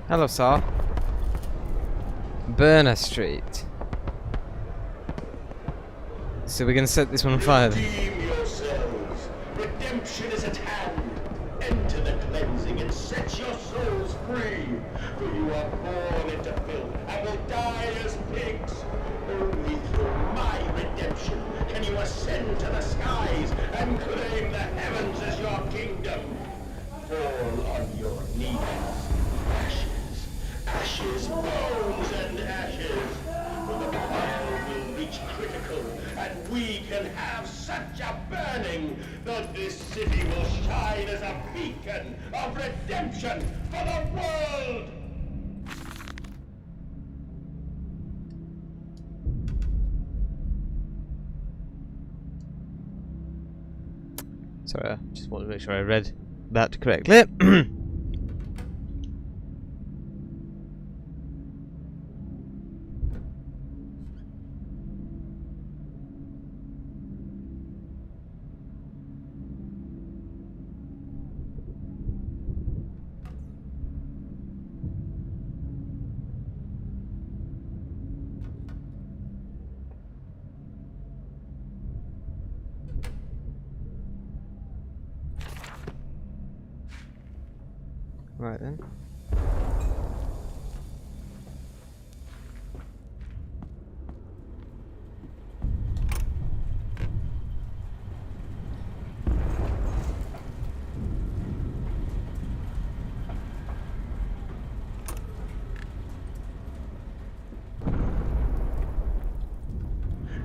[SPEAKER 1] Hello, sir. Burner Street. So we're gonna set this one on fire then.
[SPEAKER 6] Redeem yourselves. Redemption is at hand. Enter the cleansing and set your souls free. For you are born into filth and will die as pigs. Only through my redemption can you ascend to the skies and claim the heavens as your kingdom. Fall on your knees. Ashes, ashes, bones and ashes. For the fire will reach critical, and we can have such a burning that this city will shine as a beacon of redemption for the world!
[SPEAKER 1] Sorry, I just wanted to make sure I read that correctly. Right then.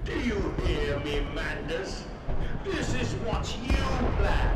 [SPEAKER 6] Do you hear me, madness? This is what you planned.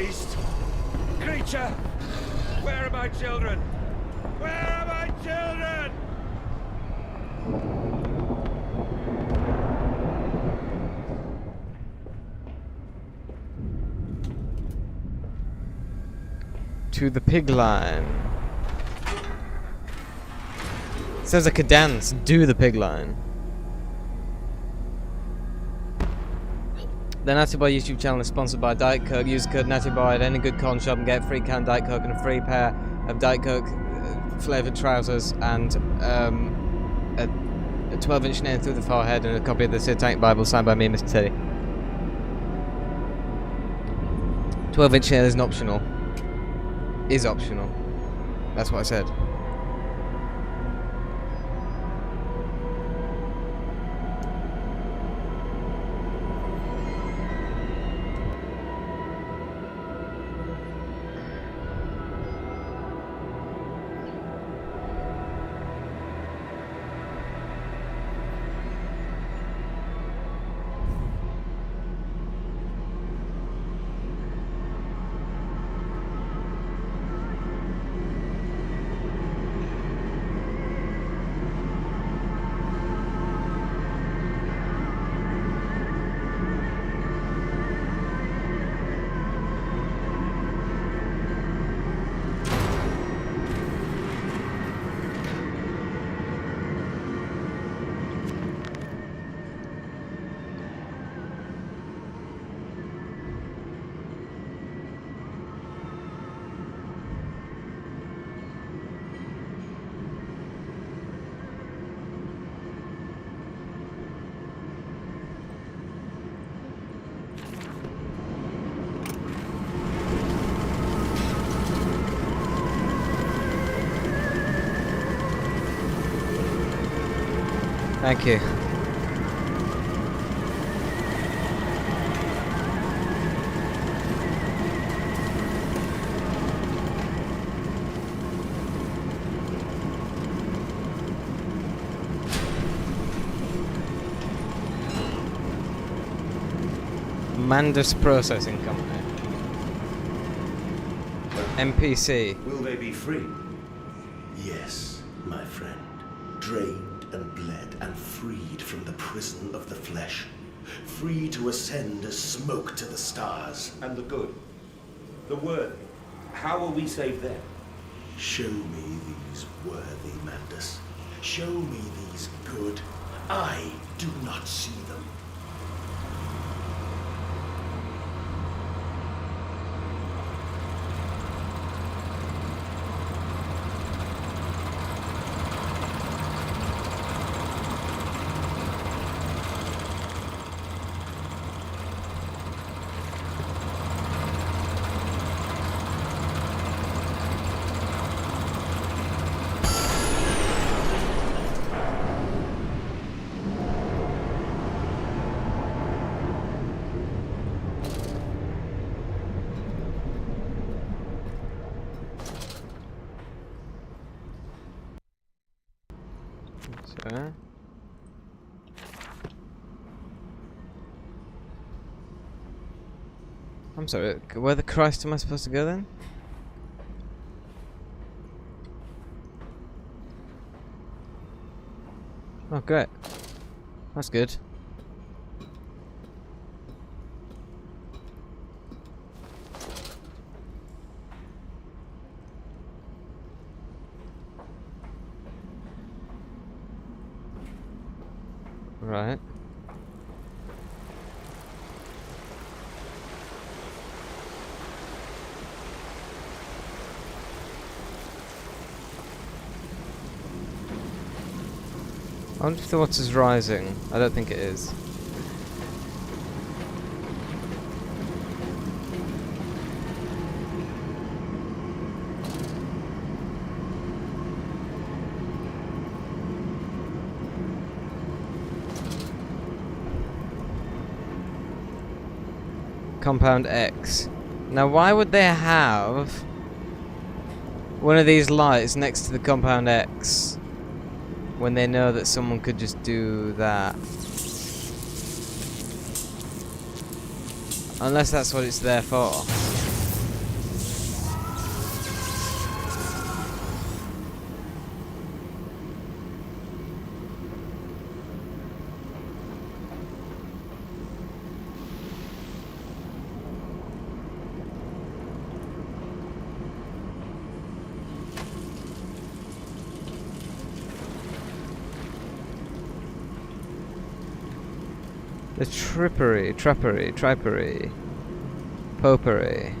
[SPEAKER 7] beast! Creature! Where are my children? Where are my children?
[SPEAKER 1] To the pig line. Sounds like a dance. Do the pig line. The NattyBoy YouTube channel is sponsored by Diet Coke. Use code NattyBoy at any good corn shop and get a free can of Diet Coke and a free pair of Diet Coke flavoured trousers and a 12-inch nail through the forehead and a copy of the Satanic Bible signed by me, Mr. Teddy. 12-inch nail isn't optional. Is optional. That's what I said. Thank you. Mandus Processing Company. NPC.
[SPEAKER 6] Will they be free? Yes, my friend. Drained and bled and freed from the prison of the flesh. Free to ascend as smoke to the stars.
[SPEAKER 7] And the good, the worthy, how will we save them?
[SPEAKER 6] Show me these worthy, Mandus. Show me these good. I do not see them.
[SPEAKER 1] I'm sorry, where the Christ am I supposed to go then? Oh, great. That's good. Right. I wonder if the water's rising. I don't think it is. Compound X. Now why would they have one of these lights next to the Compound X when they know that someone could just do that? Unless that's what it's there for. The trippery, tripery, popery.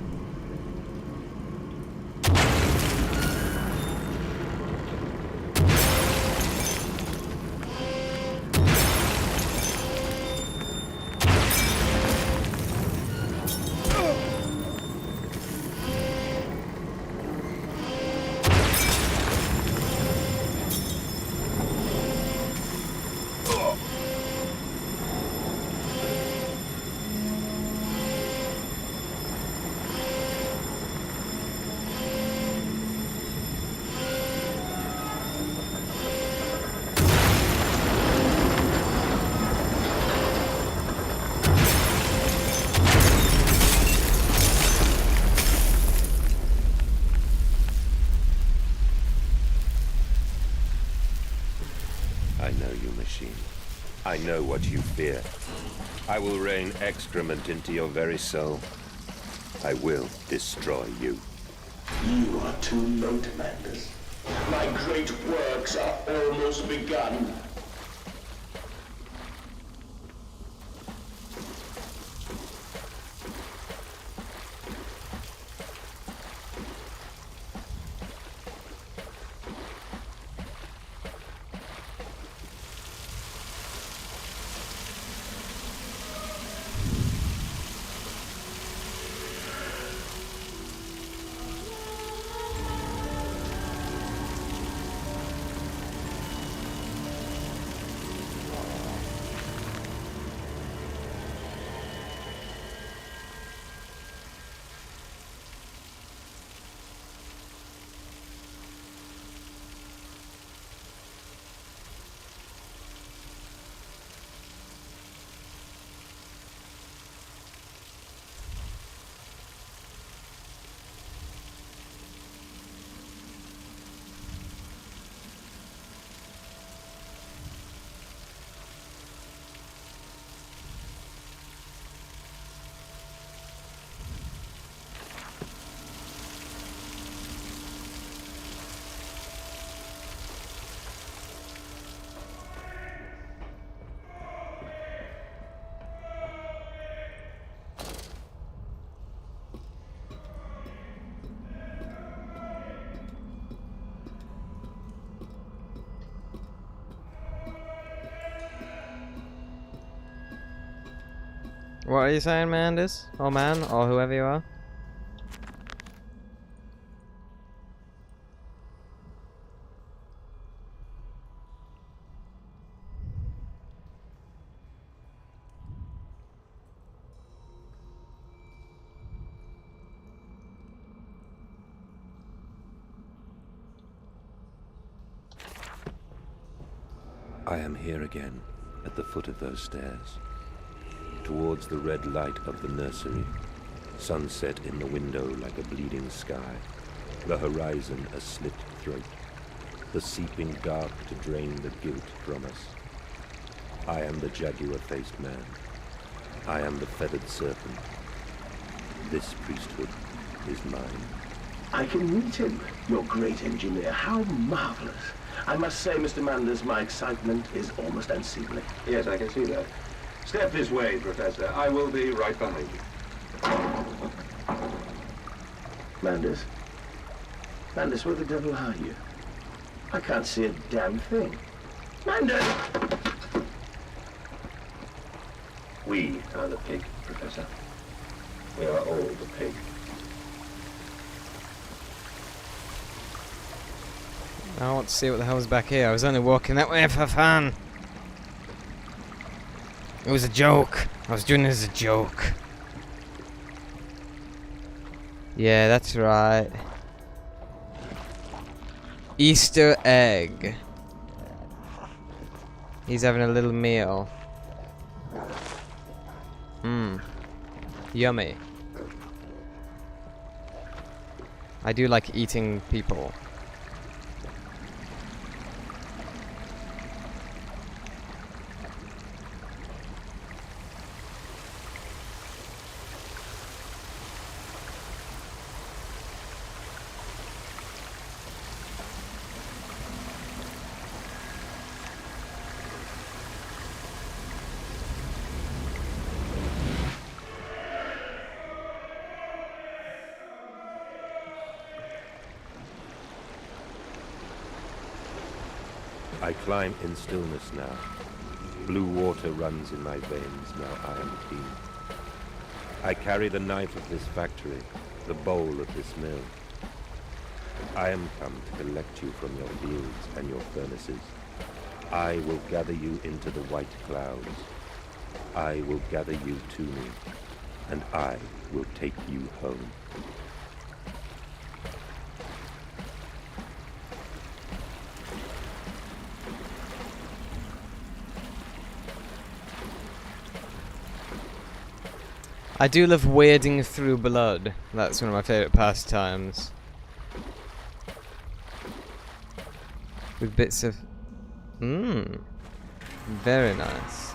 [SPEAKER 8] I know you, machine. I know what you fear. I will rain excrement into your very soul. I will destroy you.
[SPEAKER 2] You are too late, Mandus. My great works are almost begun.
[SPEAKER 1] What are you saying, Mandus? Or man, or whoever you are?
[SPEAKER 8] I am here again, at the foot of those stairs. Towards the red light of the nursery, sunset in the window like a bleeding sky, the horizon a slit throat, the seeping dark to drain the guilt from us. I am the jaguar-faced man. I am the feathered serpent. This priesthood is mine.
[SPEAKER 6] I can meet him, your great engineer. How marvelous. I must say, Mr. Mandus, my excitement is almost unseemly.
[SPEAKER 5] Yes, I can see that. Step this way, Professor. I will be right behind you.
[SPEAKER 6] Mandus? Mandus, where the devil are you? I can't see a damn thing. Mandus! We are the pig, Professor. We are all the pig.
[SPEAKER 1] I want to see what the hell's back here. I was only walking that way for fun. It was a joke. I was doing it as a joke. Yeah, that's right. Easter egg. He's having a little meal. Mmm. Yummy. I do like eating people.
[SPEAKER 8] I climb in stillness now. Blue water runs in my veins, now I am clean. I carry the knife of this factory, the bowl of this mill. I am come to collect you from your fields and your furnaces. I will gather you into the white clouds. I will gather you to me, and I will take you home.
[SPEAKER 1] I do love wading through blood. That's one of my favourite pastimes. With bits of... Very nice.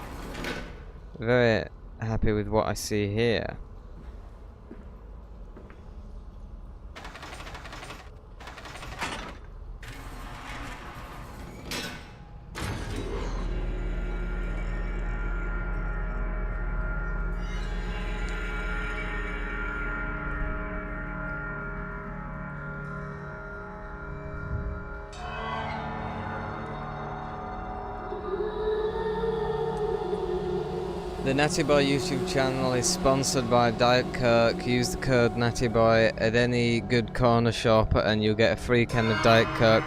[SPEAKER 1] Very happy with what I see here. The NattyBoy YouTube channel is sponsored by Diet Coke. Use the code NattyBoy at any good corner shop and you'll get a free can of Diet Coke,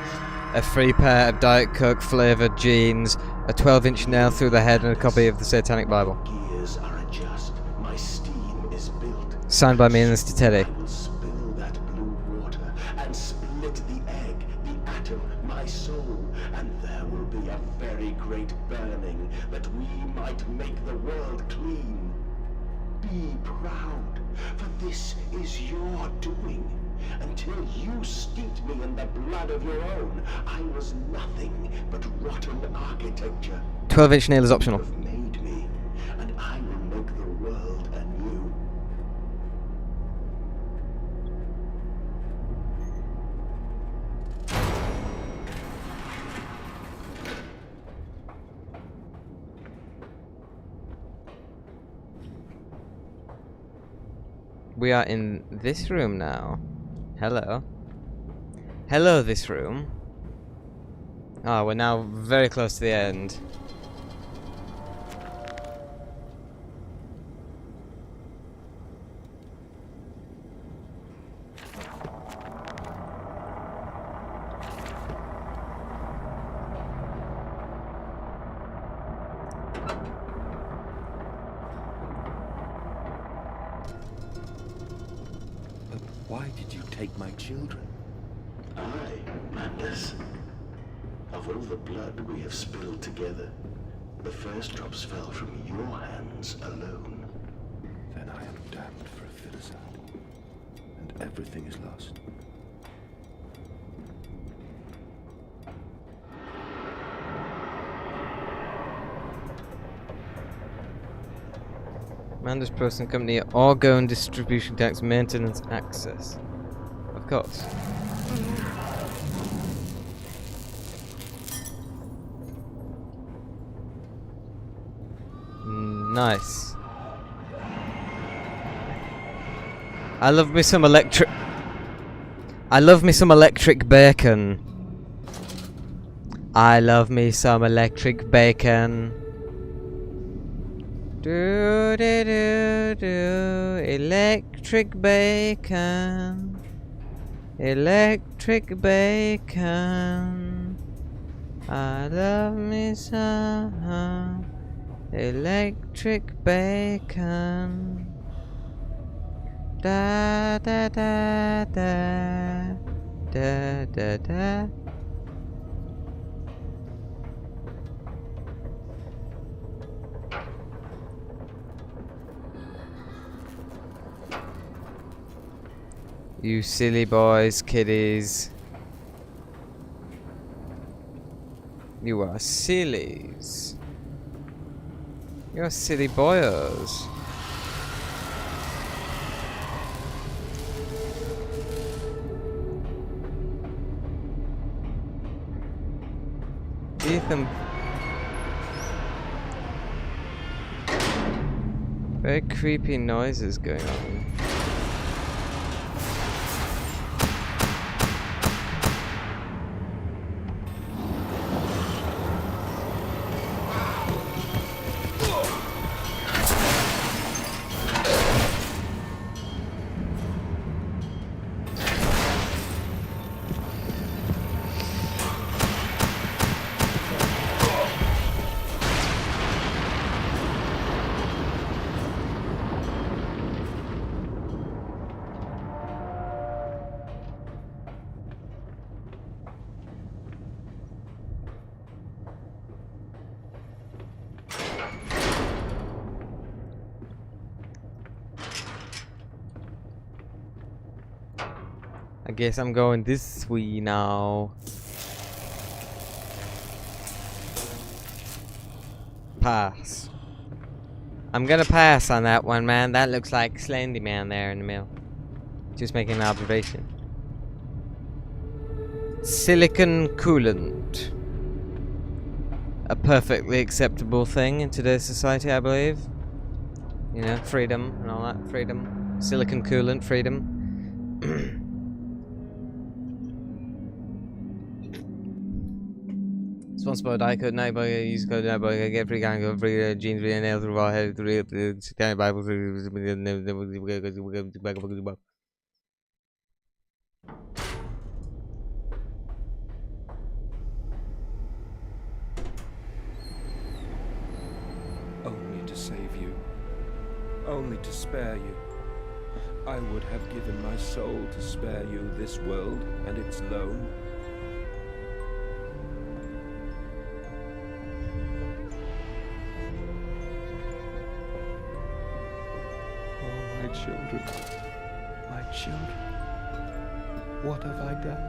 [SPEAKER 1] a free pair of Diet Coke flavoured jeans, a 12-inch nail through the head and a copy of the Satanic Bible.
[SPEAKER 2] Gears are adjust. My steam is built.
[SPEAKER 1] Signed by me and Mr. Teddy.
[SPEAKER 2] I will spill that blue water and split the egg, the atom, my soul, and there will be a very great burning that we might make the world clean. Be proud, for this is your doing. Until you steeped me in the blood of your own, I was nothing but rotten architecture.
[SPEAKER 1] 12-inch nail is optional.
[SPEAKER 2] You have made me, and I will make the world anew.
[SPEAKER 1] We are in this room now. Hello. Hello, this room. Ah, we're now very close to the end.
[SPEAKER 8] Why did you take my children?
[SPEAKER 2] Madness. Of all the blood we have spilled together, the first drops fell from your hands alone.
[SPEAKER 8] Then I am damned for a filicide, and everything is lost.
[SPEAKER 1] Manders Person Company, Orgone Distribution Tax, Maintenance Access. Of course. Nice. I love me some electric bacon. I love me some electric bacon. Do do do do, electric bacon, electric bacon. I love me some electric bacon. Da da da da da da da. You silly boys, kiddies. You are sillies. You are silly boyos. Ethan. Very creepy noises going on. I guess I'm going this way now. Pass. I'm gonna pass on that one, man. That looks like Slendy Man there in the middle. Just making an observation. Silicon coolant. A perfectly acceptable thing in today's society, I believe. You know, freedom and all that. Freedom. Silicon coolant, freedom. Sponsored by Diet NattyBoy, use code NattyBoy, get free gang of free jeans, free nails, raw hair, free Bible,
[SPEAKER 8] Only to save you. Only to spare you. I would have given my soul to spare you this world and its loan. Oh, my children. My children. What have I done?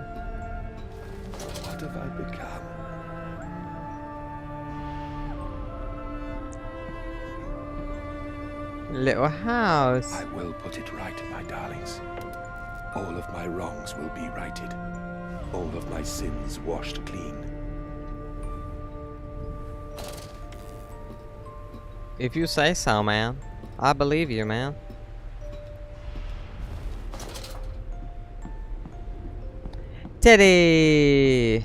[SPEAKER 8] What have I become?
[SPEAKER 1] little house.
[SPEAKER 8] I will put it right, my darlings. All of my wrongs will be righted. All of my sins washed clean.
[SPEAKER 1] If you say so, man. I believe you, man. Teddy!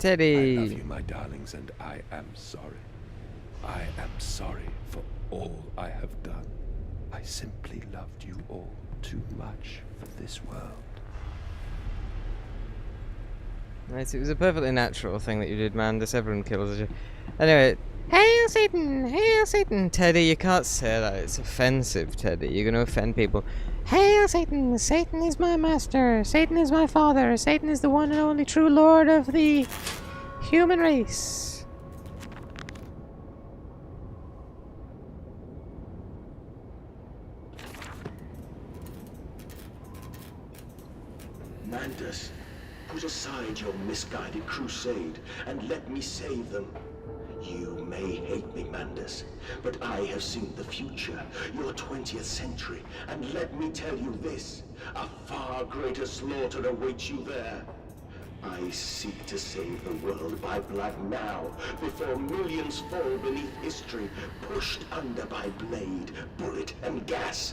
[SPEAKER 1] Teddy!
[SPEAKER 8] I love you, my darlings, and I am sorry. I am sorry for all I have done. I simply loved you all too much for this world.
[SPEAKER 1] Right, it was a perfectly natural thing that you did, man. This everyone kills you. Anyway, hail Satan! Hail Satan! Teddy, you can't say that. It's offensive, Teddy. You're going to offend people.
[SPEAKER 9] Hail Satan! Satan is my master. Satan is my father. Satan is the one and only true lord of the human race.
[SPEAKER 2] Mandus, put aside your misguided crusade and let me save them. You may hate me, Mandus, but I have seen the future, your 20th century, and let me tell you this, a far greater slaughter awaits you there. I seek to save the world by blood now, before millions fall beneath history, pushed under by blade, bullet, and gas.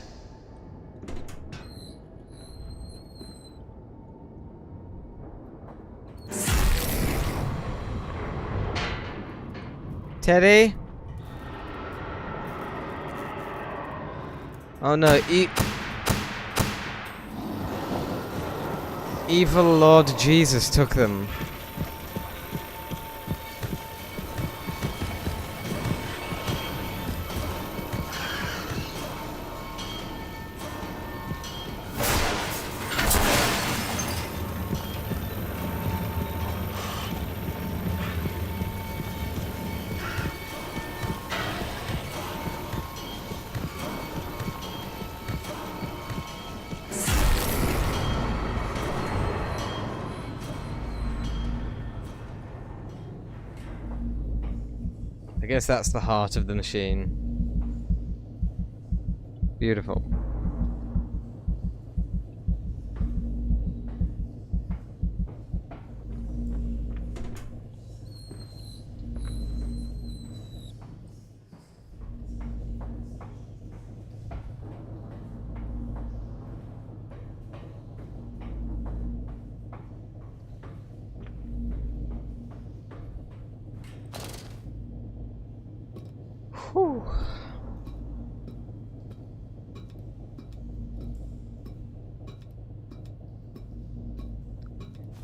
[SPEAKER 1] Teddy? Oh no, evil Lord Jesus took them. I guess that's the heart of the machine. Beautiful.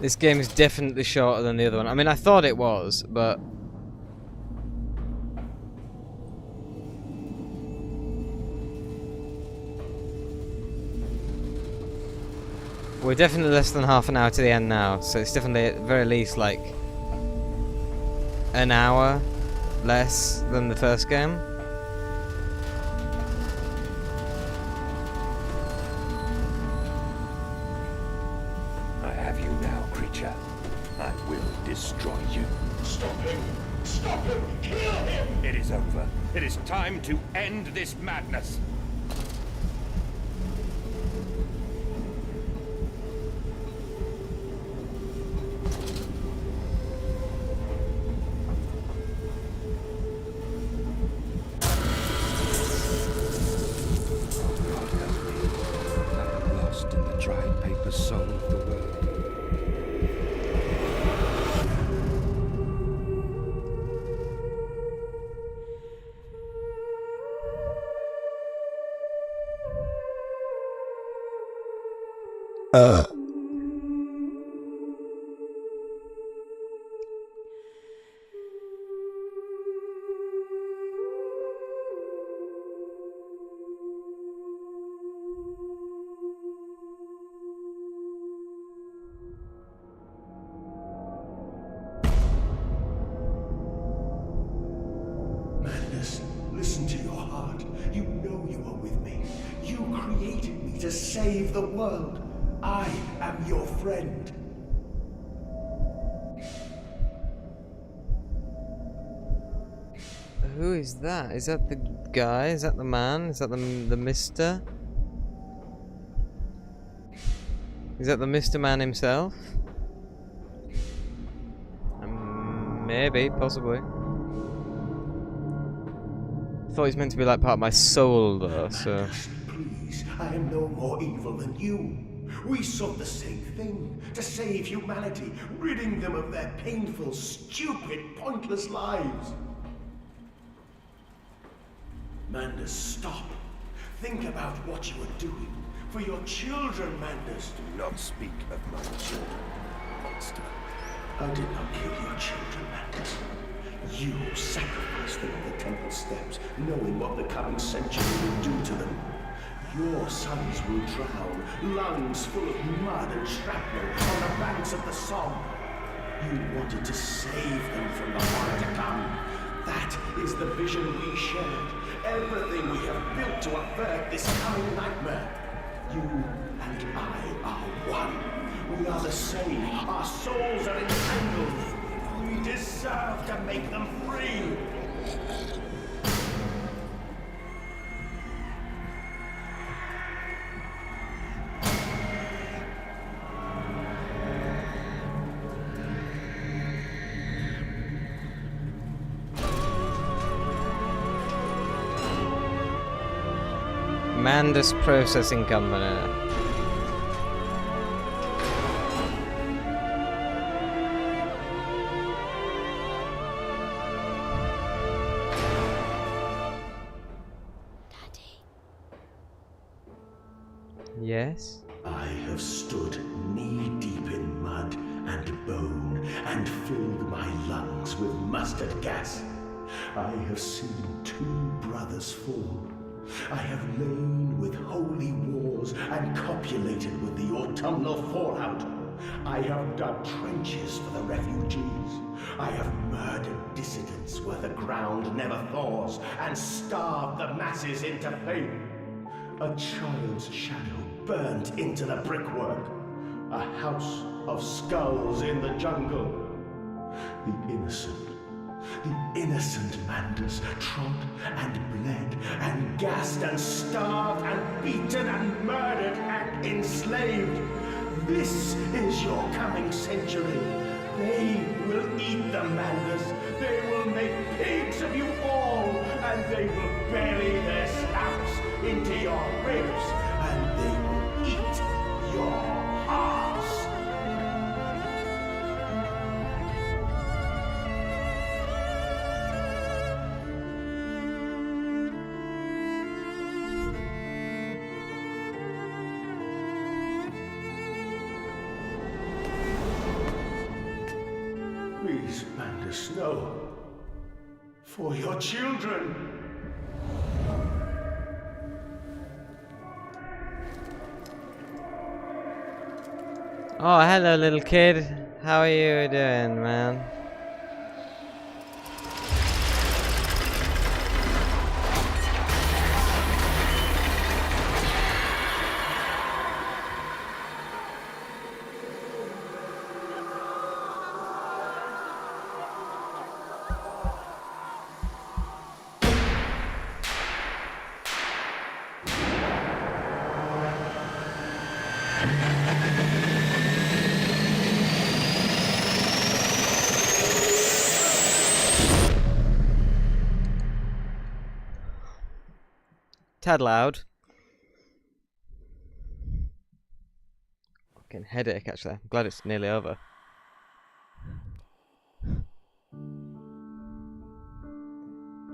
[SPEAKER 1] This game is definitely shorter than the other one. I mean, I thought it was, but... we're definitely less than half an hour to the end now, so it's definitely at the very least like an hour less than the first game.
[SPEAKER 4] I have you now, creature. I will destroy you.
[SPEAKER 2] Stop him! Stop him! Kill him!
[SPEAKER 8] It is over. It is time to end this madness.
[SPEAKER 4] Soul of the world.
[SPEAKER 2] Listen to your heart. You know you are with me. You created me to save the world. I am your friend.
[SPEAKER 1] Who is that? Is that the guy? Is that the man? Is that the Mr.? Is that the Mr. Man himself? Maybe, possibly. I thought he was meant to be like part of my soul though, so...
[SPEAKER 2] Please, I am no more evil than you. We sought the same thing, to save humanity, ridding them of their painful, stupid, pointless lives. Mandus, stop. Think about what you are doing. For your children, Mandus.
[SPEAKER 4] Do not speak of my children, monster.
[SPEAKER 2] I did not kill your children, Mandus. You sacrificed them on the temple steps, knowing what the coming century will do to them. Your sons will drown, lungs full of mud and shrapnel, on the banks of the Somme. You wanted to save them from the horror to come. That is the vision we shared. Everything we have built to avert this coming nightmare. You and I are one. We are the same. Our souls are entangled. We deserve to make them free.
[SPEAKER 1] Mandus Processing Company. Yes?
[SPEAKER 2] I have stood knee-deep in mud and bone and filled my lungs with mustard gas. I have seen 2 brothers fall. I have lain with holy wars and copulated with the autumnal fallout. I have dug trenches for the refugees. I have murdered dissidents where the ground never thaws and starved the masses into faith. A child's shadow burnt into the brickwork. A house of skulls in the jungle. The innocent Mandus trod and bled and gassed and starved and beaten and murdered and enslaved. This is your coming century. They will eat the Mandus. They will make pigs of you all, and they will bury their snouts into your ribs, and they will eat your hearts. snow. For your children.
[SPEAKER 1] Oh, hello, little kid. How are you doing, man? Tad loud. Fucking headache, actually. I'm glad it's nearly over.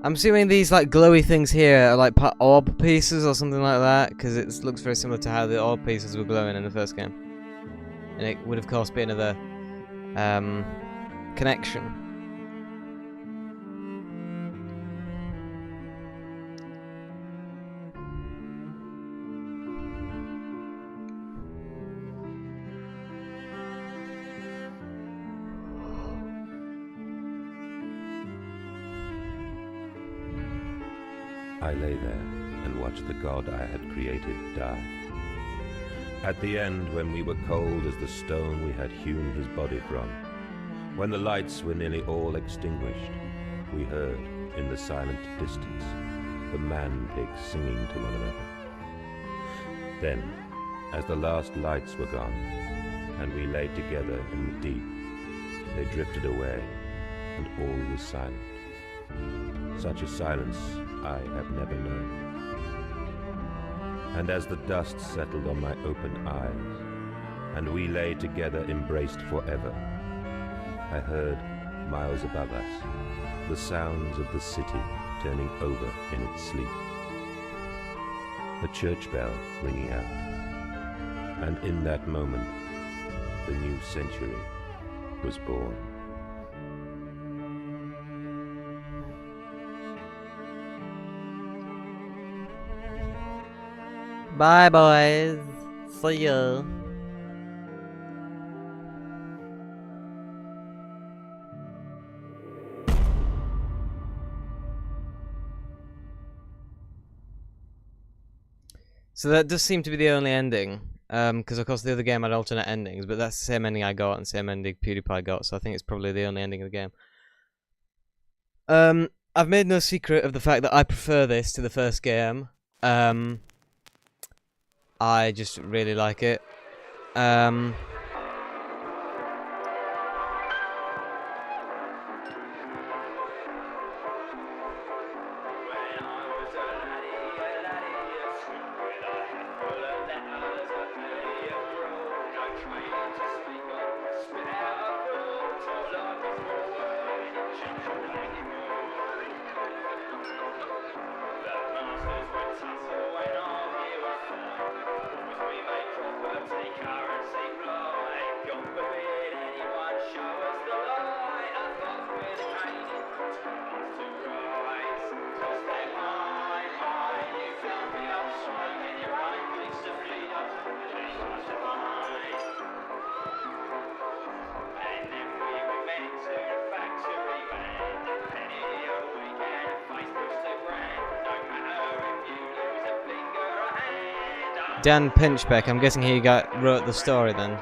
[SPEAKER 1] I'm assuming these like glowy things here are like orb pieces or something like that, because it looks very similar to how the orb pieces were glowing in the first game. And it would of course be another connection.
[SPEAKER 8] I lay there and watched the god I had created die. At the end, when we were cold as the stone we had hewn his body from, when the lights were nearly all extinguished, we heard, in the silent distance, the man-pigs singing to one another. Then, as the last lights were gone, and we lay together in the deep, they drifted away, and all was silent. Such a silence I have never known. And as the dust settled on my open eyes, and we lay together embraced forever, I heard, miles above us, the sounds of the city turning over in its sleep. A church bell ringing out. And in that moment, the new century was born.
[SPEAKER 1] Bye, boys. See ya. So that does seem to be the only ending, because of course the other game had alternate endings, but that's the same ending I got and the same ending PewDiePie got, so I think it's probably the only ending of the game. I've made no secret of the fact that I prefer this to the first game. I just really like it. Dan Pinchbeck, I'm guessing he wrote the story then.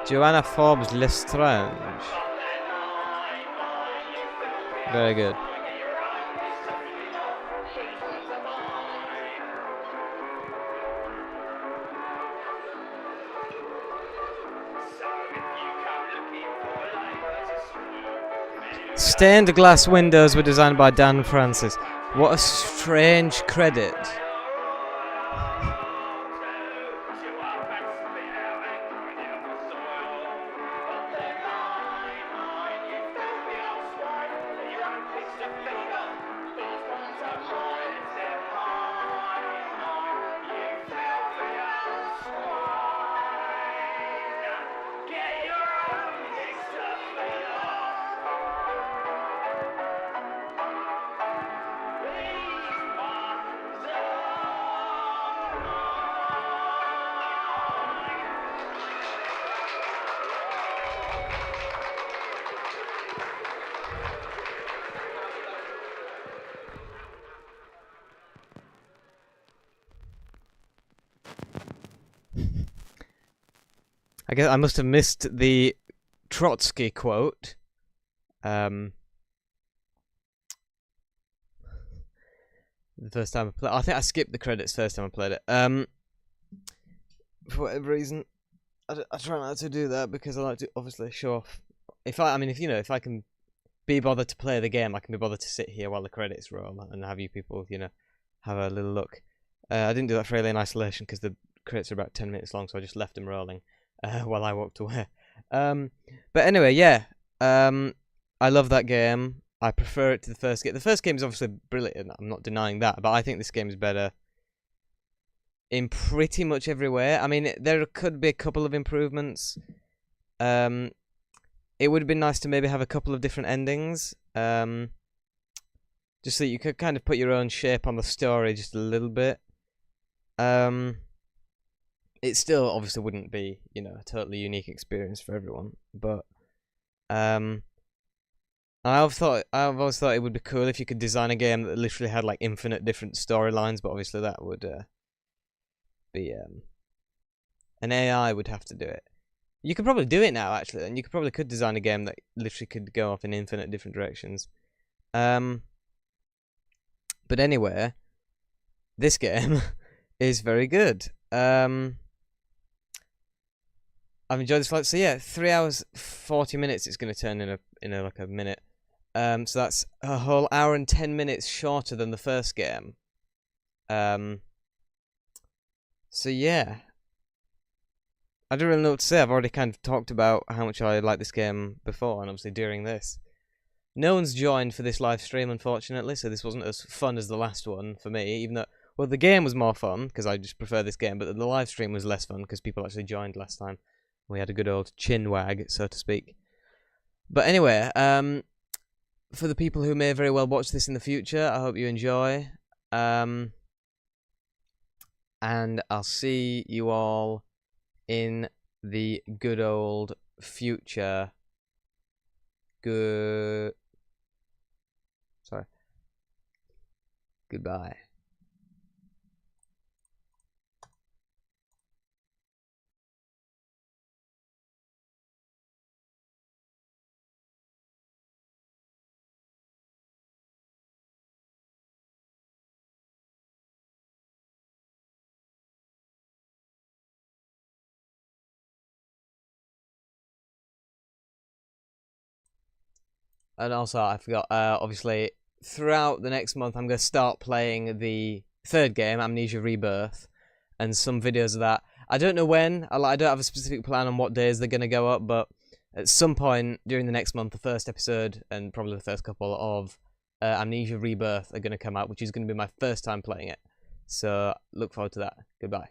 [SPEAKER 1] Joanna Forbes Lestrange. Very good. Stained glass windows were designed by Dan Francis. What a strange credit I guess I must have missed the Trotsky quote. The first time I played, I think I skipped the credits first time I played it. For whatever reason, I try not to do that because I like to obviously show off. If I can be bothered to play the game, I can be bothered to sit here while the credits roll and have you people, have a little look. I didn't do that for Alien Isolation because the credits are about 10 minutes long, so I just left them rolling while I walked away. But anyway, yeah. I love that game. I prefer it to the first game. The first game is obviously brilliant. I'm not denying that, but I think this game is better in pretty much every way. I mean, there could be a couple of improvements. It would have been nice to maybe have a couple of different endings. Just so you could kind of put your own shape on the story just a little bit. It still obviously wouldn't be, a totally unique experience for everyone. But I've always thought it would be cool if you could design a game that literally had like infinite different storylines. But obviously that would be an AI would have to do it. You could probably do it now, actually, and you could design a game that literally could go off in infinite different directions. But anyway, this game is very good. I've enjoyed this flight. So yeah, 3 hours 40 minutes. It's going to turn in like a minute. So that's a whole hour and 10 minutes shorter than the first game. So yeah. I don't really know what to say. I've already kind of talked about how much I like this game before, and obviously during this. No one's joined for this live stream, unfortunately, so this wasn't as fun as the last one for me, even though, well, the game was more fun, because I just prefer this game, but the live stream was less fun, because people actually joined last time. We had a good old chin wag, so to speak. But anyway, for the people who may very well watch this in the future, I hope you enjoy. And I'll see you all in the good old future. Goodbye. And also, I forgot, obviously, throughout the next month, I'm going to start playing the third game, Amnesia Rebirth, and some videos of that. I don't know when, I don't have a specific plan on what days they're going to go up, but at some point during the next month, the first episode, and probably the first couple of Amnesia Rebirth are going to come out, which is going to be my first time playing it. So, look forward to that. Goodbye.